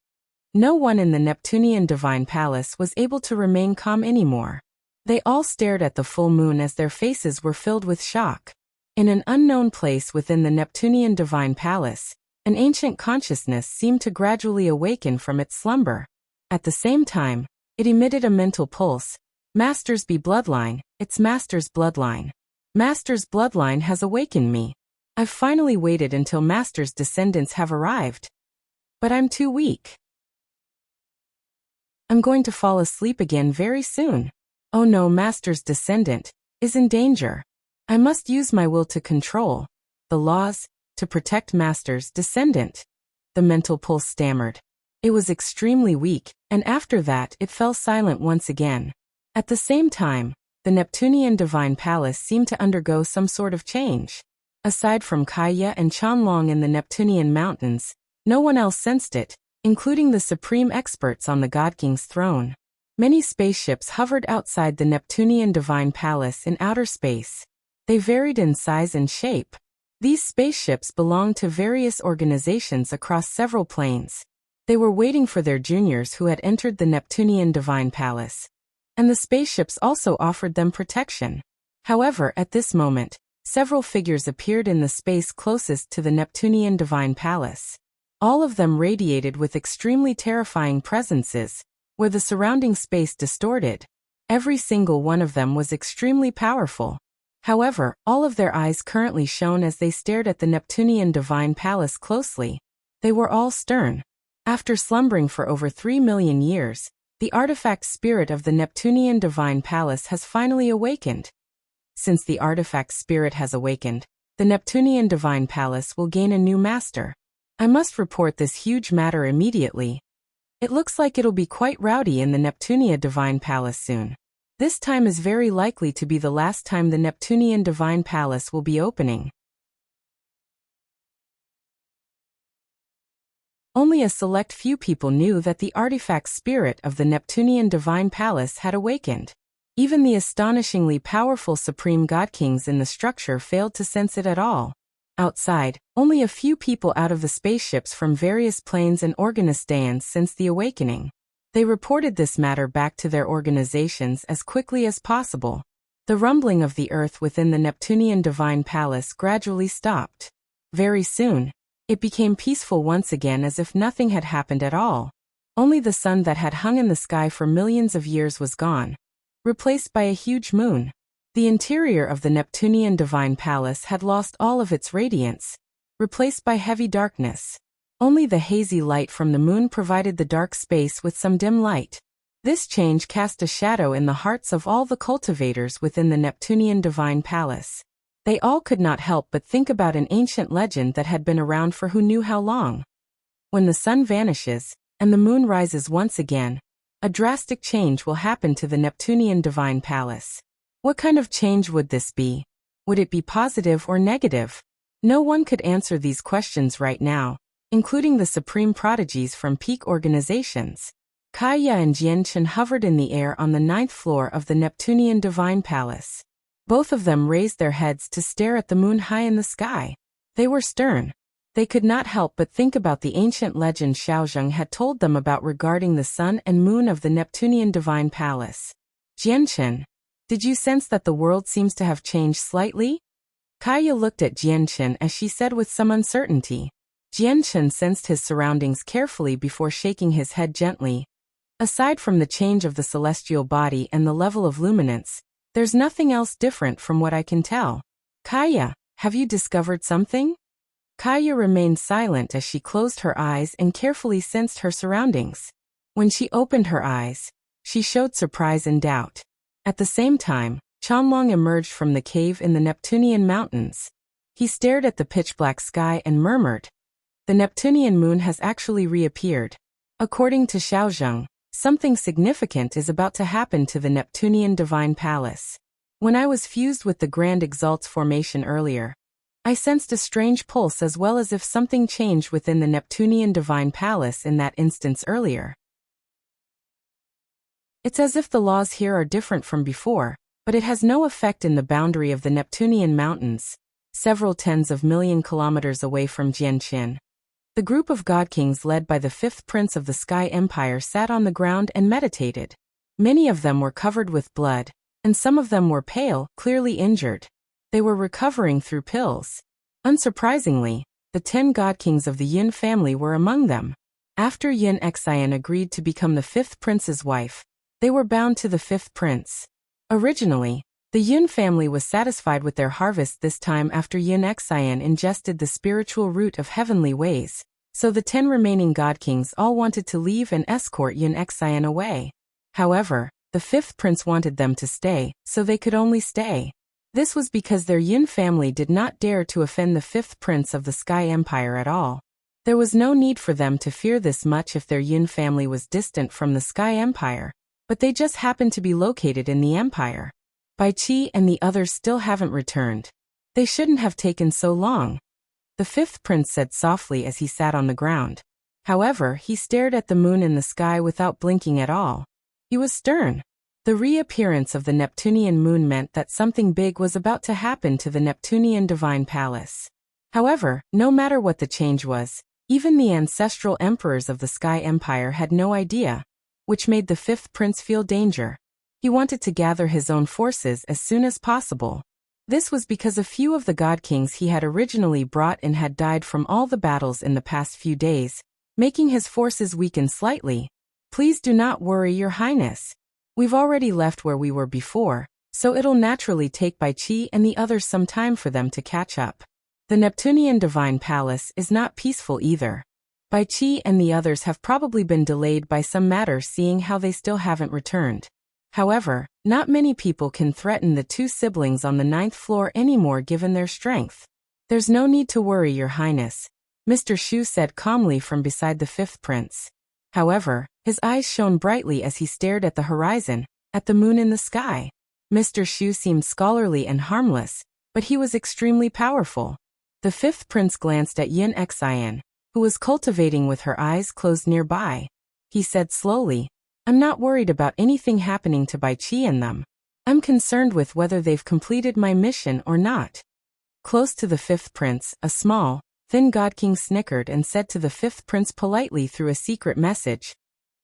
No one in the Neptunian Divine Palace was able to remain calm anymore. They all stared at the full moon as their faces were filled with shock. In an unknown place within the Neptunian Divine Palace, an ancient consciousness seemed to gradually awaken from its slumber. At the same time, it emitted a mental pulse. Master's B bloodline, it's Master's bloodline. Master's bloodline has awakened me. I've finally waited until Master's descendants have arrived. But I'm too weak. I'm going to fall asleep again very soon. Oh no, Master's descendant is in danger. I must use my will to control the laws to protect Master's descendant. The mental pulse stammered. It was extremely weak, and after that it fell silent once again. At the same time, the Neptunian Divine Palace seemed to undergo some sort of change. Aside from Kaya and Chanlong in the Neptunian Mountains, no one else sensed it, including the supreme experts on the God King's throne. Many spaceships hovered outside the Neptunian Divine Palace in outer space. They varied in size and shape. These spaceships belonged to various organizations across several planes. They were waiting for their juniors who had entered the Neptunian Divine Palace. And the spaceships also offered them protection. However, at this moment, several figures appeared in the space closest to the Neptunian Divine Palace. All of them radiated with extremely terrifying presences, where the surrounding space distorted. Every single one of them was extremely powerful. However, all of their eyes currently shone as they stared at the Neptunian divine palace closely. They were all stern. After slumbering for over 3 million years, the artifact spirit of the Neptunian divine palace has finally awakened. Since the artifact spirit has awakened, the Neptunian divine palace will gain a new master. I must report this huge matter immediately. It looks like it'll be quite rowdy in the Neptunia divine palace soon. This time is very likely to be the last time the Neptunian divine palace will be opening. Only a select few people knew that the artifact spirit of the Neptunian divine palace had awakened. Even the astonishingly powerful supreme god kings in the structure failed to sense it at all. Outside, only a few people out of the spaceships from various planes and Organistans sensed the awakening. They reported this matter back to their organizations as quickly as possible. The rumbling of the earth within the Neptunian divine palace gradually stopped. Very soon, it became peaceful once again, as if nothing had happened at all. Only the sun that had hung in the sky for millions of years was gone, replaced by a huge moon. The interior of the Neptunian divine palace had lost all of its radiance, replaced by heavy darkness. Only the hazy light from the moon provided the dark space with some dim light. This change cast a shadow in the hearts of all the cultivators within the Neptunian divine palace. They all could not help but think about an ancient legend that had been around for who knew how long. When the sun vanishes, and the moon rises once again, a drastic change will happen to the Neptunian divine palace. What kind of change would this be? Would it be positive or negative? No one could answer these questions right now, including the supreme prodigies from peak organizations. Kaya and Jianchen hovered in the air on the 9th floor of the Neptunian divine palace. Both of them raised their heads to stare at the moon high in the sky. They were stern. They could not help but think about the ancient legend Xiaozheng had told them about regarding the sun and moon of the Neptunian divine palace. Jianchen, did you sense that the world seems to have changed slightly? Kaya looked at Jianchen as she said with some uncertainty. Jianchen sensed his surroundings carefully before shaking his head gently. Aside from the change of the celestial body and the level of luminance, there's nothing else different from what I can tell. Kaya, have you discovered something? Kaya remained silent as she closed her eyes and carefully sensed her surroundings. When she opened her eyes, she showed surprise and doubt. At the same time, Chanlong emerged from the cave in the Neptunian mountains. He stared at the pitch-black sky and murmured, "The Neptunian moon has actually reappeared. According to Xiaozheng, something significant is about to happen to the Neptunian divine palace. When I was fused with the Grand Exalt's formation earlier, I sensed a strange pulse, as well as if something changed within the Neptunian divine palace in that instance earlier. It's as if the laws here are different from before, but it has no effect in the boundary of the Neptunian mountains, several tens of million kilometers away from Jianqin. The group of god kings led by the 5th prince of the Sky Empire sat on the ground and meditated. Many of them were covered with blood, and some of them were pale, clearly injured. They were recovering through pills. Unsurprisingly, the 10 god kings of the Yun family were among them. After Yun Xian agreed to become the 5th prince's wife, they were bound to the 5th prince. Originally, the Yun family was satisfied with their harvest this time after Yun Xian ingested the spiritual root of heavenly ways, so the 10 remaining god kings all wanted to leave and escort Yun Xian away. However, the 5th prince wanted them to stay, so they could only stay. This was because their Yun family did not dare to offend the 5th prince of the Sky Empire at all. There was no need for them to fear this much if their Yun family was distant from the Sky Empire, but they just happened to be located in the Empire. Bai Qi and the others still haven't returned. They shouldn't have taken so long, the 5th prince said softly as he sat on the ground. However, he stared at the moon in the sky without blinking at all. He was stern. The reappearance of the Neptunian moon meant that something big was about to happen to the Neptunian divine palace. However, no matter what the change was, even the ancestral emperors of the Sky Empire had no idea, which made the 5th prince feel danger. He wanted to gather his own forces as soon as possible. This was because a few of the god kings he had originally brought in had died from all the battles in the past few days, making his forces weaken slightly. Please do not worry, Your Highness. We've already left where we were before, so it'll naturally take Bai Qi and the others some time for them to catch up. The Neptunian Divine Palace is not peaceful either. Bai Qi and the others have probably been delayed by some matter, seeing how they still haven't returned. However, not many people can threaten the two siblings on the 9th floor anymore given their strength. There's no need to worry, Your Highness, Mr. Shu said calmly from beside the 5th prince. However, his eyes shone brightly as he stared at the horizon, at the moon in the sky. Mr. Shu seemed scholarly and harmless, but he was extremely powerful. The 5th prince glanced at Yin Xian, who was cultivating with her eyes closed nearby. He said slowly, I'm not worried about anything happening to Bai Qi and them. I'm concerned with whether they've completed my mission or not. Close to the 5th prince, a small, thin god king snickered and said to the 5th prince politely through a secret message,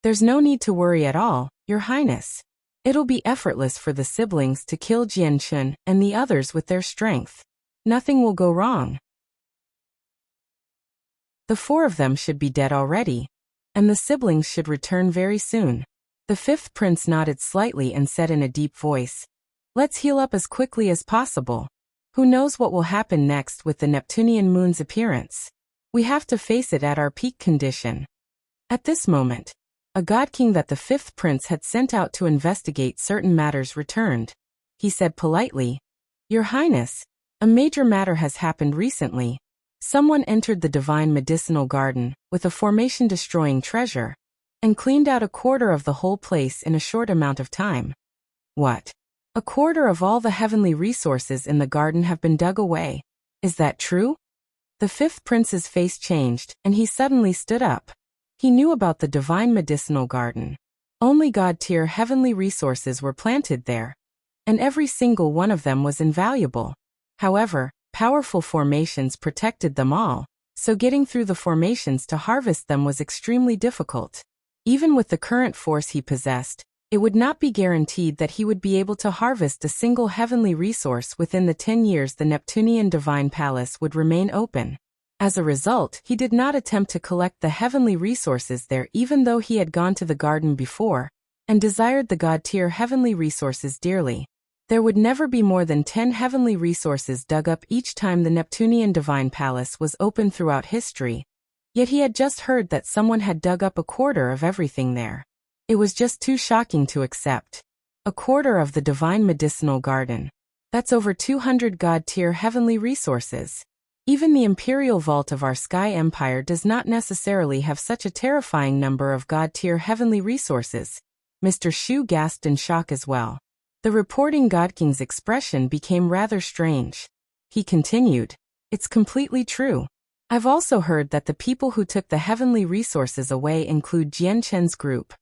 There's no need to worry at all, Your Highness. It'll be effortless for the siblings to kill Jianchen and the others with their strength. Nothing will go wrong. The 4 of them should be dead already, and the siblings should return very soon. The 5th prince nodded slightly and said in a deep voice, Let's heal up as quickly as possible. Who knows what will happen next with the Neptunian moon's appearance? We have to face it at our peak condition. At this moment, a god king that the 5th prince had sent out to investigate certain matters returned. He said politely, Your Highness, a major matter has happened recently. Someone entered the divine medicinal garden with a formation-destroying treasure and cleaned out a quarter of the whole place in a short amount of time. What? A quarter of all the heavenly resources in the garden have been dug away. Is that true? The 5th prince's face changed, and he suddenly stood up. He knew about the divine medicinal garden. Only god-tier heavenly resources were planted there, and every single one of them was invaluable. However, powerful formations protected them all, so getting through the formations to harvest them was extremely difficult. Even with the current force he possessed, it would not be guaranteed that he would be able to harvest a single heavenly resource within the 10 years the Neptunian Divine Palace would remain open. As a result, he did not attempt to collect the heavenly resources there even though he had gone to the garden before, and desired the god-tier heavenly resources dearly. There would never be more than 10 heavenly resources dug up each time the Neptunian Divine Palace was open throughout history, yet he had just heard that someone had dug up a quarter of everything there. It was just too shocking to accept. A quarter of the divine medicinal garden. That's over 200 god-tier heavenly resources. Even the imperial vault of our Sky Empire does not necessarily have such a terrifying number of god-tier heavenly resources. Mr. Shu gasped in shock as well. The reporting God King's expression became rather strange. He continued, It's completely true. I've also heard that the people who took the heavenly resources away include Jianchen's group.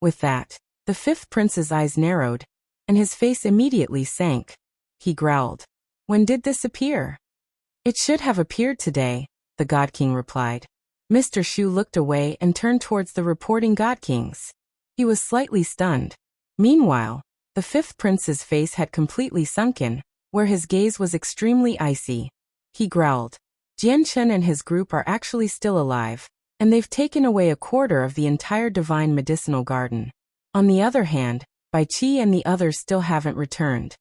With that, the 5th prince's eyes narrowed, and his face immediately sank. He growled, When did this appear? It should have appeared today, the God King replied. Mr. Shu looked away and turned towards the reporting God Kings. He was slightly stunned. Meanwhile, the 5th prince's face had completely sunken, where his gaze was extremely icy. He growled, Jianchen and his group are actually still alive, and they've taken away a quarter of the entire divine medicinal garden. On the other hand, Bai Qi and the others still haven't returned.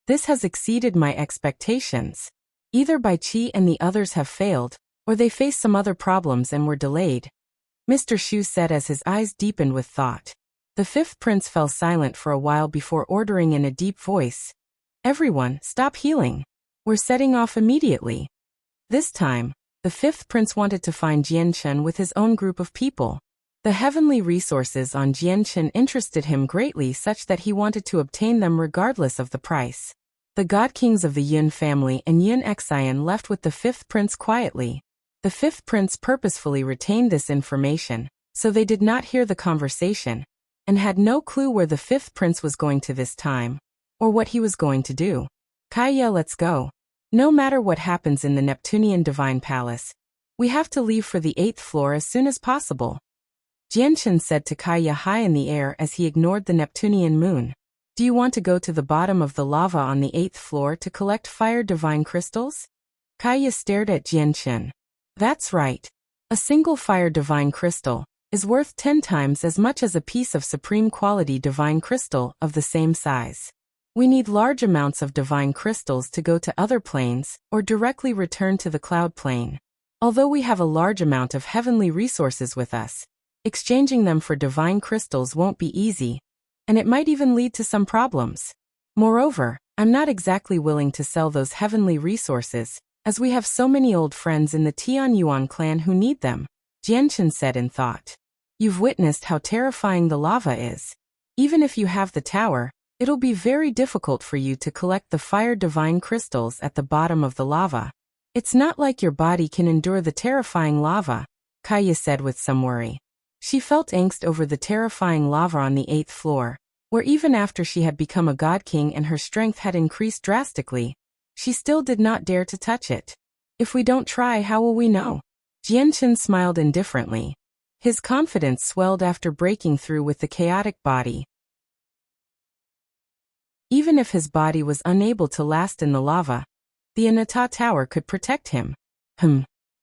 This has exceeded my expectations. Either Bai Qi and the others have failed, or they faced some other problems and were delayed. Mr. Shu said as his eyes deepened with thought. The 5th prince fell silent for a while before ordering in a deep voice, Everyone, stop healing. We're setting off immediately. This time, the 5th prince wanted to find Jianchen with his own group of people. The heavenly resources on Jianchen interested him greatly such that he wanted to obtain them regardless of the price. The God Kings of the Yun family and Yin Xian left with the 5th prince quietly. The 5th prince purposefully retained this information, so they did not hear the conversation, and had no clue where the 5th prince was going to this time, or what he was going to do. Kaya, let's go. No matter what happens in the Neptunian Divine Palace, we have to leave for the 8th floor as soon as possible. Jianchen said to Kaya high in the air as he ignored the Neptunian moon. Do you want to go to the bottom of the lava on the 8th floor to collect fire divine crystals? Kaya stared at Jianchen. That's right. A single fire divine crystal is worth 10 times as much as a piece of supreme quality divine crystal of the same size. We need large amounts of divine crystals to go to other planes or directly return to the cloud plane. Although we have a large amount of heavenly resources with us, exchanging them for divine crystals won't be easy, and it might even lead to some problems. Moreover, I'm not exactly willing to sell those heavenly resources, as we have so many old friends in the Tianyuan clan who need them, Jianchen said in thought. You've witnessed how terrifying the lava is. Even if you have the tower, it'll be very difficult for you to collect the fire divine crystals at the bottom of the lava. It's not like your body can endure the terrifying lava, Kaya said with some worry. She felt angst over the terrifying lava on the 8th floor, where even after she had become a god king and her strength had increased drastically, she still did not dare to touch it. If we don't try, how will we know? Jianchen smiled indifferently. His confidence swelled after breaking through with the chaotic body. Even if his body was unable to last in the lava, the Anata Tower could protect him.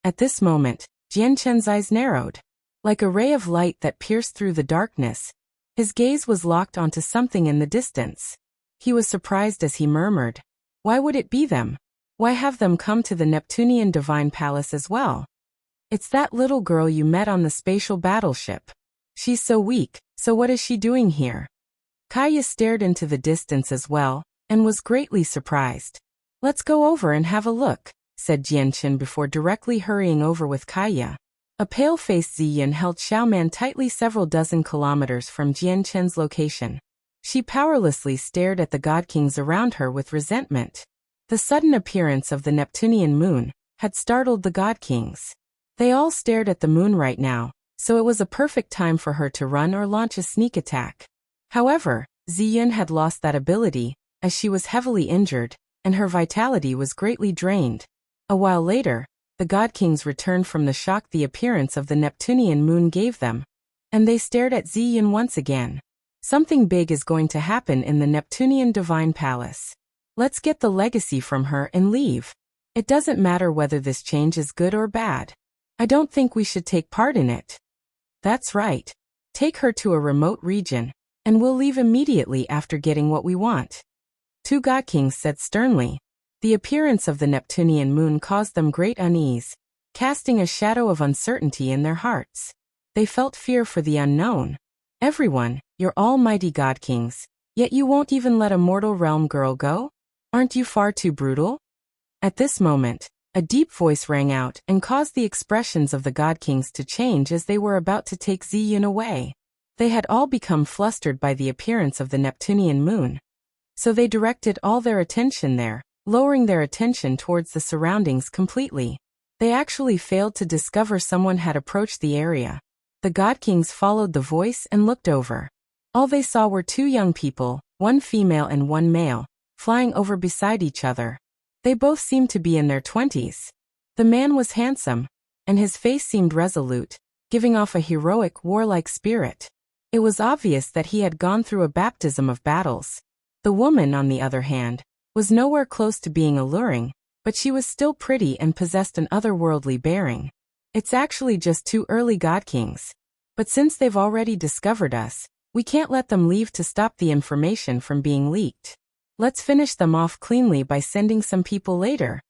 At this moment, Jianchen's eyes narrowed. Like a ray of light that pierced through the darkness, his gaze was locked onto something in the distance. He was surprised as he murmured, "Why would it be them? Why have them come to the Neptunian Divine Palace as well? It's that little girl you met on the spatial battleship. She's so weak, so what is she doing here?" Kaya stared into the distance as well, and was greatly surprised. "Let's go over and have a look," said Jianchen before directly hurrying over with Kaya. A pale-faced Ziyin held Xiaoman tightly several dozen kilometers from Jianchen's location. She powerlessly stared at the god kings around her with resentment. The sudden appearance of the Neptunian moon had startled the god kings. They all stared at the moon right now, so it was a perfect time for her to run or launch a sneak attack. However, Ziyin had lost that ability, as she was heavily injured, and her vitality was greatly drained. A while later, the god kings returned from the shock the appearance of the Neptunian moon gave them, and they stared at Ziyin once again. Something big is going to happen in the Neptunian Divine Palace. Let's get the legacy from her and leave. It doesn't matter whether this change is good or bad. I don't think we should take part in it. That's right. Take her to a remote region, and we'll leave immediately after getting what we want. Two god kings said sternly. The appearance of the Neptunian moon caused them great unease, casting a shadow of uncertainty in their hearts. They felt fear for the unknown. Everyone, you're almighty god kings, yet you won't even let a mortal realm girl go? Aren't you far too brutal? At this moment, a deep voice rang out and caused the expressions of the god kings to change as they were about to take Ziyin away. They had all become flustered by the appearance of the Neptunian moon. So they directed all their attention there, lowering their attention towards the surroundings completely. They actually failed to discover someone had approached the area. The god kings followed the voice and looked over. All they saw were two young people, one female and one male, flying over beside each other. They both seemed to be in their 20s. The man was handsome, and his face seemed resolute, giving off a heroic, warlike spirit. It was obvious that he had gone through a baptism of battles. The woman, on the other hand, was nowhere close to being alluring, but she was still pretty and possessed an otherworldly bearing. It's actually just two early god kings. But since they've already discovered us, we can't let them leave to stop the information from being leaked. Let's finish them off cleanly by sending some people later.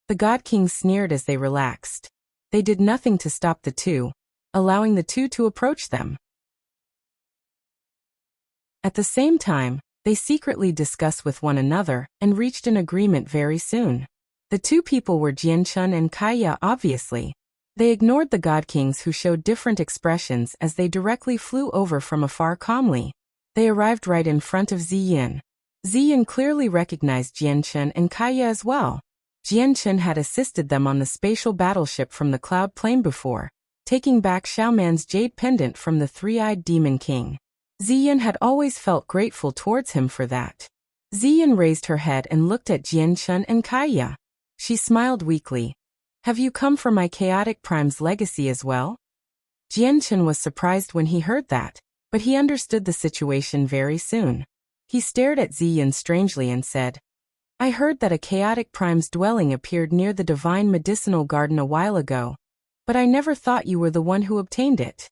The god kings sneered as they relaxed. They did nothing to stop the two, allowing the two to approach them. At the same time, they secretly discussed with one another and reached an agreement very soon. The two people were Jianchen and Kaya obviously. They ignored the god kings who showed different expressions as they directly flew over from afar calmly. They arrived right in front of Ziyin. Ziyin clearly recognized Jianchen and Kaya as well. Jianchen had assisted them on the spatial battleship from the cloud plane before, taking back Xiaoman's jade pendant from the three-eyed demon king. Ziyin had always felt grateful towards him for that. Ziyin raised her head and looked at Jianchen and Kaya. She smiled weakly. "Have you come for my chaotic prime's legacy as well?" Jianchen was surprised when he heard that, but he understood the situation very soon. He stared at Ziyin strangely and said, "I heard that a chaotic prime's dwelling appeared near the divine medicinal garden a while ago. But I never thought you were the one who obtained it.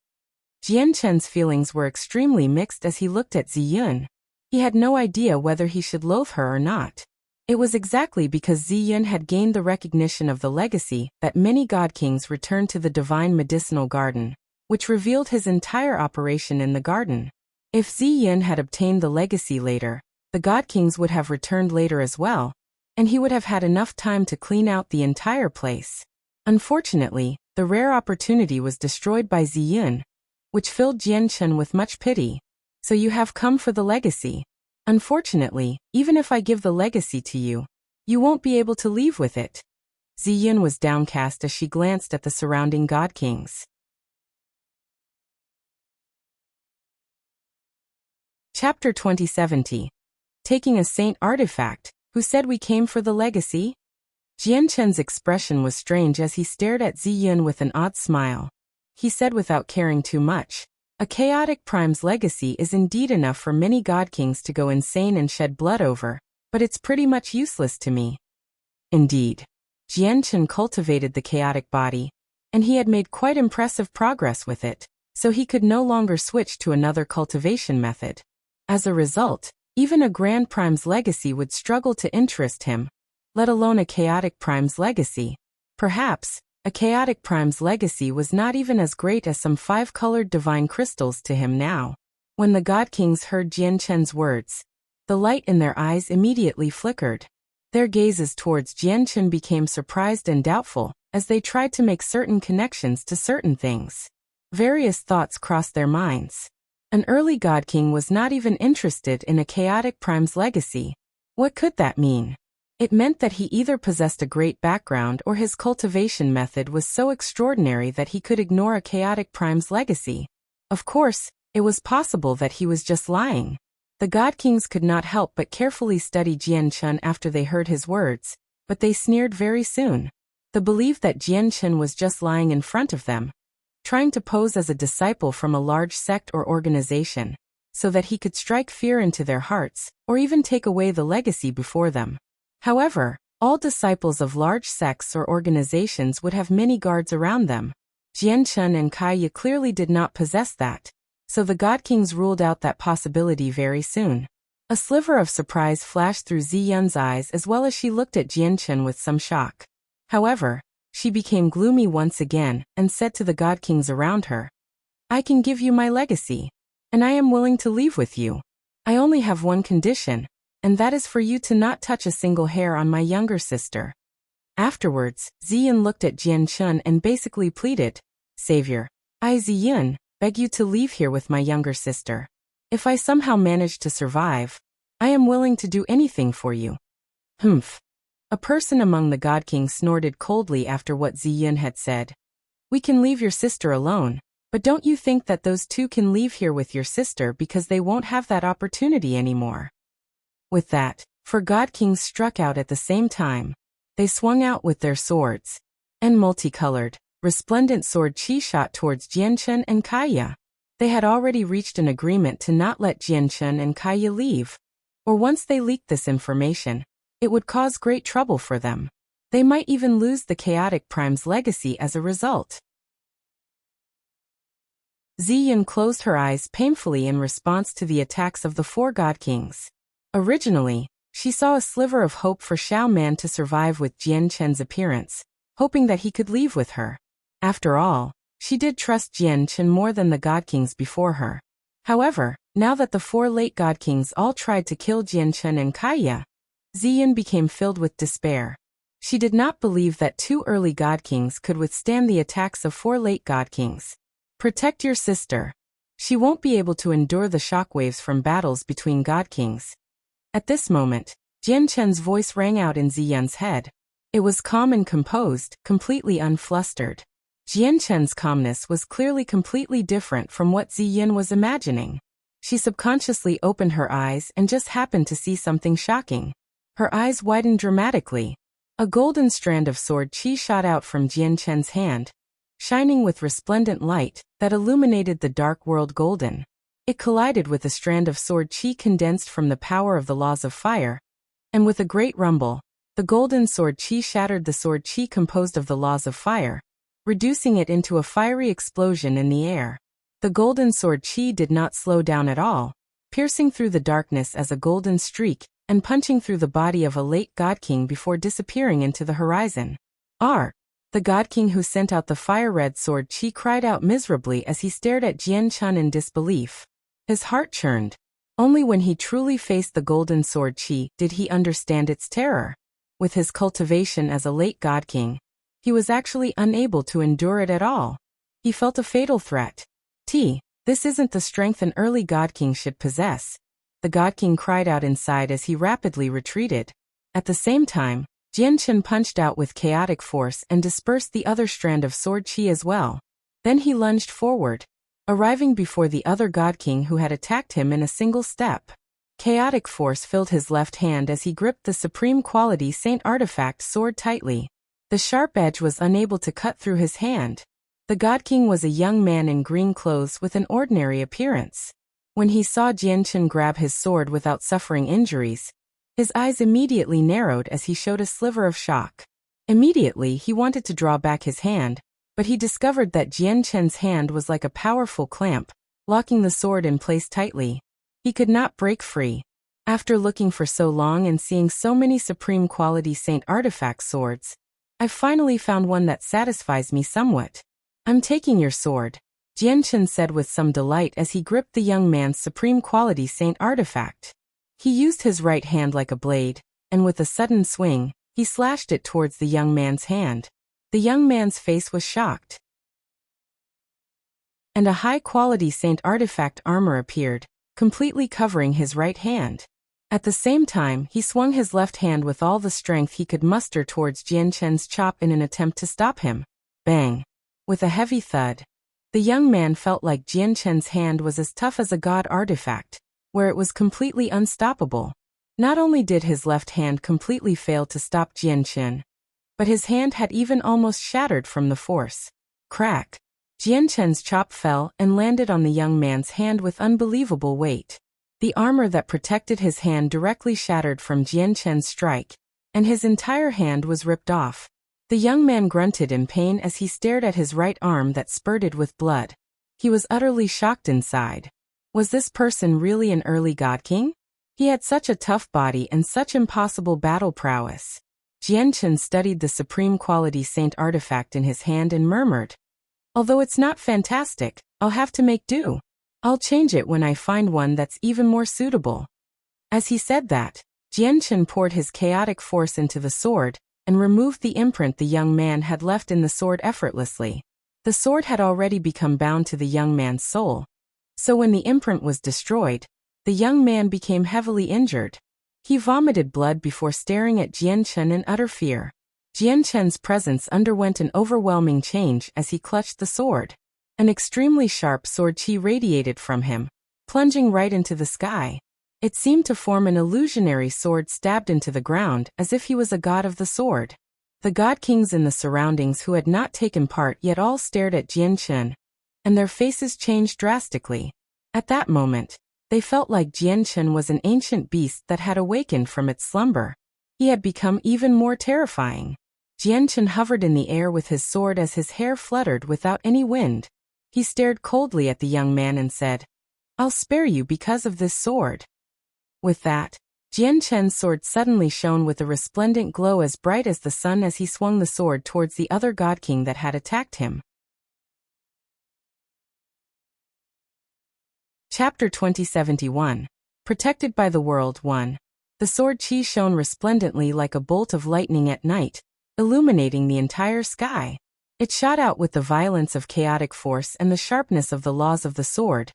Jian Chen's feelings were extremely mixed as he looked at Ziyun. He had no idea whether he should loathe her or not. It was exactly because Ziyun had gained the recognition of the legacy that many god kings returned to the divine medicinal garden, which revealed his entire operation in the garden. If Ziyun had obtained the legacy later, the god kings would have returned later as well, and he would have had enough time to clean out the entire place. Unfortunately, the rare opportunity was destroyed by Ziyun, which filled Jian Chen with much pity. So you have come for the legacy. Unfortunately, even if I give the legacy to you, you won't be able to leave with it. Ziyun was downcast as she glanced at the surrounding god kings. Chapter 2070. Taking a saint artifact, who said we came for the legacy? Jian Chen's expression was strange as he stared at Ziyun with an odd smile. He said without caring too much, a chaotic prime's legacy is indeed enough for many god kings to go insane and shed blood over, but it's pretty much useless to me. Indeed. Jian Chen cultivated the chaotic body, and he had made quite impressive progress with it, so he could no longer switch to another cultivation method. As a result, even a grand prime's legacy would struggle to interest him, let alone a chaotic prime's legacy. Perhaps, a chaotic prime's legacy was not even as great as some 5-colored divine crystals to him now. When the god kings heard Jian Chen's words, the light in their eyes immediately flickered. Their gazes towards Jian Chen became surprised and doubtful, as they tried to make certain connections to certain things. Various thoughts crossed their minds. An early god king was not even interested in a chaotic prime's legacy. What could that mean? It meant that he either possessed a great background or his cultivation method was so extraordinary that he could ignore a chaotic prime's legacy. Of course, it was possible that he was just lying. The god kings could not help but carefully study Jian Chen after they heard his words, but they sneered very soon. The belief that Jian Chen was just lying in front of them, trying to pose as a disciple from a large sect or organization, so that he could strike fear into their hearts, or even take away the legacy before them. However, all disciples of large sects or organizations would have many guards around them. Jian Chen and Kaiya clearly did not possess that, so the god kings ruled out that possibility very soon. A sliver of surprise flashed through Ziyun's eyes as well as she looked at Jian Chen with some shock. However, she became gloomy once again and said to the god kings around her, I can give you my legacy, and I am willing to leave with you. I only have one condition, and that is for you to not touch a single hair on my younger sister. Afterwards, Ziyun looked at Jian Chen and basically pleaded, Savior, I Ziyun, beg you to leave here with my younger sister. If I somehow manage to survive, I am willing to do anything for you. Humph. A person among the god kings snorted coldly after what Ziyun had said. We can leave your sister alone, but don't you think that those two can leave here with your sister because they won't have that opportunity anymore? With that, 4 god kings struck out at the same time. They swung out with their swords, and multicolored, resplendent sword chi shot towards Jian Chen and Kaiya. They had already reached an agreement to not let Jian Chen and Kaiya leave, or once they leaked this information, it would cause great trouble for them. They might even lose the chaotic prime's legacy as a result. Ziyun closed her eyes painfully in response to the attacks of the 4 god kings. Originally, she saw a sliver of hope for Xiao Man to survive with Jian Chen's appearance, hoping that he could leave with her. After all, she did trust Jian Chen more than the god kings before her. However, now that the 4 late god kings all tried to kill Jian Chen and Kaiya, Ziyun became filled with despair. She did not believe that 2 early god kings could withstand the attacks of 4 late god kings. Protect your sister. She won't be able to endure the shockwaves from battles between god kings. At this moment, Jian Chen's voice rang out in Ziyun's head. It was calm and composed, completely unflustered. Jian Chen's calmness was clearly completely different from what Ziyun was imagining. She subconsciously opened her eyes and just happened to see something shocking. Her eyes widened dramatically. A golden strand of sword chi shot out from Jian Chen's hand, shining with resplendent light that illuminated the dark world golden. It collided with a strand of sword chi condensed from the power of the laws of fire, and with a great rumble, the golden sword chi shattered the sword chi composed of the laws of fire, reducing it into a fiery explosion in the air. The golden sword chi did not slow down at all, piercing through the darkness as a golden streak, and punching through the body of a late God King before disappearing into the horizon. The God King who sent out the fire-red sword chi cried out miserably as he stared at Jian Chun in disbelief. His heart churned. Only when he truly faced the golden sword chi did he understand its terror. With his cultivation as a late God King, he was actually unable to endure it at all. He felt a fatal threat. This isn't the strength an early God King should possess, the God King cried out inside as he rapidly retreated. At the same time, Jian Chun punched out with chaotic force and dispersed the other strand of sword chi as well. Then he lunged forward, arriving before the other God King who had attacked him in a single step. Chaotic force filled his left hand as he gripped the supreme quality Saint artifact sword tightly. The sharp edge was unable to cut through his hand. The God King was a young man in green clothes with an ordinary appearance. When he saw Jian Chun grab his sword without suffering injuries, his eyes immediately narrowed as he showed a sliver of shock. Immediately he wanted to draw back his hand, but he discovered that Jian Chun's hand was like a powerful clamp, locking the sword in place tightly. He could not break free. After looking for so long and seeing so many supreme quality Saint artifact swords, I've finally found one that satisfies me somewhat. I'm taking your sword, Jian Chun said with some delight as he gripped the young man's supreme quality Saint artifact. He used his right hand like a blade, and with a sudden swing, he slashed it towards the young man's hand. The young man's face was shocked, and a high-quality Saint artifact armor appeared, completely covering his right hand. At the same time, he swung his left hand with all the strength he could muster towards Jian Chun's chop in an attempt to stop him. Bang! With a heavy thud, the young man felt like Jian Chun's hand was as tough as a god artifact, where it was completely unstoppable. Not only did his left hand completely fail to stop Jian Chun, but his hand had even almost shattered from the force. Crack! Jian Chun's chop fell and landed on the young man's hand with unbelievable weight. The armor that protected his hand directly shattered from Jian Chun's strike, and his entire hand was ripped off. The young man grunted in pain as he stared at his right arm that spurted with blood. He was utterly shocked inside. Was this person really an early God King? He had such a tough body and such impossible battle prowess. Jian Chun studied the supreme quality Saint artifact in his hand and murmured, "Although it's not fantastic, I'll have to make do. I'll change it when I find one that's even more suitable." As he said that, Jian Chun poured his chaotic force into the sword and removed the imprint the young man had left in the sword effortlessly. The sword had already become bound to the young man's soul, so when the imprint was destroyed, the young man became heavily injured. He vomited blood before staring at Jian Chun in utter fear. Jian Chun's presence underwent an overwhelming change as he clutched the sword. An extremely sharp sword chi radiated from him, plunging right into the sky. It seemed to form an illusionary sword stabbed into the ground as if he was a god of the sword. The god kings in the surroundings who had not taken part yet all stared at Jian Chun, and their faces changed drastically. At that moment, they felt like Jian Chun was an ancient beast that had awakened from its slumber. He had become even more terrifying. Jian Chun hovered in the air with his sword as his hair fluttered without any wind. He stared coldly at the young man and said, "I'll spare you because of this sword." With that, Jian Chun's sword suddenly shone with a resplendent glow as bright as the sun as he swung the sword towards the other god king that had attacked him. Chapter 2071. Protected by the World 1. The sword chi shone resplendently like a bolt of lightning at night, illuminating the entire sky. It shot out with the violence of chaotic force and the sharpness of the laws of the sword,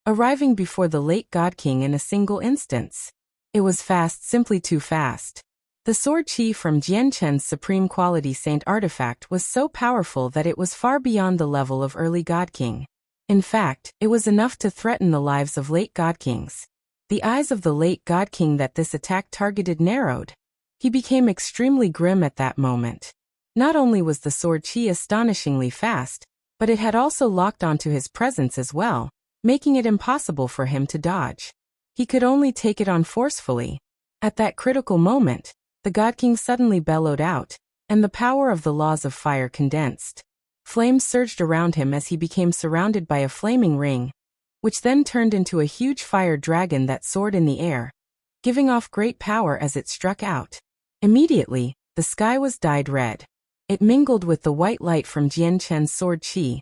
arriving before the late God King in a single instance. It was fast, simply too fast. The sword chi from Jian Chun's supreme quality Saint artifact was so powerful that it was far beyond the level of early God King. In fact, it was enough to threaten the lives of late God Kings. The eyes of the late God King that this attack targeted narrowed. He became extremely grim at that moment. Not only was the sword chi astonishingly fast, but it had also locked onto his presence as well, making it impossible for him to dodge. He could only take it on forcefully. At that critical moment, the God King suddenly bellowed out, and the power of the laws of fire condensed. Flames surged around him as he became surrounded by a flaming ring, which then turned into a huge fire dragon that soared in the air, giving off great power as it struck out. Immediately, the sky was dyed red. It mingled with the white light from Jian Chen's sword qi,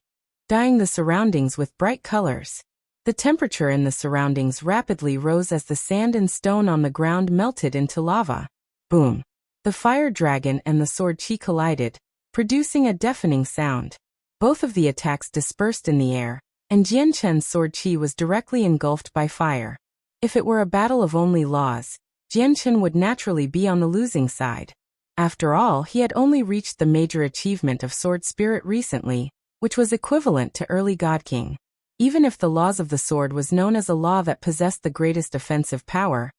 dyeing the surroundings with bright colors. The temperature in the surroundings rapidly rose as the sand and stone on the ground melted into lava. Boom! The fire dragon and the sword qi collided, producing a deafening sound. Both of the attacks dispersed in the air, and Jian Chen's sword qi was directly engulfed by fire. If it were a battle of only laws, Jian Chen would naturally be on the losing side. After all, he had only reached the major achievement of sword spirit recently, which was equivalent to early God King. Even if the laws of the sword was known as a law that possessed the greatest offensive power,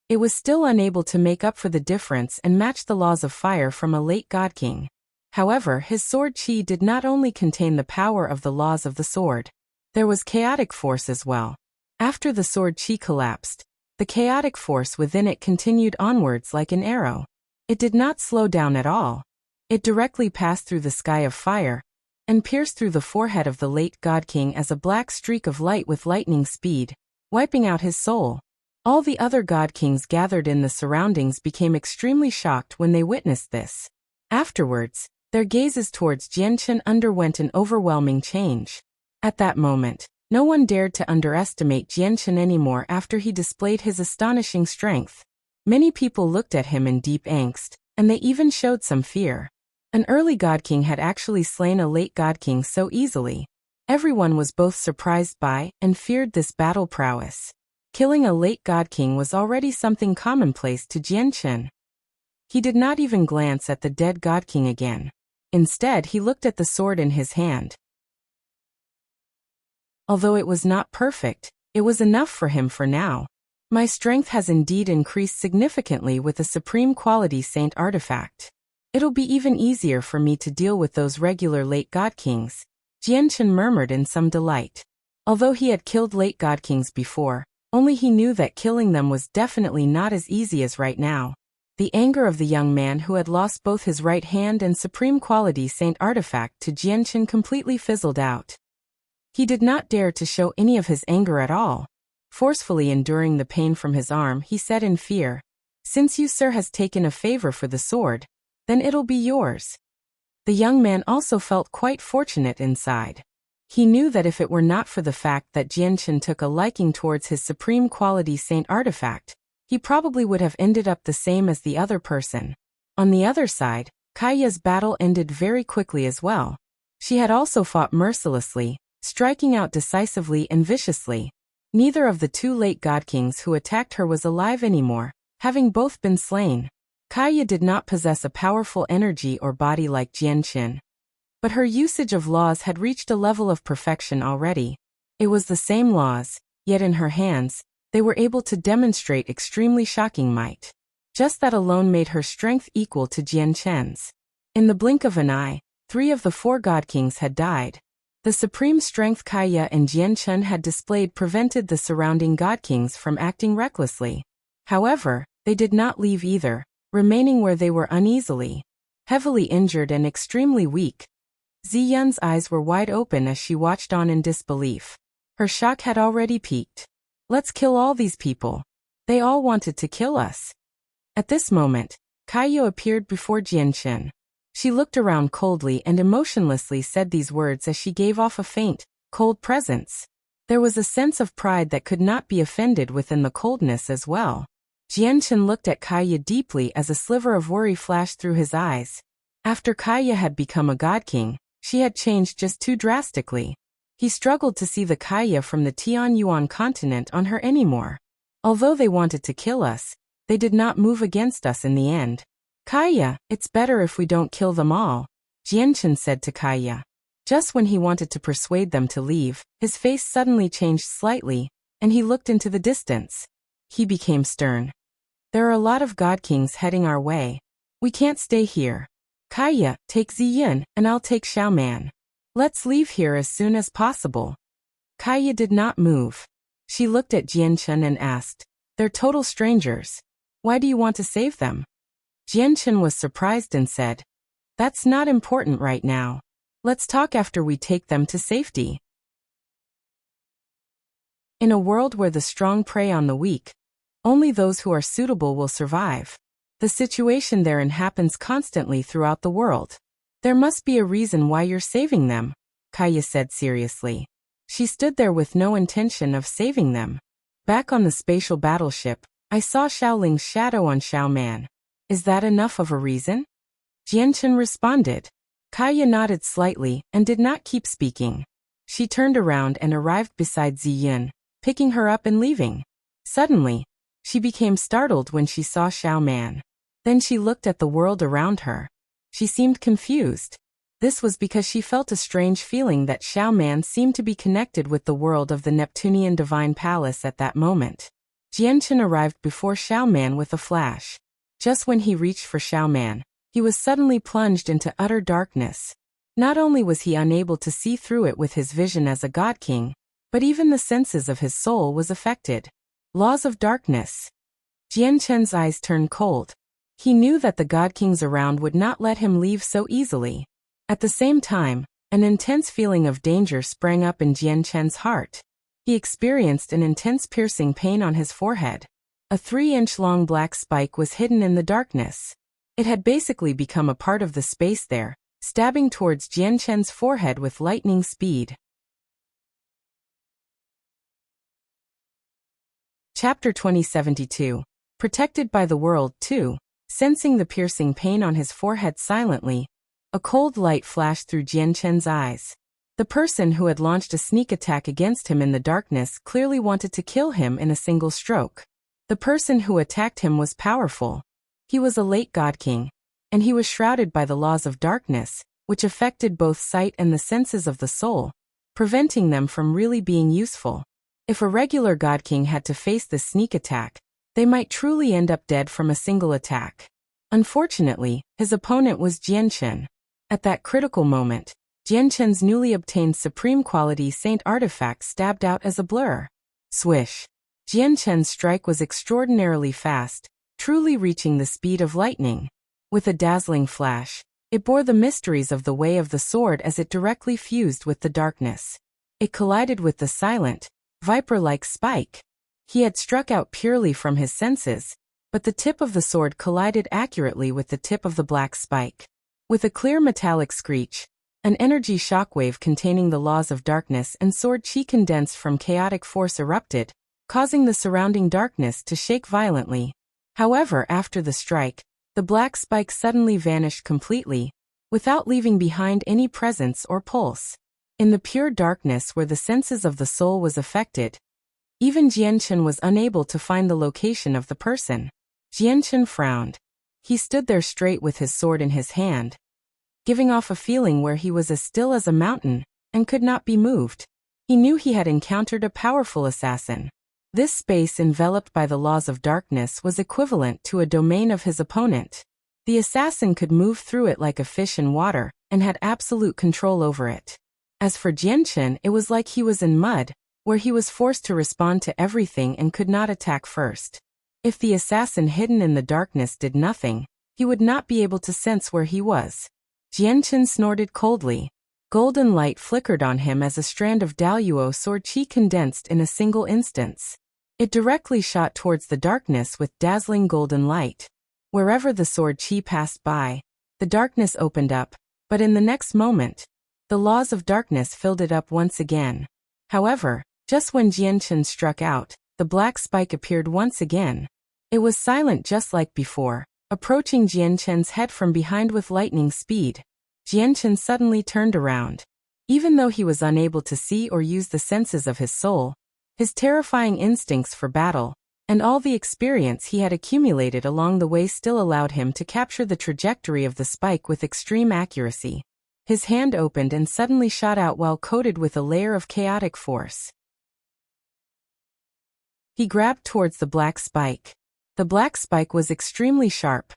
it was still unable to make up for the difference and match the laws of fire from a late God King. However, his sword qi did not only contain the power of the laws of the sword. There was chaotic force as well. After the sword qi collapsed, the chaotic force within it continued onwards like an arrow. It did not slow down at all. It directly passed through the sky of fire, and pierced through the forehead of the late God King as a black streak of light with lightning speed, wiping out his soul. All the other God Kings gathered in the surroundings became extremely shocked when they witnessed this. Afterwards, their gazes towards Jian Chen underwent an overwhelming change. At that moment, no one dared to underestimate Jian Chen anymore after he displayed his astonishing strength. Many people looked at him in deep angst, and they even showed some fear. An early God King had actually slain a late God King so easily. Everyone was both surprised by and feared this battle prowess. Killing a late God King was already something commonplace to Jian Chen. He did not even glance at the dead God King again. Instead, he looked at the sword in his hand. Although it was not perfect, it was enough for him for now. My strength has indeed increased significantly with the Supreme Quality Saint artifact. It'll be even easier for me to deal with those regular late God Kings, Jian Chen murmured in some delight. Although he had killed late God Kings before, only he knew that killing them was definitely not as easy as right now. The anger of the young man who had lost both his right hand and Supreme Quality Saint artifact to Jian Chen completely fizzled out. He did not dare to show any of his anger at all. Forcefully enduring the pain from his arm, he said in fear, "Since you, sir, has taken a favor for the sword, then it'll be yours." The young man also felt quite fortunate inside. He knew that if it were not for the fact that Jian Chen took a liking towards his Supreme Quality Saint artifact, he probably would have ended up the same as the other person. On the other side, Kaiya's battle ended very quickly as well. She had also fought mercilessly, striking out decisively and viciously. Neither of the two late God Kings who attacked her was alive anymore, having both been slain. Kaiya did not possess a powerful energy or body like Jian Chen, but her usage of laws had reached a level of perfection already. It was the same laws, yet in her hands, they were able to demonstrate extremely shocking might. Just that alone made her strength equal to Jian Chen's. In the blink of an eye, 3 of the 4 God Kings had died. The supreme strength Kaiya and Jian Chen had displayed prevented the surrounding God Kings from acting recklessly. However, they did not leave either, remaining where they were uneasily. Heavily injured and extremely weak, Ziyun's eyes were wide open as she watched on in disbelief. Her shock had already peaked. "Let's kill all these people. They all wanted to kill us." At this moment, Kaiya appeared before Jian Chen. She looked around coldly and emotionlessly said these words as she gave off a faint, cold presence. There was a sense of pride that could not be offended within the coldness as well. Jian Chen looked at Kaiya deeply as a sliver of worry flashed through his eyes. After Kaiya had become a God King, she had changed just too drastically. He struggled to see the Kaiya from the Tianyuan continent on her anymore. Although they wanted to kill us, they did not move against us in the end. "Kaiya, it's better if we don't kill them all," Jian Chen said to Kaiya. Just when he wanted to persuade them to leave, his face suddenly changed slightly, and he looked into the distance. He became stern. "There are a lot of God Kings heading our way. We can't stay here. Kaiya, take Ziyin, and I'll take Xiaoman. Let's leave here as soon as possible." Kaiya did not move. She looked at Jian Chen and asked, "They're total strangers. Why do you want to save them?" Jian Chen was surprised and said, "That's not important right now. Let's talk after we take them to safety. In a world where the strong prey on the weak, only those who are suitable will survive. The situation therein happens constantly throughout the world. There must be a reason why you're saving them, Kaya said seriously. She stood there with no intention of saving them. Back on the spatial battleship, I saw Xiaoling's shadow on Xiaoman. Is that enough of a reason? Jianchen responded. Kaya nodded slightly and did not keep speaking. She turned around and arrived beside Ziyun, picking her up and leaving. Suddenly, she became startled when she saw Xiaoman. Then she looked at the world around her. She seemed confused. This was because she felt a strange feeling that Xiaoman seemed to be connected with the world of the Neptunian Divine Palace at that moment. Jianchen arrived before Xiaoman with a flash. Just when he reached for Xiaoman, he was suddenly plunged into utter darkness. Not only was he unable to see through it with his vision as a god king, but even the senses of his soul was affected. Laws of darkness. Jianchen's eyes turned cold. He knew that the god kings around would not let him leave so easily. At the same time, an intense feeling of danger sprang up in Jianchen's heart. He experienced an intense piercing pain on his forehead. A 3-inch long black spike was hidden in the darkness. It had basically become a part of the space there, stabbing towards Jianchen's forehead with lightning speed. Chapter 2072. Protected by the World 2. Sensing the piercing pain on his forehead silently, a cold light flashed through Jianchen's eyes. The person who had launched a sneak attack against him in the darkness clearly wanted to kill him in a single stroke. The person who attacked him was powerful. He was a late god king, and he was shrouded by the laws of darkness, which affected both sight and the senses of the soul, preventing them from really being useful. If a regular god king had to face this sneak attack, they might truly end up dead from a single attack. Unfortunately, his opponent was Jianchen. At that critical moment, Jianchen's newly obtained supreme quality saint artifact stabbed out as a blur. Swish. Jianchen's strike was extraordinarily fast, truly reaching the speed of lightning. With a dazzling flash, it bore the mysteries of the way of the sword as it directly fused with the darkness. It collided with the silent, viper-like spike. He had struck out purely from his senses, but the tip of the sword collided accurately with the tip of the black spike. With a clear metallic screech, an energy shockwave containing the laws of darkness and sword chi condensed from chaotic force erupted, causing the surrounding darkness to shake violently. However, after the strike, the black spike suddenly vanished completely, without leaving behind any presence or pulse. In the pure darkness where the senses of the soul was affected, even Jianchen was unable to find the location of the person. Jianchen frowned. He stood there straight with his sword in his hand, giving off a feeling where he was as still as a mountain, and could not be moved. He knew he had encountered a powerful assassin. This space enveloped by the laws of darkness was equivalent to a domain of his opponent. The assassin could move through it like a fish in water, and had absolute control over it. As for Jianchen, it was like he was in mud, where he was forced to respond to everything and could not attack first. If the assassin hidden in the darkness did nothing, he would not be able to sense where he was. Jianchen snorted coldly. Golden light flickered on him as a strand of Daluo sword chi condensed in a single instance. It directly shot towards the darkness with dazzling golden light. Wherever the sword chi passed by, the darkness opened up, but in the next moment, the laws of darkness filled it up once again. However, just when Jianchen struck out, the black spike appeared once again. It was silent just like before, approaching Jianchen's head from behind with lightning speed. Jianchen suddenly turned around. Even though he was unable to see or use the senses of his soul, his terrifying instincts for battle, and all the experience he had accumulated along the way still allowed him to capture the trajectory of the spike with extreme accuracy. His hand opened and suddenly shot out while coated with a layer of chaotic force. He grabbed towards the black spike. The black spike was extremely sharp,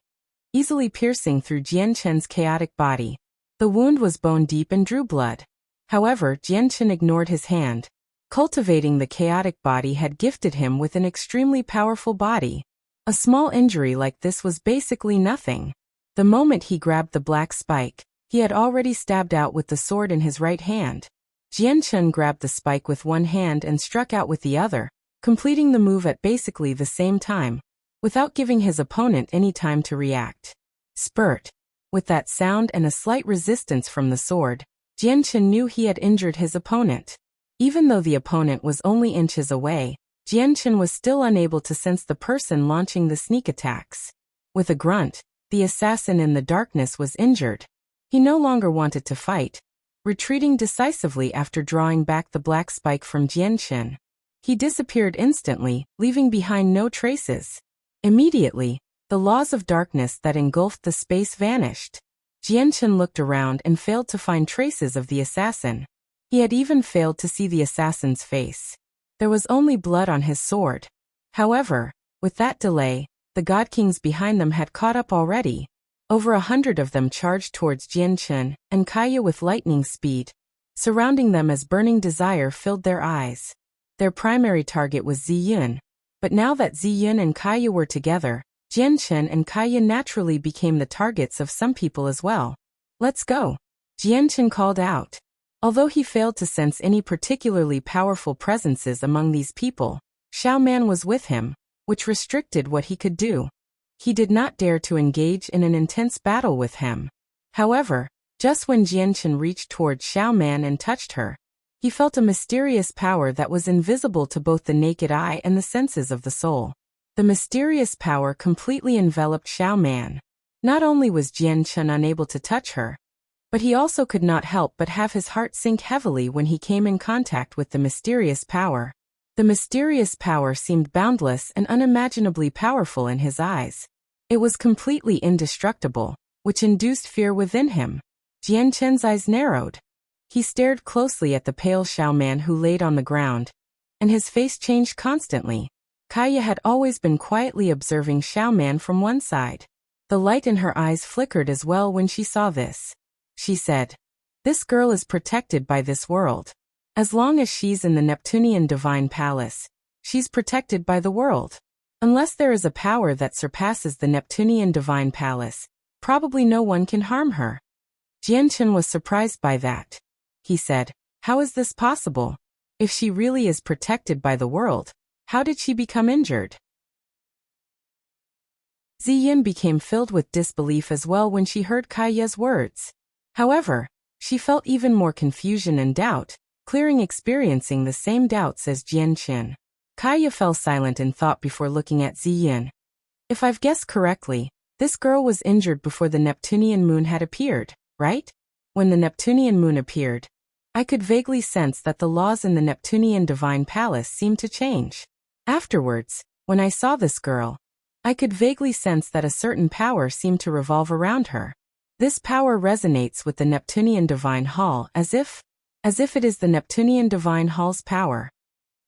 easily piercing through Jianchen's chaotic body. The wound was bone deep and drew blood. However, Jianchen ignored his hand. Cultivating the chaotic body had gifted him with an extremely powerful body. A small injury like this was basically nothing. The moment he grabbed the black spike, He had already stabbed out with the sword in his right hand. Jianchen grabbed the spike with one hand and struck out with the other, completing the move at basically the same time, without giving his opponent any time to react. Spurt. With that sound and a slight resistance from the sword, Jianchen knew he had injured his opponent. Even though the opponent was only inches away, Jianchen was still unable to sense the person launching the sneak attacks. With a grunt, the assassin in the darkness was injured. He no longer wanted to fight, retreating decisively after drawing back the black spike from Jianchen. He disappeared instantly, leaving behind no traces. Immediately, the laws of darkness that engulfed the space vanished. Jianchen looked around and failed to find traces of the assassin. He had even failed to see the assassin's face. There was only blood on his sword. However, with that delay, the God Kings behind them had caught up already. Over 100 of them charged towards Jianchen and Kaya with lightning speed. Surrounding them as burning desire filled their eyes. Their primary target was Ziyun. But now that Ziyun and Kaya were together, Jianchen and Kaya naturally became the targets of some people as well. "Let's go," Jianchen called out. Although he failed to sense any particularly powerful presences among these people, Xiao Man was with him, which restricted what he could do. He did not dare to engage in an intense battle with him. However, just when Jianchen reached toward Xiao Man and touched her, he felt a mysterious power that was invisible to both the naked eye and the senses of the soul. The mysterious power completely enveloped Xiao Man. Not only was Jianchen unable to touch her, but he also could not help but have his heart sink heavily when he came in contact with the mysterious power. The mysterious power seemed boundless and unimaginably powerful in his eyes. It was completely indestructible, which induced fear within him. Jianchen's eyes narrowed. He stared closely at the pale Xiao Man who laid on the ground, and his face changed constantly. Kaya had always been quietly observing Xiao Man from one side. The light in her eyes flickered as well when she saw this. She said, "This girl is protected by this world. As long as she's in the Neptunian Divine Palace, she's protected by the world. Unless there is a power that surpasses the Neptunian Divine Palace, probably no one can harm her." Jianchen was surprised by that. He said, "How is this possible? If she really is protected by the world, how did she become injured?" Ziyin became filled with disbelief as well when she heard Kaya's words. However, she felt even more confusion and doubt, experiencing the same doubts as Jianchen. Kaya fell silent in thought before looking at Ziyin. "If I've guessed correctly, this girl was injured before the Neptunian moon had appeared, right? When the Neptunian moon appeared, I could vaguely sense that the laws in the Neptunian Divine Palace seemed to change. Afterwards, when I saw this girl, I could vaguely sense that a certain power seemed to revolve around her. This power resonates with the Neptunian Divine Hall as if it is the Neptunian Divine Hall's power."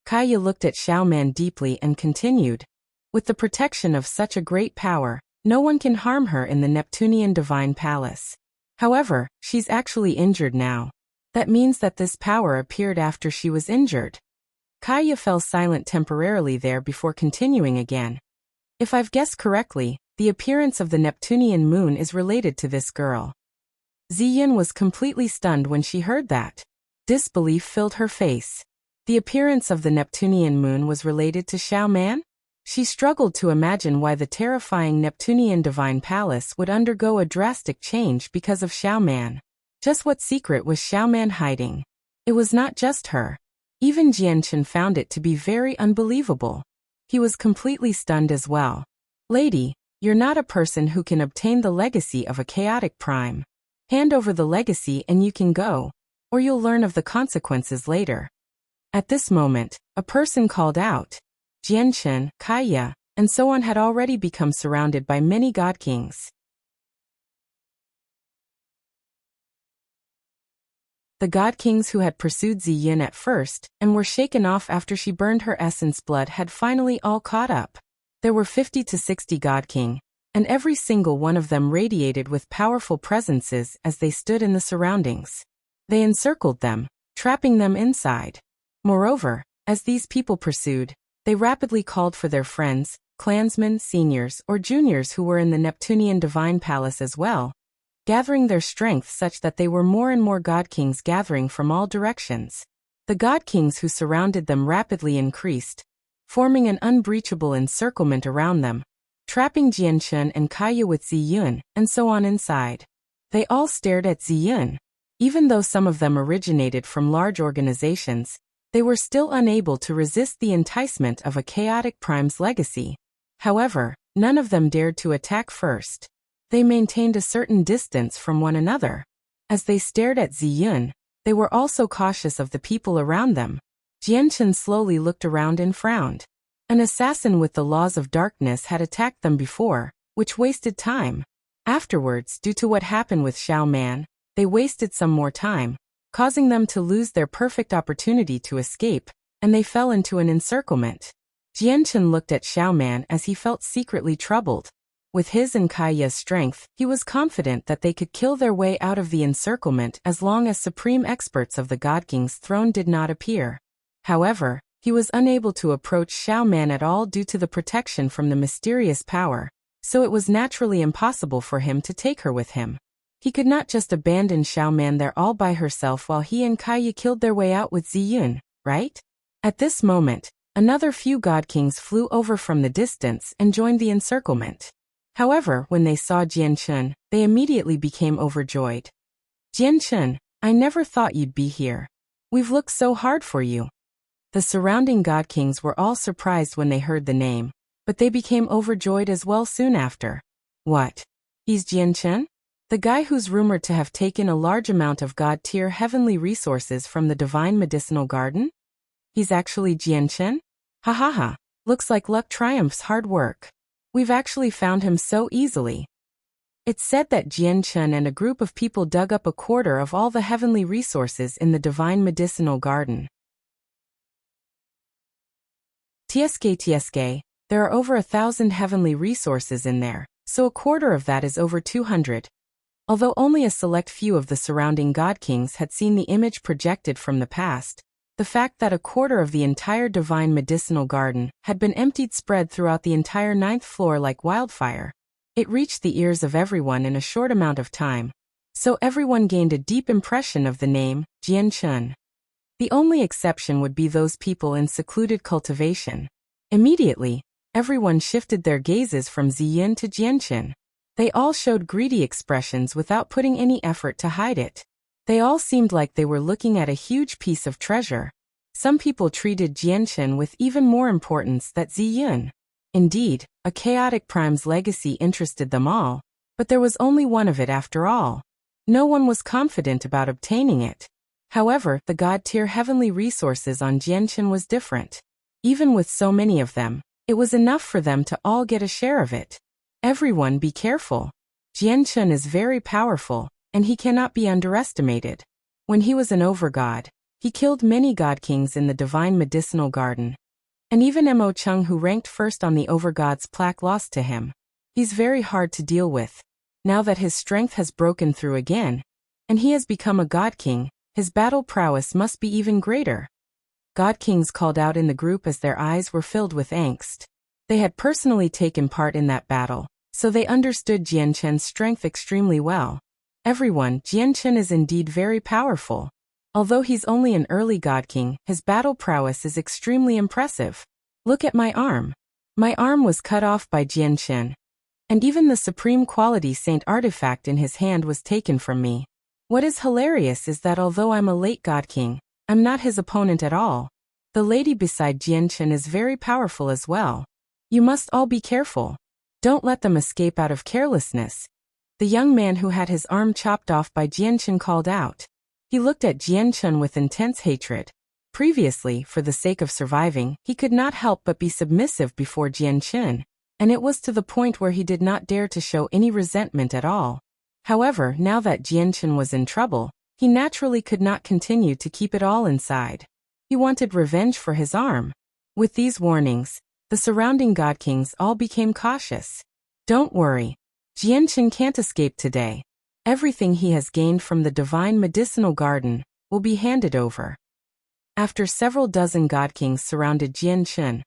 Kaya looked at Xiao Man deeply and continued, "With the protection of such a great power, no one can harm her in the Neptunian Divine Palace. However, she's actually injured now. That means that this power appeared after she was injured." Kaya fell silent temporarily there before continuing again. "If I've guessed correctly, the appearance of the Neptunian moon is related to this girl." Ziyin was completely stunned when she heard that. Disbelief filled her face. The appearance of the Neptunian moon was related to Xiao Man? She struggled to imagine why the terrifying Neptunian Divine Palace would undergo a drastic change because of Xiao Man. Just what secret was Xiao Man hiding? It was not just her. Even Jianchen found it to be very unbelievable. He was completely stunned as well. "Lady, you're not a person who can obtain the legacy of a chaotic prime. Hand over the legacy and you can go, or you'll learn of the consequences later." At this moment, a person called out. Jianchen, Kaya, and so on had already become surrounded by many God Kings. The God Kings who had pursued Ziyin at first and were shaken off after she burned her essence blood had finally all caught up. There were 50 to 60 God King, and every single one of them radiated with powerful presences as they stood in the surroundings. They encircled them, trapping them inside. Moreover, as these people pursued, they rapidly called for their friends, clansmen, seniors, or juniors who were in the Neptunian Divine Palace as well. gathering their strength such that they were more and more god kings gathering from all directions. The god kings who surrounded them rapidly increased, forming an unbreachable encirclement around them, trapping Jianchen and Kaya with Ziyun, and so on inside. They all stared at Ziyun. Even though some of them originated from large organizations, they were still unable to resist the enticement of a chaotic prime's legacy. However, none of them dared to attack first. They maintained a certain distance from one another. As they stared at Ziyun, they were also cautious of the people around them. Jianchen slowly looked around and frowned. An assassin with the laws of darkness had attacked them before, which wasted time. Afterwards, due to what happened with Xiao Man, they wasted some more time, causing them to lose their perfect opportunity to escape, and they fell into an encirclement. Jianchen looked at Xiao Man as he felt secretly troubled. With his and Kaya's strength, he was confident that they could kill their way out of the encirclement as long as supreme experts of the God King's throne did not appear. However, he was unable to approach Xiao Man at all due to the protection from the mysterious power, so it was naturally impossible for him to take her with him. He could not just abandon Xiao Man there all by herself while he and Kaya killed their way out with Ziyun, right? At this moment, another few God Kings flew over from the distance and joined the encirclement. However, when they saw Jianchen, they immediately became overjoyed. Jianchen, I never thought you'd be here. We've looked so hard for you. The surrounding God Kings were all surprised when they heard the name, but they became overjoyed as well soon after. What? He's Jianchen? The guy who's rumored to have taken a large amount of God-tier heavenly resources from the divine medicinal garden? He's actually Jianchen? Ha ha ha, looks like luck triumphs hard work. We've actually found him so easily. It's said that Jianchen and a group of people dug up a quarter of all the heavenly resources in the divine medicinal garden. TSK, there are over 1,000 heavenly resources in there, so a quarter of that is over 200. Although only a select few of the surrounding God Kings had seen the image projected from the past, the fact that a quarter of the entire divine medicinal garden had been emptied spread throughout the entire 9th floor like wildfire. It reached the ears of everyone in a short amount of time, so everyone gained a deep impression of the name, Jianchen. The only exception would be those people in secluded cultivation. Immediately, everyone shifted their gazes from Ziyun to Jianchen. They all showed greedy expressions without putting any effort to hide it. They all seemed like they were looking at a huge piece of treasure. Some people treated Jianchen with even more importance than Ziyun. Indeed, a chaotic prime's legacy interested them all, but there was only one of it after all. No one was confident about obtaining it. However, the God-tier heavenly resources on Jianchen was different. Even with so many of them, it was enough for them to all get a share of it. Everyone be careful. Jianchen is very powerful, and he cannot be underestimated. When he was an overgod, he killed many God Kings in the divine medicinal garden. And even Mo Chung, who ranked first on the overgod's plaque, lost to him. He's very hard to deal with. Now that his strength has broken through again, and he has become a God King, his battle prowess must be even greater. God Kings called out in the group as their eyes were filled with angst. They had personally taken part in that battle, so they understood Jianchen's strength extremely well. Everyone, Jianchen is indeed very powerful. Although he's only an early God King, his battle prowess is extremely impressive. Look at my arm. My arm was cut off by Jianchen. And even the supreme quality saint artifact in his hand was taken from me. What is hilarious is that although I'm a late God King, I'm not his opponent at all. The lady beside Jianchen is very powerful as well. You must all be careful. Don't let them escape out of carelessness. The young man who had his arm chopped off by Jianchen called out. He looked at Jianchen with intense hatred. Previously, for the sake of surviving, he could not help but be submissive before Jianchen, and it was to the point where he did not dare to show any resentment at all. However, now that Jianchen was in trouble, he naturally could not continue to keep it all inside. He wanted revenge for his arm. With these warnings, the surrounding God Kings all became cautious. Don't worry. Jianchen can't escape today. Everything he has gained from the divine medicinal garden will be handed over. After several dozen God Kings surrounded Jianchen,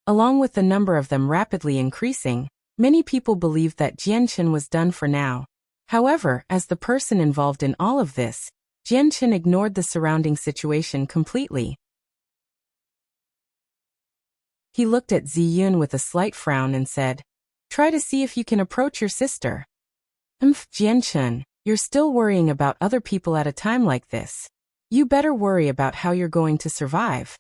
along with the number of them rapidly increasing, many people believed that Jianchen was done for now. However, as the person involved in all of this, Jianchen ignored the surrounding situation completely. He looked at Ziyun with a slight frown and said, "Try to see if you can approach your sister." Jianchen, you're still worrying about other people at a time like this. You better worry about how you're going to survive.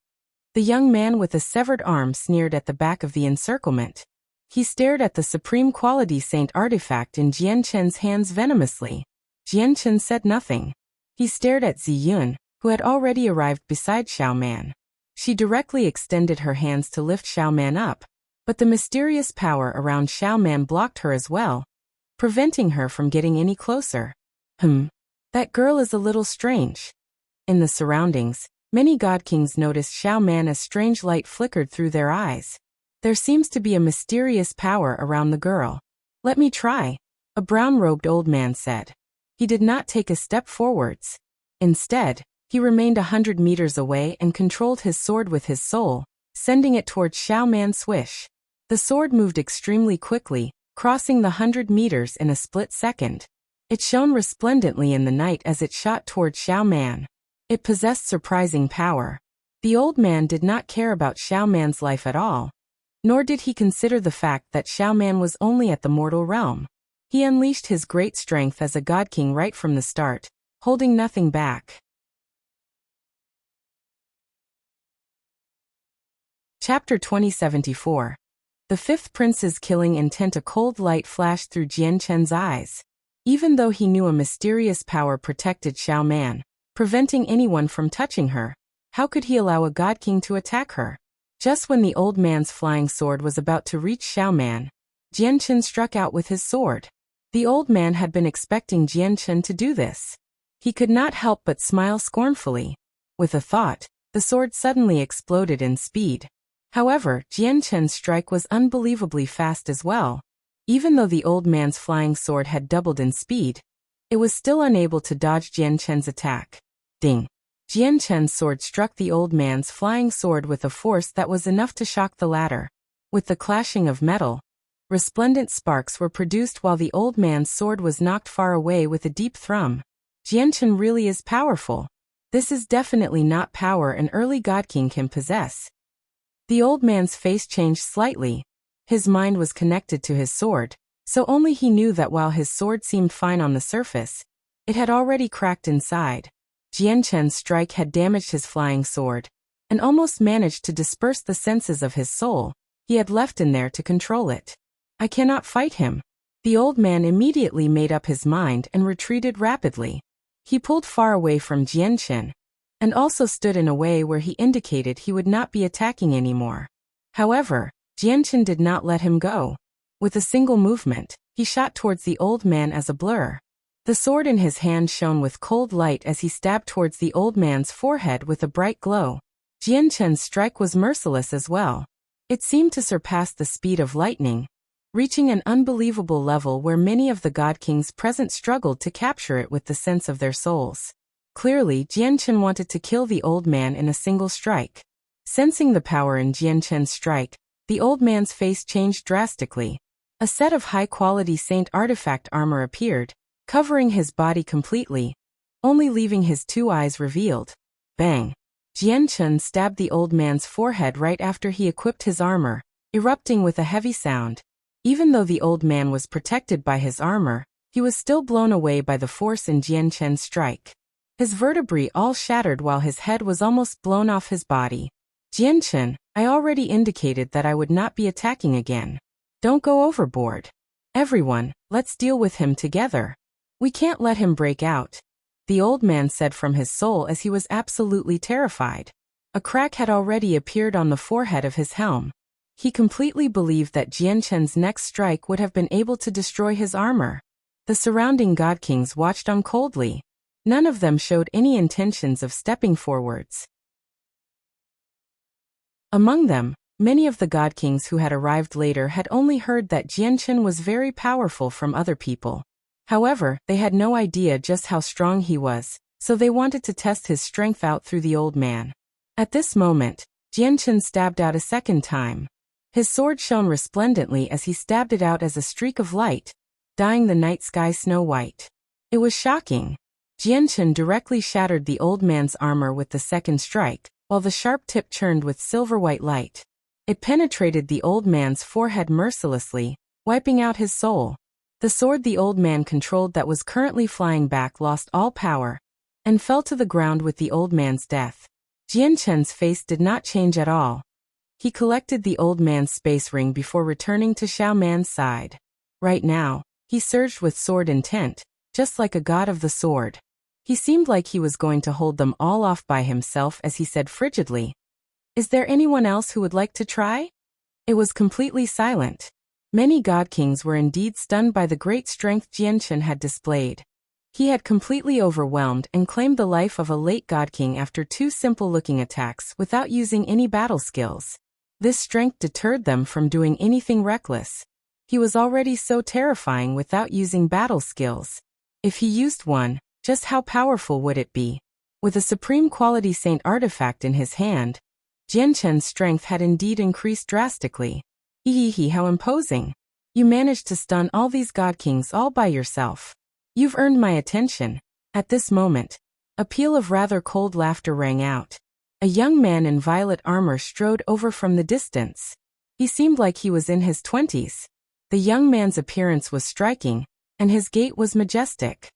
The young man with a severed arm sneered at the back of the encirclement. He stared at the supreme quality saint artifact in Jianchen's hands venomously. Jianchen said nothing. He stared at Ziyun, who had already arrived beside Xiaoman. She directly extended her hands to lift Xiaoman up, but the mysterious power around Xiaoman blocked her as well, preventing her from getting any closer. That girl is a little strange. In the surroundings, many god kings noticed Xiaoman as strange light flickered through their eyes. There seems to be a mysterious power around the girl. Let me try, a brown-robed old man said. He did not take a step forwards. Instead, he remained 100 meters away and controlled his sword with his soul, sending it towards Xiaoman. Swish. The sword moved extremely quickly, crossing the 100 meters in a split second. It shone resplendently in the night as it shot towards Xiaoman. It possessed surprising power. The old man did not care about Xiaoman's life at all, nor did he consider the fact that Xiaoman was only at the mortal realm. He unleashed his great strength as a god king right from the start, holding nothing back. Chapter 2074. The fifth prince's killing intent. A cold light flashed through Jianchen's eyes. Even though he knew a mysterious power protected Xiaoman, preventing anyone from touching her, how could he allow a god king to attack her? Just when the old man's flying sword was about to reach Xiaoman, Jianchen struck out with his sword. The old man had been expecting Jianchen to do this. He could not help but smile scornfully. With a thought, the sword suddenly exploded in speed. However, Jianchen's strike was unbelievably fast as well. Even though the old man's flying sword had doubled in speed, it was still unable to dodge Jianchen's attack. Ding! Jianchen's sword struck the old man's flying sword with a force that was enough to shock the latter. With the clashing of metal, resplendent sparks were produced while the old man's sword was knocked far away with a deep thrum. Jianchen really is powerful. This is definitely not power an early god king can possess. The old man's face changed slightly. His mind was connected to his sword, so only he knew that while his sword seemed fine on the surface, it had already cracked inside. Jianchen's strike had damaged his flying sword, and almost managed to disperse the senses of his soul he had left in there to control it. I cannot fight him. The old man immediately made up his mind and retreated rapidly. He pulled far away from Jianchen, and also stood in a way where he indicated he would not be attacking anymore. However, Jianchen did not let him go. With a single movement, he shot towards the old man as a blur. The sword in his hand shone with cold light as he stabbed towards the old man's forehead with a bright glow. Jianchen's strike was merciless as well. It seemed to surpass the speed of lightning, reaching an unbelievable level where many of the god kings present struggled to capture it with the sense of their souls. Clearly, Jianchen wanted to kill the old man in a single strike. Sensing the power in Jianchen's strike, the old man's face changed drastically. A set of high-quality saint artifact armor appeared, covering his body completely, only leaving his two eyes revealed. Bang! Jianchen stabbed the old man's forehead right after he equipped his armor, erupting with a heavy sound. Even though the old man was protected by his armor, he was still blown away by the force in Jianchen's strike. His vertebrae all shattered while his head was almost blown off his body. Jianchen, I already indicated that I would not be attacking again. Don't go overboard. Everyone, let's deal with him together. We can't let him break out, the old man said from his soul as he was absolutely terrified. A crack had already appeared on the forehead of his helm. He completely believed that Jianchen's next strike would have been able to destroy his armor. The surrounding god kings watched on coldly. None of them showed any intentions of stepping forwards. Among them, many of the god kings who had arrived later had only heard that Jianchen was very powerful from other people. However, they had no idea just how strong he was, so they wanted to test his strength out through the old man. At this moment, Jianchen stabbed out a second time. His sword shone resplendently as he stabbed it out as a streak of light, dyeing the night sky snow white. It was shocking. Jianchen directly shattered the old man's armor with the second strike, while the sharp tip churned with silver-white light. It penetrated the old man's forehead mercilessly, wiping out his soul. The sword the old man controlled that was currently flying back lost all power, and fell to the ground with the old man's death. Jianchen's face did not change at all. He collected the old man's space ring before returning to Xiao Man's side. Right now, he surged with sword intent, just like a god of the sword. He seemed like he was going to hold them all off by himself as he said frigidly, "Is there anyone else who would like to try?" It was completely silent. Many god kings were indeed stunned by the great strength Jianchen had displayed. He had completely overwhelmed and claimed the life of a late god king after 2 simple-looking attacks without using any battle skills. This strength deterred them from doing anything reckless. He was already so terrifying without using battle skills. If he used one, just how powerful would it be? With a supreme quality saint artifact in his hand, Jianchen's strength had indeed increased drastically. Hehehe, how imposing. You managed to stun all these god kings all by yourself. You've earned my attention. At this moment, a peal of rather cold laughter rang out. A young man in violet armor strode over from the distance. He seemed like he was in his 20s. The young man's appearance was striking, and his gait was majestic.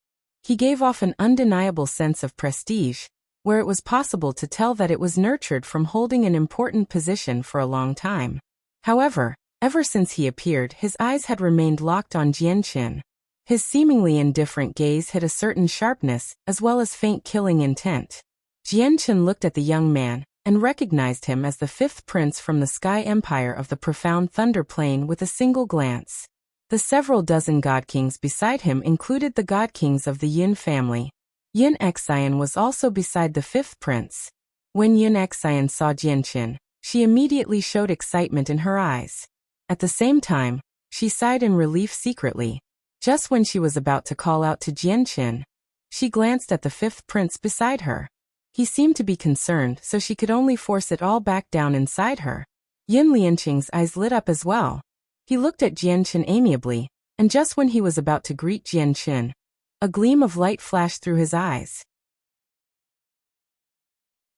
He gave off an undeniable sense of prestige, where it was possible to tell that it was nurtured from holding an important position for a long time. However, ever since he appeared, his eyes had remained locked on Jianchen. His seemingly indifferent gaze hid a certain sharpness, as well as faint killing intent. Jianchen looked at the young man, and recognized him as the 5th prince from the Sky Empire of the Profound Thunder Plain with a single glance. The several dozen god kings beside him included the god kings of the Yin family. Yin Xian was also beside the 5th prince. When Yin Xian saw Jianchen, she immediately showed excitement in her eyes. At the same time, she sighed in relief secretly. Just when she was about to call out to Jianchen, she glanced at the 5th prince beside her. He seemed to be concerned, so she could only force it all back down inside her. Yin Lianqing's eyes lit up as well. He looked at Jianchen amiably, and just when he was about to greet Jianchen, a gleam of light flashed through his eyes.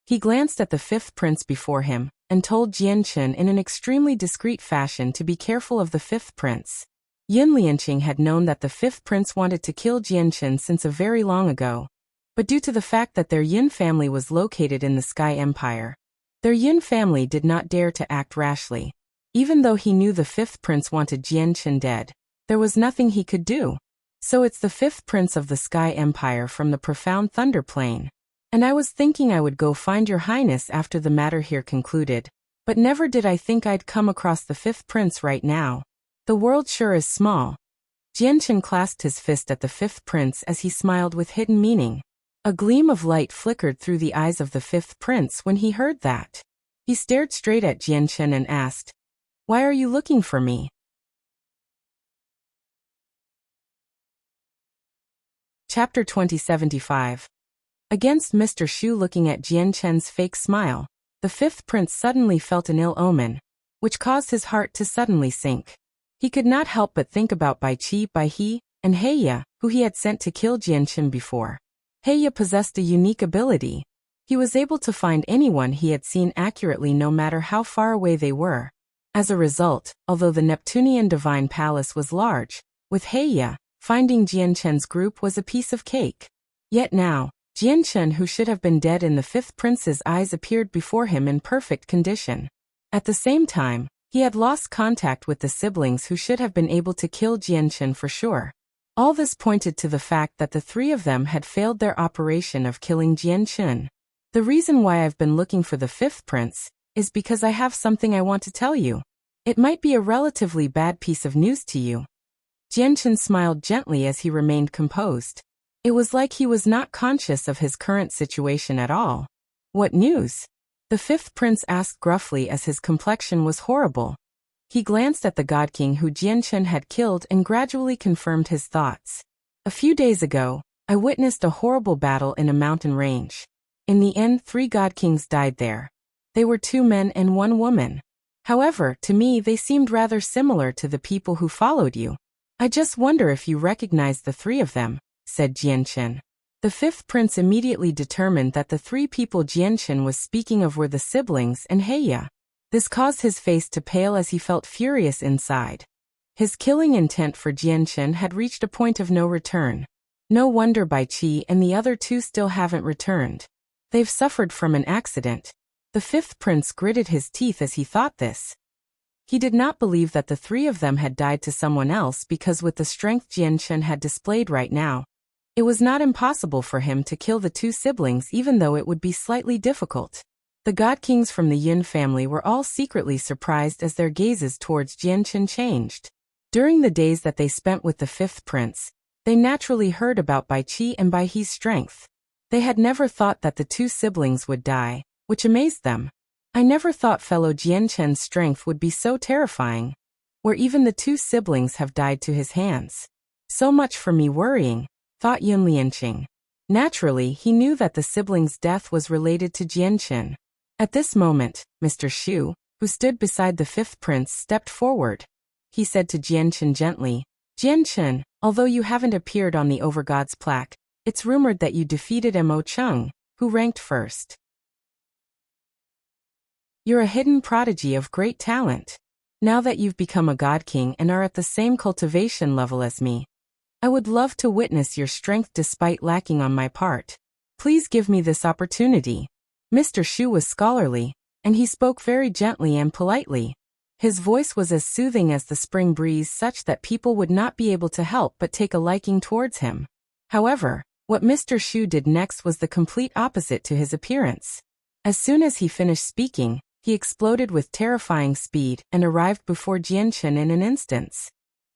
He glanced at the 5th prince before him, and told Jianchen in an extremely discreet fashion to be careful of the 5th prince. Yin Lianqing had known that the 5th prince wanted to kill Jianchen since a very long ago, but due to the fact that their Yin family was located in the Sky Empire, their Yin family did not dare to act rashly. Even though he knew the 5th prince wanted Jianchen dead, there was nothing he could do. "So it's the 5th prince of the Sky Empire from the Profound Thunder Plain. And I was thinking I would go find your highness after the matter here concluded, but never did I think I'd come across the 5th prince right now. The world sure is small." Jianchen clasped his fist at the 5th prince as he smiled with hidden meaning. A gleam of light flickered through the eyes of the 5th prince when he heard that. He stared straight at Jianchen and asked, "Why are you looking for me?" Chapter 2075. Against Mr. Xu looking at Jianchen's fake smile, the 5th prince suddenly felt an ill omen, which caused his heart to suddenly sink. He could not help but think about Bai Qi, Bai He, and Heya, who he had sent to kill Jianchen before. Heya possessed a unique ability. He was able to find anyone he had seen accurately no matter how far away they were. As a result, although the Neptunian Divine Palace was large, with Heya, finding Jianchen's group was a piece of cake. Yet now, Jianchen, who should have been dead in the 5th prince's eyes, appeared before him in perfect condition. At the same time, he had lost contact with the siblings who should have been able to kill Jianchen for sure. All this pointed to the fact that the 3 of them had failed their operation of killing Jianchen. The reason why I've been looking for the 5th prince is because I have something I want to tell you. It might be a relatively bad piece of news to you. Jianchen smiled gently as he remained composed. It was like he was not conscious of his current situation at all. "What news?" the 5th prince asked gruffly as his complexion was horrible. He glanced at the god king who Jianchen had killed and gradually confirmed his thoughts. "A few days ago, I witnessed a horrible battle in a mountain range. In the end, 3 god kings died there. They were 2 men and 1 woman. However, to me they seemed rather similar to the people who followed you. I just wonder if you recognize the three of them, said Jianchen. The fifth prince immediately determined that the three people Jianchen was speaking of were the siblings and Heya. This caused his face to pale as he felt furious inside. His killing intent for Jianchen had reached a point of no return. No wonder Bai Qi and the other two still haven't returned. They've suffered from an accident. The fifth prince gritted his teeth as he thought this. He did not believe that the three of them had died to someone else because with the strength Jianchen had displayed right now, it was not impossible for him to kill the two siblings even though it would be slightly difficult. The God Kings from the Yun family were all secretly surprised as their gazes towards Jianchen changed. During the days that they spent with the fifth prince, they naturally heard about Bai Qi and Bai He's strength. They had never thought that the two siblings would die, which amazed them. I never thought fellow Jianchen's strength would be so terrifying, where even the two siblings have died to his hands. So much for me worrying, thought Yun Lianqing. Naturally, he knew that the siblings' death was related to Jianchen. At this moment, Mr. Xu, who stood beside the fifth prince, stepped forward. He said to Jianchen gently, Jianchen, although you haven't appeared on the Overgod's plaque, it's rumored that you defeated Mo Cheng, who ranked first. You're a hidden prodigy of great talent. Now that you've become a God King and are at the same cultivation level as me, I would love to witness your strength despite lacking on my part. Please give me this opportunity. Mr. Xu was scholarly, and he spoke very gently and politely. His voice was as soothing as the spring breeze, such that people would not be able to help but take a liking towards him. However, what Mr. Xu did next was the complete opposite to his appearance. As soon as he finished speaking, he exploded with terrifying speed and arrived before Jianchen in an instant.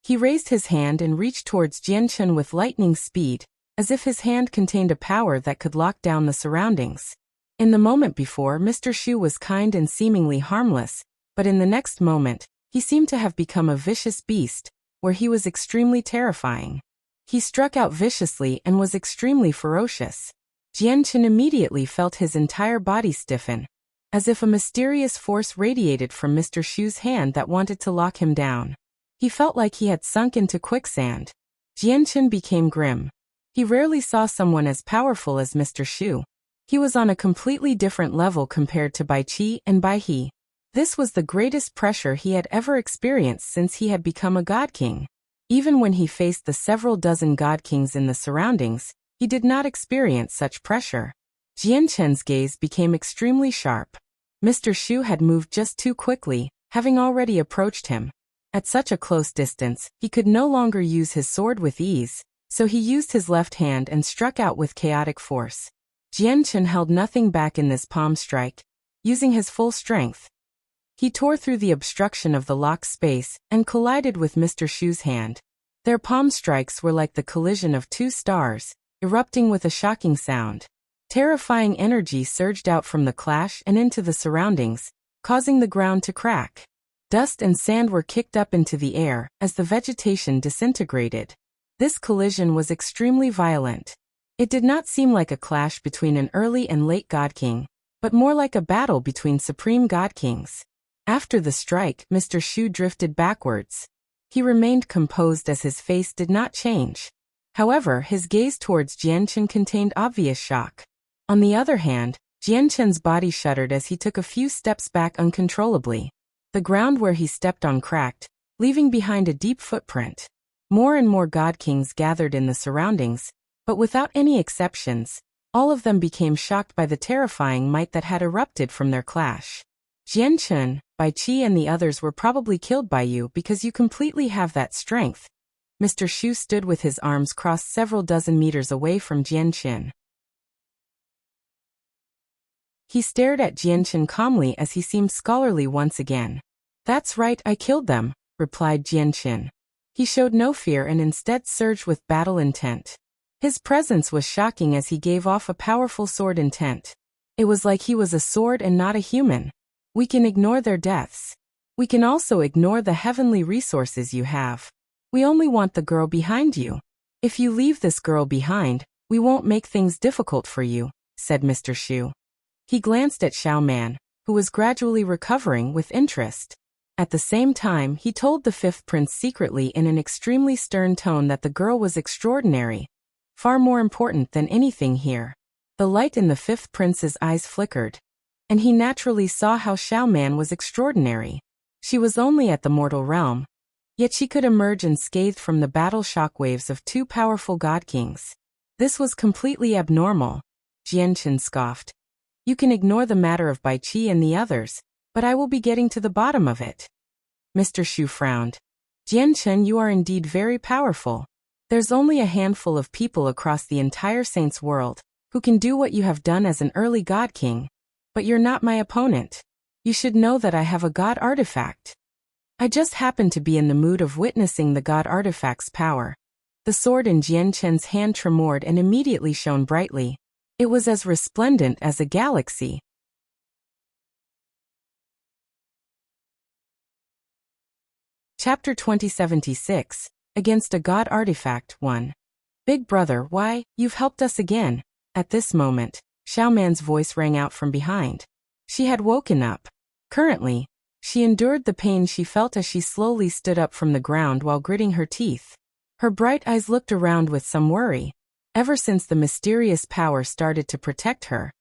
He raised his hand and reached towards Jianchen with lightning speed, as if his hand contained a power that could lock down the surroundings. In the moment before, Mr. Xu was kind and seemingly harmless, but in the next moment, he seemed to have become a vicious beast, where he was extremely terrifying. He struck out viciously and was extremely ferocious. Jianchen immediately felt his entire body stiffen, as if a mysterious force radiated from Mr. Xu's hand that wanted to lock him down. He felt like he had sunk into quicksand. Jianchen became grim. He rarely saw someone as powerful as Mr. Xu. He was on a completely different level compared to Bai Qi and Bai He. This was the greatest pressure he had ever experienced since he had become a God King. Even when he faced the several dozen God Kings in the surroundings, he did not experience such pressure. Jianchen's gaze became extremely sharp. Mr. Xu had moved just too quickly, having already approached him. At such a close distance, he could no longer use his sword with ease, so he used his left hand and struck out with chaotic force. Jianchen held nothing back in this palm strike, using his full strength. He tore through the obstruction of the locked space and collided with Mr. Xu's hand. Their palm strikes were like the collision of two stars, erupting with a shocking sound. Terrifying energy surged out from the clash and into the surroundings, causing the ground to crack. Dust and sand were kicked up into the air as the vegetation disintegrated. This collision was extremely violent. It did not seem like a clash between an early and late God King, but more like a battle between supreme God Kings. After the strike, Mr. Xu drifted backwards. He remained composed as his face did not change. However, his gaze towards Jianchen contained obvious shock. On the other hand, Jianchen's body shuddered as he took a few steps back uncontrollably. The ground where he stepped on cracked, leaving behind a deep footprint. More and more God Kings gathered in the surroundings, but without any exceptions, all of them became shocked by the terrifying might that had erupted from their clash. Jianchen, Bai Qi and the others were probably killed by you because you completely have that strength. Mr. Xu stood with his arms crossed several dozen meters away from Jianchen. He stared at Jianchen calmly as he seemed scholarly once again. That's right, I killed them, replied Jianchen. He showed no fear and instead surged with battle intent. His presence was shocking as he gave off a powerful sword intent. It was like he was a sword and not a human. We can ignore their deaths. We can also ignore the heavenly resources you have. We only want the girl behind you. If you leave this girl behind, we won't make things difficult for you, said Mr. Xu. He glanced at Xiao Man, who was gradually recovering with interest. At the same time, he told the fifth prince secretly in an extremely stern tone that the girl was extraordinary, far more important than anything here. The light in the fifth prince's eyes flickered, and he naturally saw how Xiao Man was extraordinary. She was only at the mortal realm, yet she could emerge unscathed from the battle shockwaves of two powerful god kings. This was completely abnormal. Jianchen scoffed. You can ignore the matter of Bai Qi and the others, but I will be getting to the bottom of it. Mr. Shu frowned. Jianchen, you are indeed very powerful. There's only a handful of people across the entire Saints world who can do what you have done as an early god king, but you're not my opponent. You should know that I have a god artifact. I just happened to be in the mood of witnessing the god artifact's power. The sword in Jianchen's hand tremored and immediately shone brightly. It was as resplendent as a galaxy. Chapter 2076, Against a God Artifact 1. Big brother, why, you've helped us again. At this moment, Xiao Man's voice rang out from behind. She had woken up. Currently, she endured the pain she felt as she slowly stood up from the ground while gritting her teeth. Her bright eyes looked around with some worry. Ever since the mysterious power started to protect her,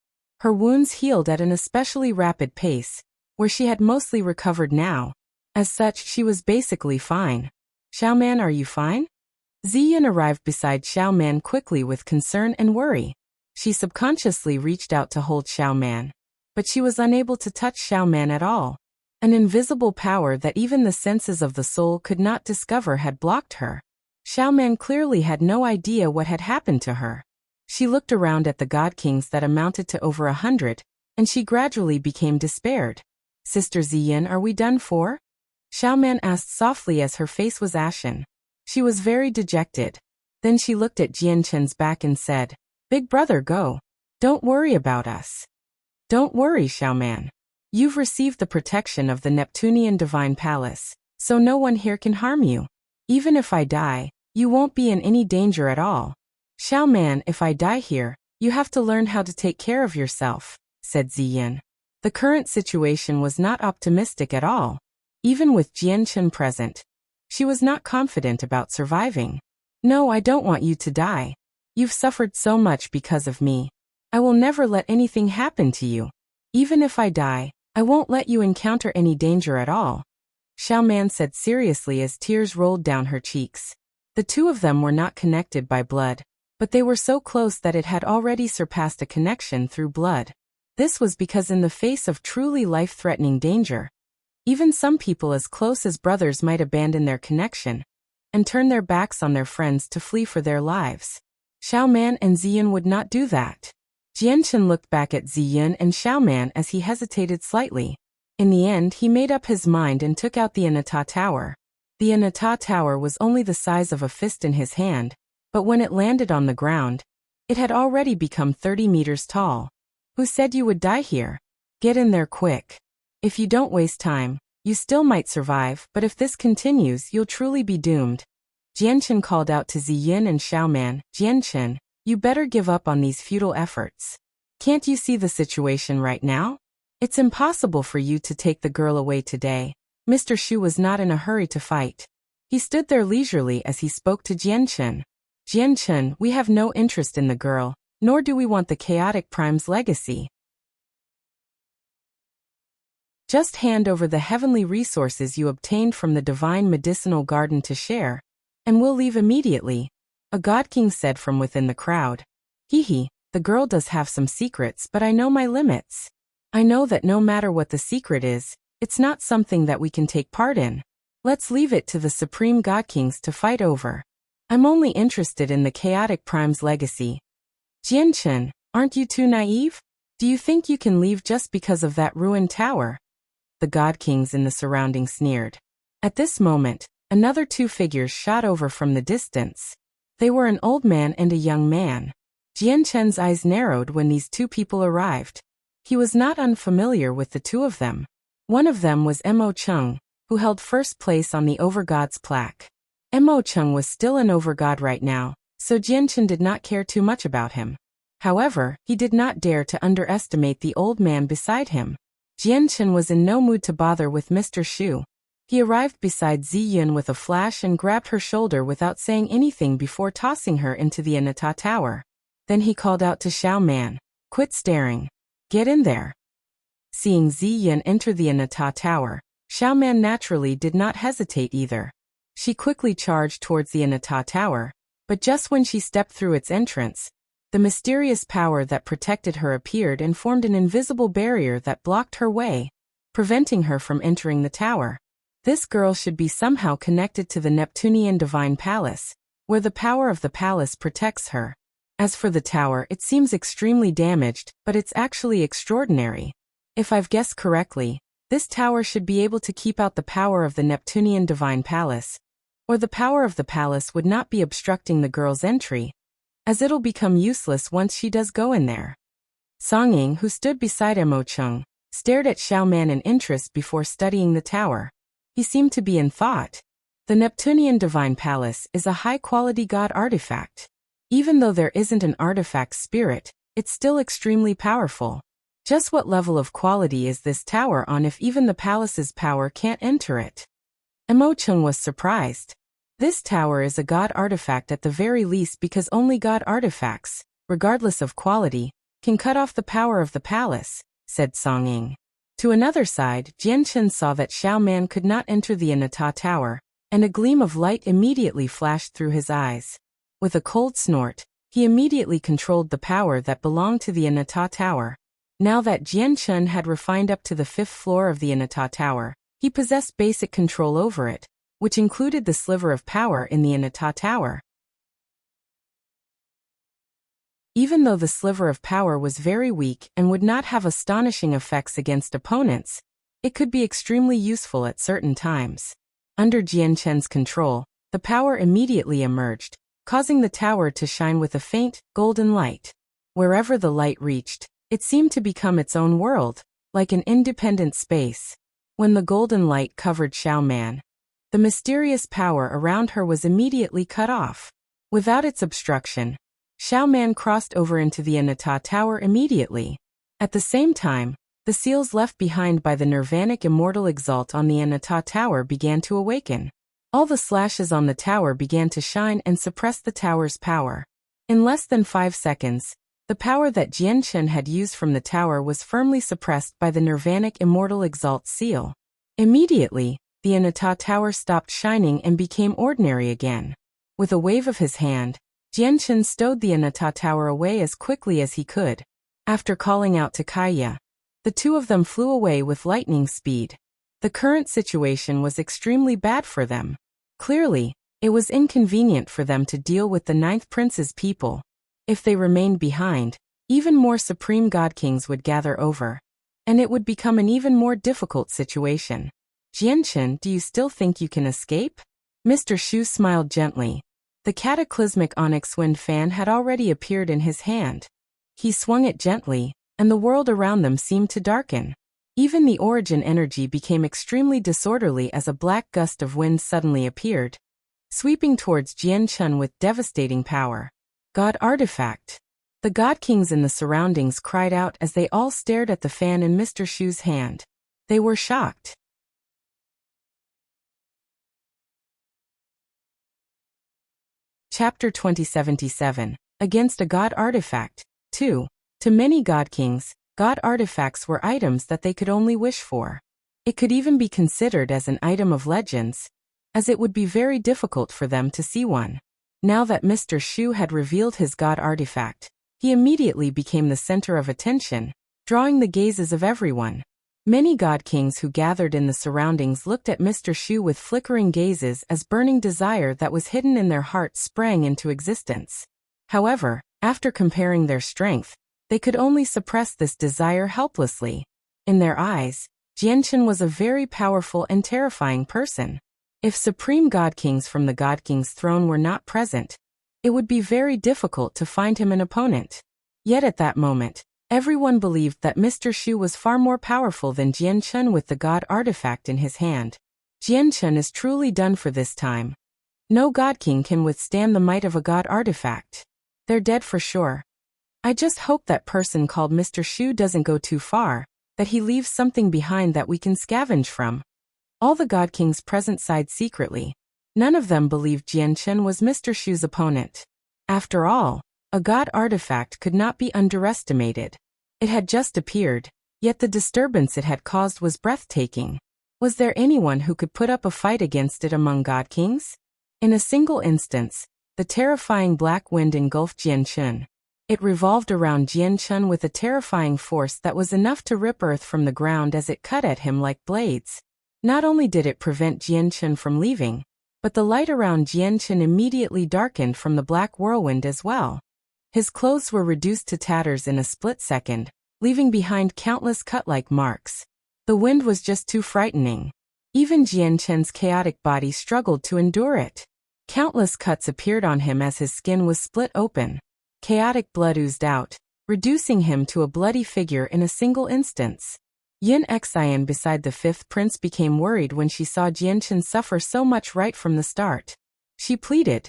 her wounds healed at an especially rapid pace, where she had mostly recovered now. As such, she was basically fine. Xiao Man, are you fine? Ziyan arrived beside Xiao Man quickly with concern and worry. She subconsciously reached out to hold Xiao Man, but she was unable to touch Xiao Man at all. An invisible power that even the senses of the soul could not discover had blocked her. Xiao Man clearly had no idea what had happened to her. She looked around at the god kings that amounted to over 100, and she gradually became despaired. Sister Ziyan, are we done for? Xiao Man asked softly as her face was ashen. She was very dejected. Then she looked at Jianchen's back and said, Big brother, go. Don't worry about us. Don't worry, Xiao Man. You've received the protection of the Neptunian Divine Palace, so no one here can harm you. Even if I die, you won't be in any danger at all. Xiao Man, if I die here, you have to learn how to take care of yourself, said Ziyan. The current situation was not optimistic at all. Even with Jianchen present, she was not confident about surviving. No, I don't want you to die. You've suffered so much because of me. I will never let anything happen to you. Even if I die, I won't let you encounter any danger at all, Xiao Man said seriously as tears rolled down her cheeks. The two of them were not connected by blood, but they were so close that it had already surpassed a connection through blood. This was because in the face of truly life-threatening danger, even some people as close as brothers might abandon their connection and turn their backs on their friends to flee for their lives. Xiao Man and Ziyan would not do that. Jianchen looked back at Ziyan and Xiao Man as he hesitated slightly. In the end, he made up his mind and took out the Anata Tower. The Anata Tower was only the size of a fist in his hand, but when it landed on the ground, it had already become 30 meters tall. Who said you would die here? Get in there quick. If you don't waste time, you still might survive, but if this continues, you'll truly be doomed. Jianchen called out to Ziyan and Xiao Man, Jianchen, you better give up on these futile efforts. Can't you see the situation right now? It's impossible for you to take the girl away today. Mr. Shu was not in a hurry to fight. He stood there leisurely as he spoke to Jianchen. Jianchen, we have no interest in the girl, nor do we want the chaotic prime's legacy. Just hand over the heavenly resources you obtained from the divine medicinal garden to share, and we'll leave immediately, a god king said from within the crowd. Hee, the girl does have some secrets, but I know my limits. I know that no matter what the secret is, it's not something that we can take part in. Let's leave it to the supreme god kings to fight over. I'm only interested in the chaotic prime's legacy. Jianchen, aren't you too naive? Do you think you can leave just because of that ruined tower? The god kings in the surrounding sneered. At this moment, another two figures shot over from the distance. They were an old man and a young man. Jianchen's eyes narrowed when these two people arrived. He was not unfamiliar with the two of them. One of them was Mo Chung, who held first place on the Overgod's plaque. Mo Chung was still an Overgod right now, so Jianchen did not care too much about him. However, he did not dare to underestimate the old man beside him. Jianchen was in no mood to bother with Mr. Shu. He arrived beside Ziyun with a flash and grabbed her shoulder without saying anything before tossing her into the Anata tower. Then he called out to Xiao Man, "Quit staring. Get in there." Seeing Ziyun enter the Anata tower, Xiao Man naturally did not hesitate either. She quickly charged towards the Anata tower, but just when she stepped through its entrance, the mysterious power that protected her appeared and formed an invisible barrier that blocked her way, preventing her from entering the tower. This girl should be somehow connected to the Neptunian Divine Palace, where the power of the palace protects her. As for the tower, it seems extremely damaged, but it's actually extraordinary. If I've guessed correctly, this tower should be able to keep out the power of the Neptunian Divine Palace, or the power of the palace would not be obstructing the girl's entry, as it'll become useless once she does go in there. Song Ying, who stood beside Mo Chung, stared at Xiao Man in interest before studying the tower. He seemed to be in thought. The Neptunian Divine Palace is a high-quality god artifact. Even though there isn't an artifact spirit, it's still extremely powerful. Just what level of quality is this tower on if even the palace's power can't enter it? Mo Chung was surprised. This tower is a god artifact at the very least because only god artifacts, regardless of quality, can cut off the power of the palace, said Song Ying. To another side, Jian Chen saw that Xiao Man could not enter the Anata tower, and a gleam of light immediately flashed through his eyes. With a cold snort, he immediately controlled the power that belonged to the Anata tower. Now that Jian Chen had refined up to the 5th floor of the Anata tower, he possessed basic control over it, which included the sliver of power in the Anata tower. Even though the sliver of power was very weak and would not have astonishing effects against opponents, it could be extremely useful at certain times. Under Jian Chen's control, the power immediately emerged, causing the tower to shine with a faint, golden light. Wherever the light reached, it seemed to become its own world, like an independent space. When the golden light covered Xiao Man, the mysterious power around her was immediately cut off. Without its obstruction, Xiao Man crossed over into the Anata tower immediately. At the same time, the seals left behind by the Nirvanic Immortal Exalt on the Anata tower began to awaken. All the slashes on the tower began to shine and suppress the tower's power. In less than 5 seconds, the power that Jian Chen had used from the tower was firmly suppressed by the Nirvanic Immortal Exalt seal. Immediately, the Anata tower stopped shining and became ordinary again. With a wave of his hand, Jian Chen stowed the Anata tower away as quickly as he could. After calling out to Kaya, the two of them flew away with lightning speed. The current situation was extremely bad for them. Clearly, it was inconvenient for them to deal with the 9th Prince's people. If they remained behind, even more supreme god kings would gather over, and it would become an even more difficult situation. Jian Chen, do you still think you can escape? Mr. Shu smiled gently. The cataclysmic onyx wind fan had already appeared in his hand. He swung it gently, and the world around them seemed to darken. Even the origin energy became extremely disorderly as a black gust of wind suddenly appeared, sweeping towards Jian Chen with devastating power. God artifact! The god kings in the surroundings cried out as they all stared at the fan in Mr. Shu's hand. They were shocked. Chapter 2077, Against a God Artifact. 2. To many god kings, god artifacts were items that they could only wish for. It could even be considered as an item of legends, as it would be very difficult for them to see one. Now that Mr. Shu had revealed his god artifact, he immediately became the center of attention, drawing the gazes of everyone. Many god kings who gathered in the surroundings looked at Mr. Shu with flickering gazes as burning desire that was hidden in their hearts sprang into existence. However, after comparing their strength, they could only suppress this desire helplessly. In their eyes, Jian Chen was a very powerful and terrifying person. If supreme god kings from the god king's throne were not present, it would be very difficult to find him an opponent. Yet at that moment, everyone believed that Mr. Shu was far more powerful than Jian Chen with the god artifact in his hand. Jian Chen is truly done for this time. No god king can withstand the might of a god artifact. They're dead for sure. I just hope that person called Mr. Shu doesn't go too far, that he leaves something behind that we can scavenge from. All the God Kings present sighed secretly. None of them believed Jianchen was Mr. Shu's opponent. After all, a god artifact could not be underestimated. It had just appeared, yet the disturbance it had caused was breathtaking. Was there anyone who could put up a fight against it among God Kings? In a single instance, the terrifying black wind engulfed Jianchen. It revolved around Jianchen with a terrifying force that was enough to rip earth from the ground as it cut at him like blades. Not only did it prevent Jianchen from leaving, but the light around Jianchen immediately darkened from the black whirlwind as well. His clothes were reduced to tatters in a split second, leaving behind countless cut-like marks. The wind was just too frightening. Even Jianchen's chaotic body struggled to endure it. Countless cuts appeared on him as his skin was split open. Chaotic blood oozed out, reducing him to a bloody figure in a single instance. Yin Xian beside the fifth prince became worried when she saw Jianchen suffer so much right from the start. She pleaded,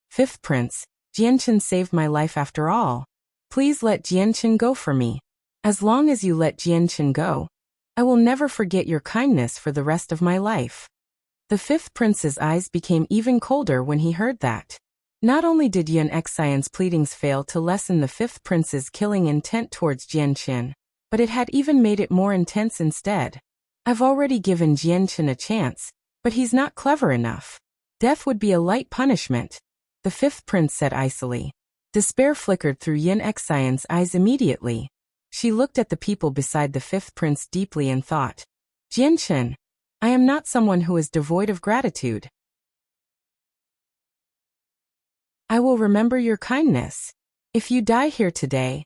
"Fifth prince, Jianchen saved my life after all. Please let Jianchen go for me. As long as you let Jianchen go, I will never forget your kindness for the rest of my life." The fifth prince's eyes became even colder when he heard that. Not only did Yin Xian's pleadings fail to lessen the fifth prince's killing intent towards Jianchen, but it had even made it more intense instead. "I've already given Jianchen a chance, but he's not clever enough. Death would be a light punishment," the fifth prince said icily. Despair flickered through Yin Xian's eyes immediately. She looked at the people beside the fifth prince deeply and thought, "Jianchen, I am not someone who is devoid of gratitude. I will remember your kindness. If you die here today,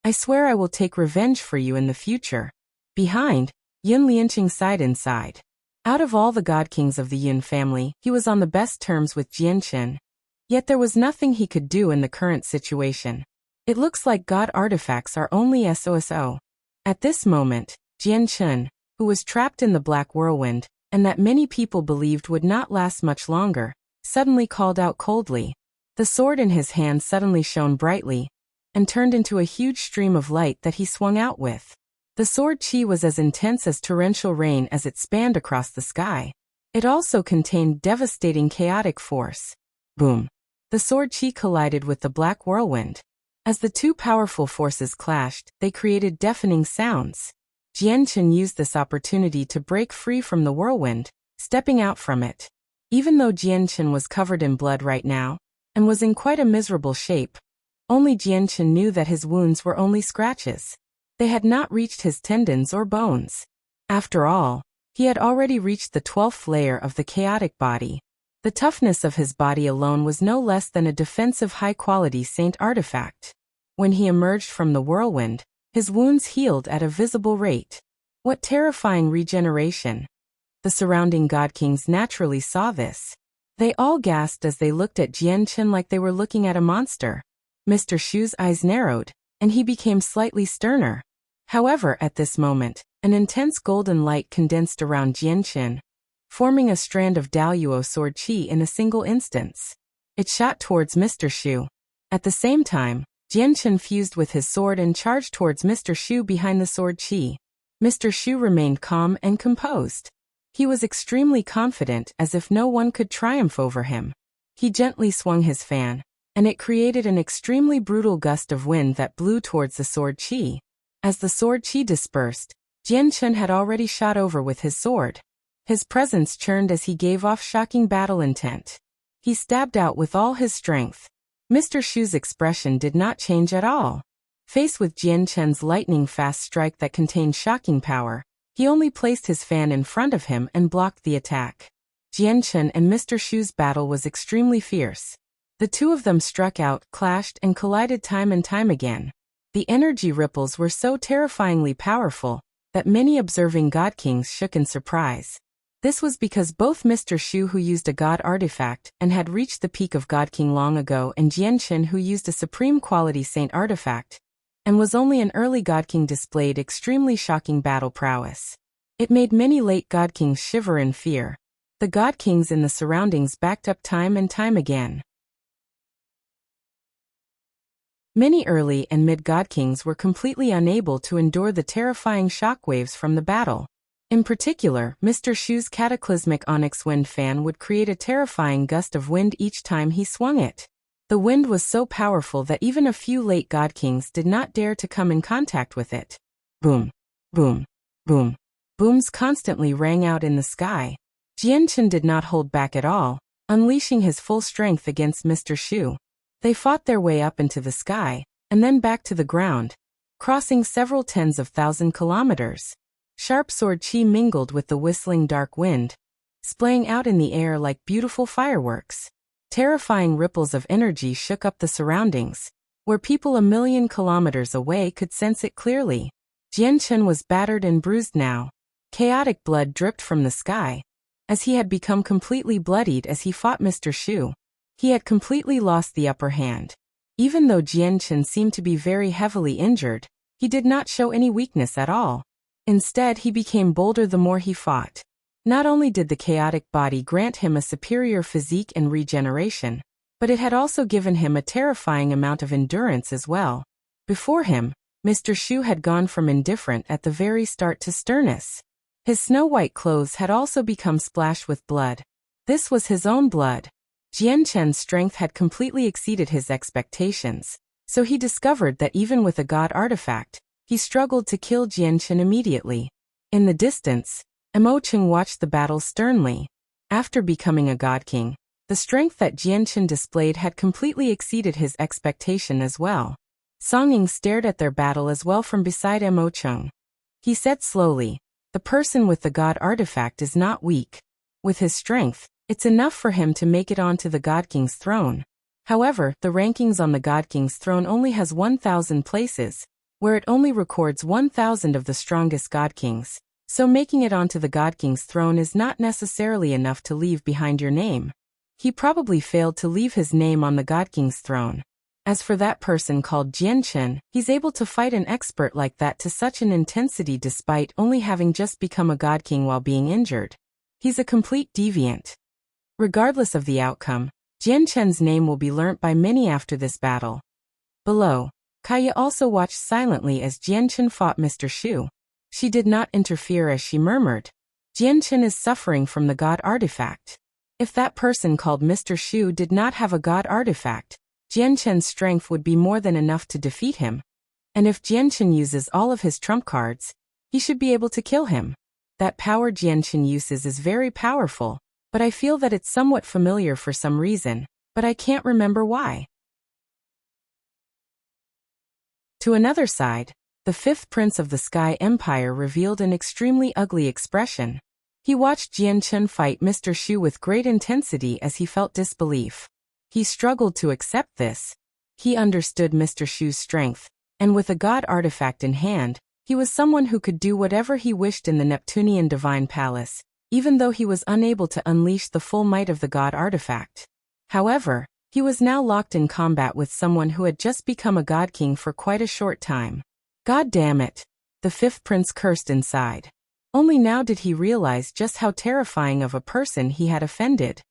I swear I will take revenge for you in the future." Behind, Yin Lianqing sighed inside. Out of all the God Kings of the Yin family, he was on the best terms with Jianchen. Yet there was nothing he could do in the current situation. It looks like God artifacts are only SOSO. At this moment, Jianchen, who was trapped in the black whirlwind, and that many people believed would not last much longer, suddenly called out coldly. The sword in his hand suddenly shone brightly, and turned into a huge stream of light that he swung out with. The sword chi was as intense as torrential rain as it spanned across the sky. It also contained devastating chaotic force. Boom! The sword chi collided with the black whirlwind. As the two powerful forces clashed, they created deafening sounds. Jianchen used this opportunity to break free from the whirlwind, stepping out from it. Even though Jianchen was covered in blood right now, and was in quite a miserable shape, only Jianchen knew that his wounds were only scratches. They had not reached his tendons or bones. After all, he had already reached the 12th layer of the chaotic body. The toughness of his body alone was no less than a defensive high-quality saint artifact. When he emerged from the whirlwind, his wounds healed at a visible rate. What terrifying regeneration! The surrounding God Kings naturally saw this. They all gasped as they looked at Jianchen like they were looking at a monster. Mr. Shu's eyes narrowed, and he became slightly sterner. However, at this moment, an intense golden light condensed around Jianchen, forming a strand of Daluo sword chi in a single instance. It shot towards Mr. Shu. At the same time, Jianchen fused with his sword and charged towards Mr. Shu behind the sword chi. Mr. Shu remained calm and composed. He was extremely confident, as if no one could triumph over him. He gently swung his fan, and it created an extremely brutal gust of wind that blew towards the sword chi. As the sword chi dispersed, Jianchen had already shot over with his sword. His presence churned as he gave off shocking battle intent. He stabbed out with all his strength. Mr. Shu's expression did not change at all. Faced with Jianchen's lightning-fast strike that contained shocking power, he only placed his fan in front of him and blocked the attack. Jianchen and Mr. Shu's battle was extremely fierce. The two of them struck out, clashed, and collided time and time again. The energy ripples were so terrifyingly powerful that many observing God Kings shook in surprise. This was because both Mr. Shu, who used a God artifact and had reached the peak of God King long ago, and Jianchen, who used a supreme quality saint artifact and was only an early God King, displayed extremely shocking battle prowess. It made many late God Kings shiver in fear. The God Kings in the surroundings backed up time and time again. Many early and mid-God Kings were completely unable to endure the terrifying shockwaves from the battle. In particular, Mr. Shu's cataclysmic onyx wind fan would create a terrifying gust of wind each time he swung it. The wind was so powerful that even a few late god kings did not dare to come in contact with it. Boom, boom, boom. Booms constantly rang out in the sky. Jianchen did not hold back at all, unleashing his full strength against Mr. Shu. They fought their way up into the sky, and then back to the ground, crossing several tens of thousand kilometers. Sharp sword chi mingled with the whistling dark wind, splaying out in the air like beautiful fireworks. Terrifying ripples of energy shook up the surroundings, where people a million kilometers away could sense it clearly. Jianchen was battered and bruised now. Chaotic blood dripped from the sky, as he had become completely bloodied as he fought Mr. Shu. He had completely lost the upper hand. Even though Jianchen seemed to be very heavily injured, he did not show any weakness at all. Instead, he became bolder the more he fought. Not only did the chaotic body grant him a superior physique and regeneration, but it had also given him a terrifying amount of endurance as well. Before him, Mr. Shu had gone from indifferent at the very start to sternness. His snow-white clothes had also become splashed with blood. This was his own blood. Jianchen's strength had completely exceeded his expectations, so he discovered that even with a god artifact, he struggled to kill Jianchen immediately. In the distance, Emocheng watched the battle sternly. After becoming a god king, the strength that Jianchen displayed had completely exceeded his expectation as well. Songying stared at their battle as well from beside Emocheng. He said slowly, "The person with the god artifact is not weak. With his strength, it's enough for him to make it onto the god king's throne." However, the rankings on the god king's throne only has 1,000 places, where it only records 1,000 of the strongest god kings, so making it onto the god king's throne is not necessarily enough to leave behind your name. He probably failed to leave his name on the god king's throne. As for that person called Jianchen, he's able to fight an expert like that to such an intensity despite only having just become a god king while being injured. He's a complete deviant. Regardless of the outcome, Jianchen's name will be learnt by many after this battle. Below, Kaya also watched silently as Jianchen fought Mr. Shu. She did not interfere as she murmured, "Jianchen is suffering from the god artifact. If that person called Mr. Shu did not have a god artifact, Jianchen's strength would be more than enough to defeat him. And if Jianchen uses all of his trump cards, he should be able to kill him. That power Jianchen uses is very powerful, but I feel that it's somewhat familiar for some reason, but I can't remember why." To another side, the fifth prince of the Sky Empire revealed an extremely ugly expression. He watched Jianchen fight Mr. Shu with great intensity as he felt disbelief. He struggled to accept this. He understood Mr. Shu's strength, and with a god artifact in hand, he was someone who could do whatever he wished in the Neptunian Divine Palace, even though he was unable to unleash the full might of the god artifact. However, he was now locked in combat with someone who had just become a god king for quite a short time. God damn it! The fifth prince cursed inside. Only now did he realize just how terrifying of a person he had offended.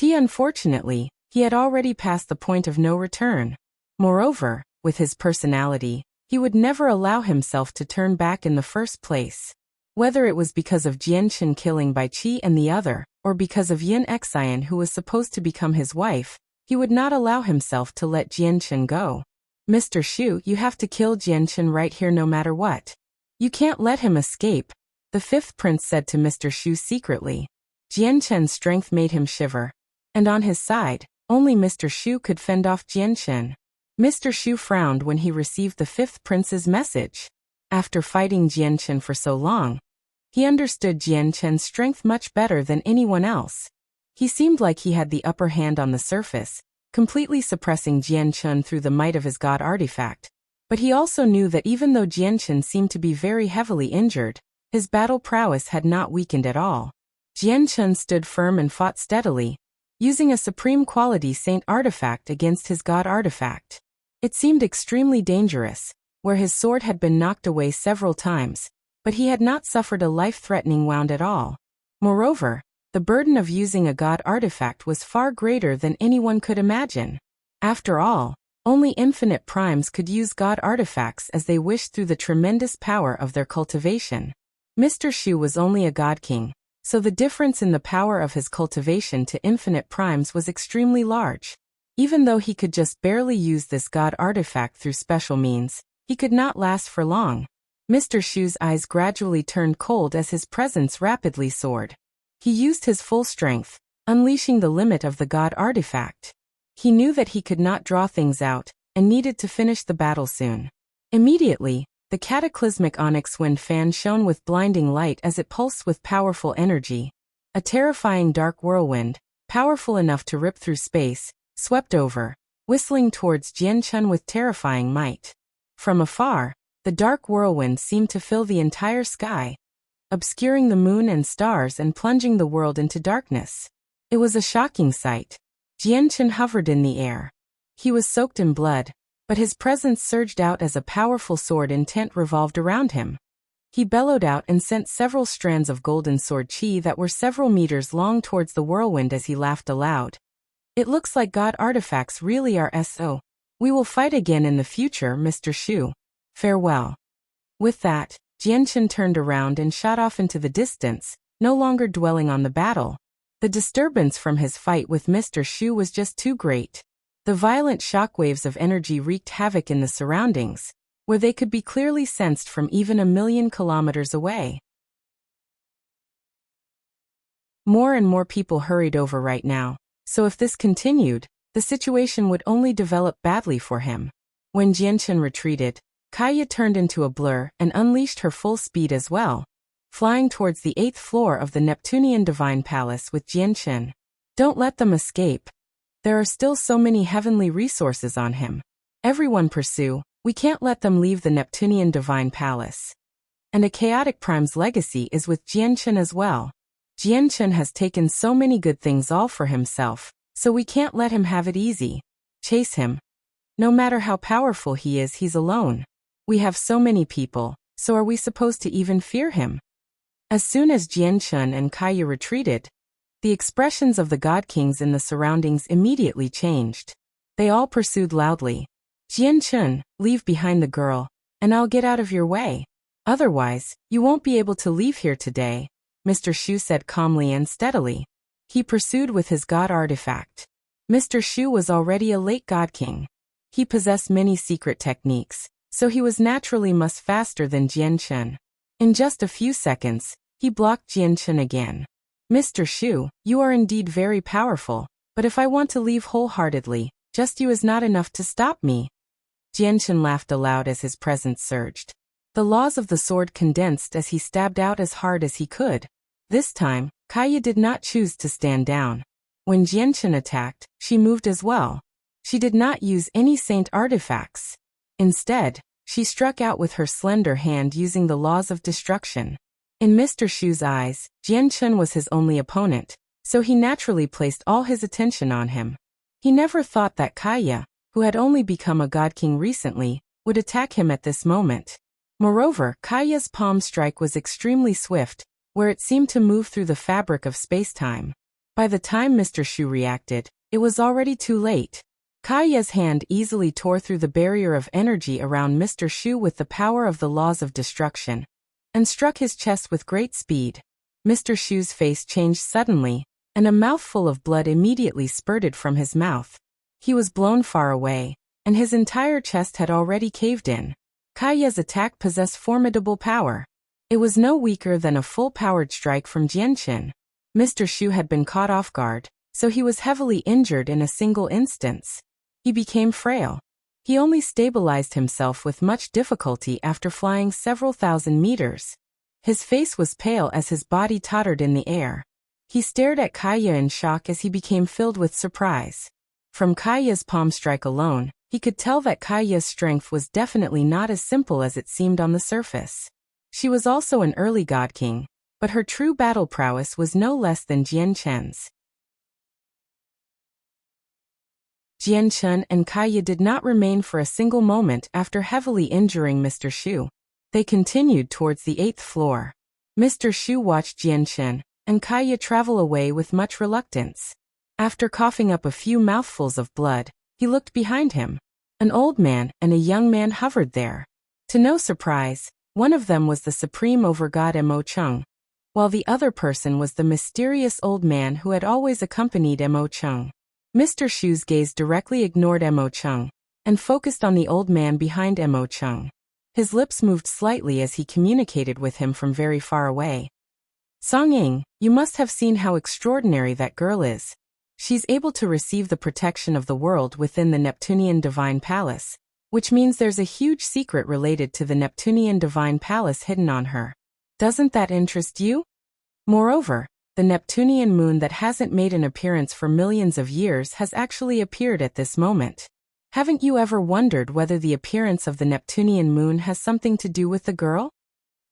Unfortunately, he had already passed the point of no return. Moreover, with his personality, he would never allow himself to turn back in the first place. Whether it was because of Jianchen killing Bai Qi and the other, or because of Yin Xian who was supposed to become his wife, he would not allow himself to let Jianchen go. "Mr. Shu, you have to kill Jianchen right here no matter what. You can't let him escape," the fifth prince said to Mr. Shu secretly. Jianchen's strength made him shiver. And on his side, only Mr. Shu could fend off Jianchen. Mr. Shu frowned when he received the fifth prince's message. After fighting Jianchen for so long, he understood Jianchen's strength much better than anyone else. He seemed like he had the upper hand on the surface, completely suppressing Jianchen through the might of his god artifact. But he also knew that even though Jianchen seemed to be very heavily injured, his battle prowess had not weakened at all. Jianchen stood firm and fought steadily, using a supreme quality saint artifact against his god artifact. It seemed extremely dangerous, where his sword had been knocked away several times, but he had not suffered a life-threatening wound at all. Moreover, the burden of using a god artifact was far greater than anyone could imagine. After all, Only infinite primes could use god artifacts as they wished through the tremendous power of their cultivation. Mr. Shu was only a god king, so the difference in the power of his cultivation to infinite primes was extremely large. Even though he could just barely use this god artifact through special means, he could not last for long. Mr. Shu's eyes gradually turned cold as his presence rapidly soared. He used his full strength, unleashing the limit of the god artifact. He knew that he could not draw things out, and needed to finish the battle soon. Immediately, the cataclysmic onyx wind fan shone with blinding light as it pulsed with powerful energy. A terrifying dark whirlwind, powerful enough to rip through space, swept over, whistling towards Jianchen with terrifying might. From afar, the dark whirlwind seemed to fill the entire sky, obscuring the moon and stars and plunging the world into darkness. It was a shocking sight. Jianchen hovered in the air. He was soaked in blood, but his presence surged out as a powerful sword intent revolved around him. He bellowed out and sent several strands of golden sword chi that were several meters long towards the whirlwind as he laughed aloud. It looks like god artifacts really are so. We will fight again in the future, Mr. Shu. Farewell. With that, Jianchen turned around and shot off into the distance, no longer dwelling on the battle. The disturbance from his fight with Mr. Shu was just too great. The violent shockwaves of energy wreaked havoc in the surroundings, where they could be clearly sensed from even 1,000,000 kilometers away. More and more people hurried over right now, so if this continued, the situation would only develop badly for him. When Jianchen retreated, Kaya turned into a blur and unleashed her full speed as well, flying towards the 8th floor of the Neptunian Divine Palace with Jianchen. Don't let them escape. There are still so many heavenly resources on him. Everyone pursue, we can't let them leave the Neptunian Divine Palace. And a chaotic prime's legacy is with Jianchen as well. Jianchen has taken so many good things all for himself, so we can't let him have it easy. Chase him. No matter how powerful he is, he's alone. We have so many people, so are we supposed to even fear him? As soon as Jianchen and Kaya retreated, the expressions of the god kings in the surroundings immediately changed. They all pursued loudly. Jianchen, leave behind the girl, and I'll get out of your way. Otherwise, you won't be able to leave here today, Mr. Shu said calmly and steadily. He pursued with his god artifact. Mr. Shu was already a late god king. He possessed many secret techniques, so he was naturally much faster than Jianchen. In just a few seconds, he blocked Jianchen again. Mr. Shu, you are indeed very powerful, but if I want to leave wholeheartedly, just you is not enough to stop me. Jianchen laughed aloud as his presence surged. The laws of the sword condensed as he stabbed out as hard as he could. This time, Kaya did not choose to stand down. When Jianchen attacked, she moved as well. She did not use any saint artifacts. Instead, she struck out with her slender hand using the laws of destruction. In Mr. Shu's eyes, Jianchen was his only opponent, so he naturally placed all his attention on him. He never thought that Kaya, who had only become a god king recently, would attack him at this moment. Moreover, Kaya's palm strike was extremely swift, where it seemed to move through the fabric of space-time. By the time Mr. Shu reacted, it was already too late. Kaya's hand easily tore through the barrier of energy around Mr. Shu with the power of the laws of destruction, and struck his chest with great speed. Mr. Shu's face changed suddenly, and a mouthful of blood immediately spurted from his mouth. He was blown far away, and his entire chest had already caved in. Kaya's attack possessed formidable power. It was no weaker than a full-powered strike from Jianchen. Mr. Shu had been caught off guard, so he was heavily injured in a single instance. He became frail. He only stabilized himself with much difficulty after flying several thousand meters. His face was pale as his body tottered in the air. He stared at Kaya in shock as he became filled with surprise. From Kaya's palm strike alone, he could tell that Kaya's strength was definitely not as simple as it seemed on the surface. She was also an early god king, but her true battle prowess was no less than Jianchen's. Jianchen and Kaya did not remain for a single moment after heavily injuring Mr. Shu. They continued towards the 8th floor. Mr. Shu watched Jianchen and Kaya travel away with much reluctance. After coughing up a few mouthfuls of blood, he looked behind him. An old man and a young man hovered there. To no surprise, one of them was the supreme overgod Mo Chung, while the other person was the mysterious old man who had always accompanied Mo Chung. Mr. Shu's gaze directly ignored Mo Chung and focused on the old man behind Mo Chung. His lips moved slightly as he communicated with him from very far away. Song Ying, you must have seen how extraordinary that girl is. She's able to receive the protection of the world within the Neptunian Divine Palace, which means there's a huge secret related to the Neptunian Divine Palace hidden on her. Doesn't that interest you? Moreover, the Neptunian moon that hasn't made an appearance for millions of years has actually appeared at this moment. Haven't you ever wondered whether the appearance of the Neptunian moon has something to do with the girl?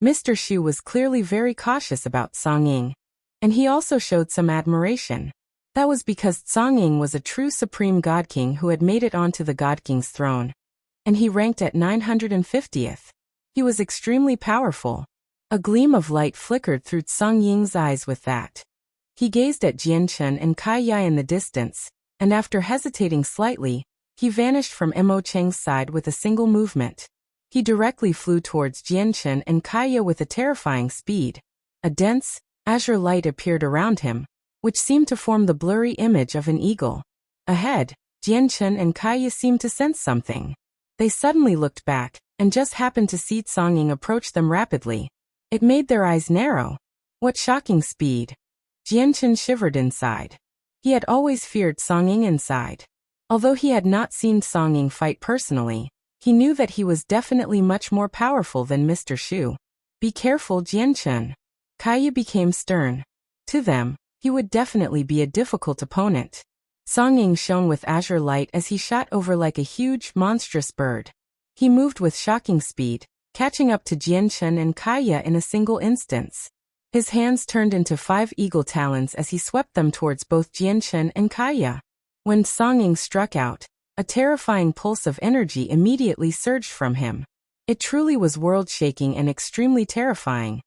Mr. Shu was clearly very cautious about Song Ying, and he also showed some admiration. That was because Song Ying was a true supreme god king who had made it onto the god king's throne, and he ranked at 950th. He was extremely powerful. A gleam of light flickered through Song Ying's eyes with that. He gazed at Jian Chen and Kai Ya in the distance, and after hesitating slightly, he vanished from Mo Cheng's side with a single movement. He directly flew towards Jian Chen and Kai Ya with a terrifying speed. A dense, azure light appeared around him, which seemed to form the blurry image of an eagle. Ahead, Jian Chen and Kai Ya seemed to sense something. They suddenly looked back, and just happened to see Song Ying approach them rapidly. It made their eyes narrow. What shocking speed! Jian Chen shivered inside. He had always feared Song Ying inside. Although he had not seen Song Ying fight personally, he knew that he was definitely much more powerful than Mr. Shu. Be careful, Jian Chen. Kai Ya became stern. To them, he would definitely be a difficult opponent. Song Ying shone with azure light as he shot over like a huge, monstrous bird. He moved with shocking speed, catching up to Jian Chen and Kai Ya in a single instance. His hands turned into 5 eagle talons as he swept them towards both Jian Chen and Kai Ya. When Song Ying struck out, a terrifying pulse of energy immediately surged from him. It truly was world-shaking and extremely terrifying.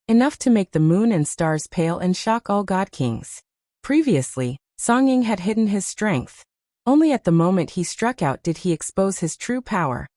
Enough to make the moon and stars pale and shock all god kings. Previously, Song Ying had hidden his strength. Only at the moment he struck out did he expose his true power.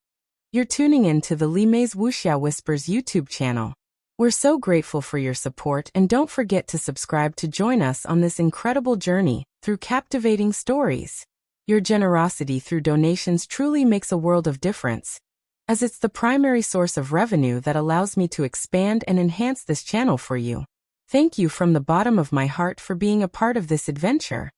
You're tuning in to the Li Mei's Wuxia Whispers YouTube channel. We're so grateful for your support, and don't forget to subscribe to join us on this incredible journey through captivating stories. Your generosity through donations truly makes a world of difference, as it's the primary source of revenue that allows me to expand and enhance this channel for you. Thank you from the bottom of my heart for being a part of this adventure.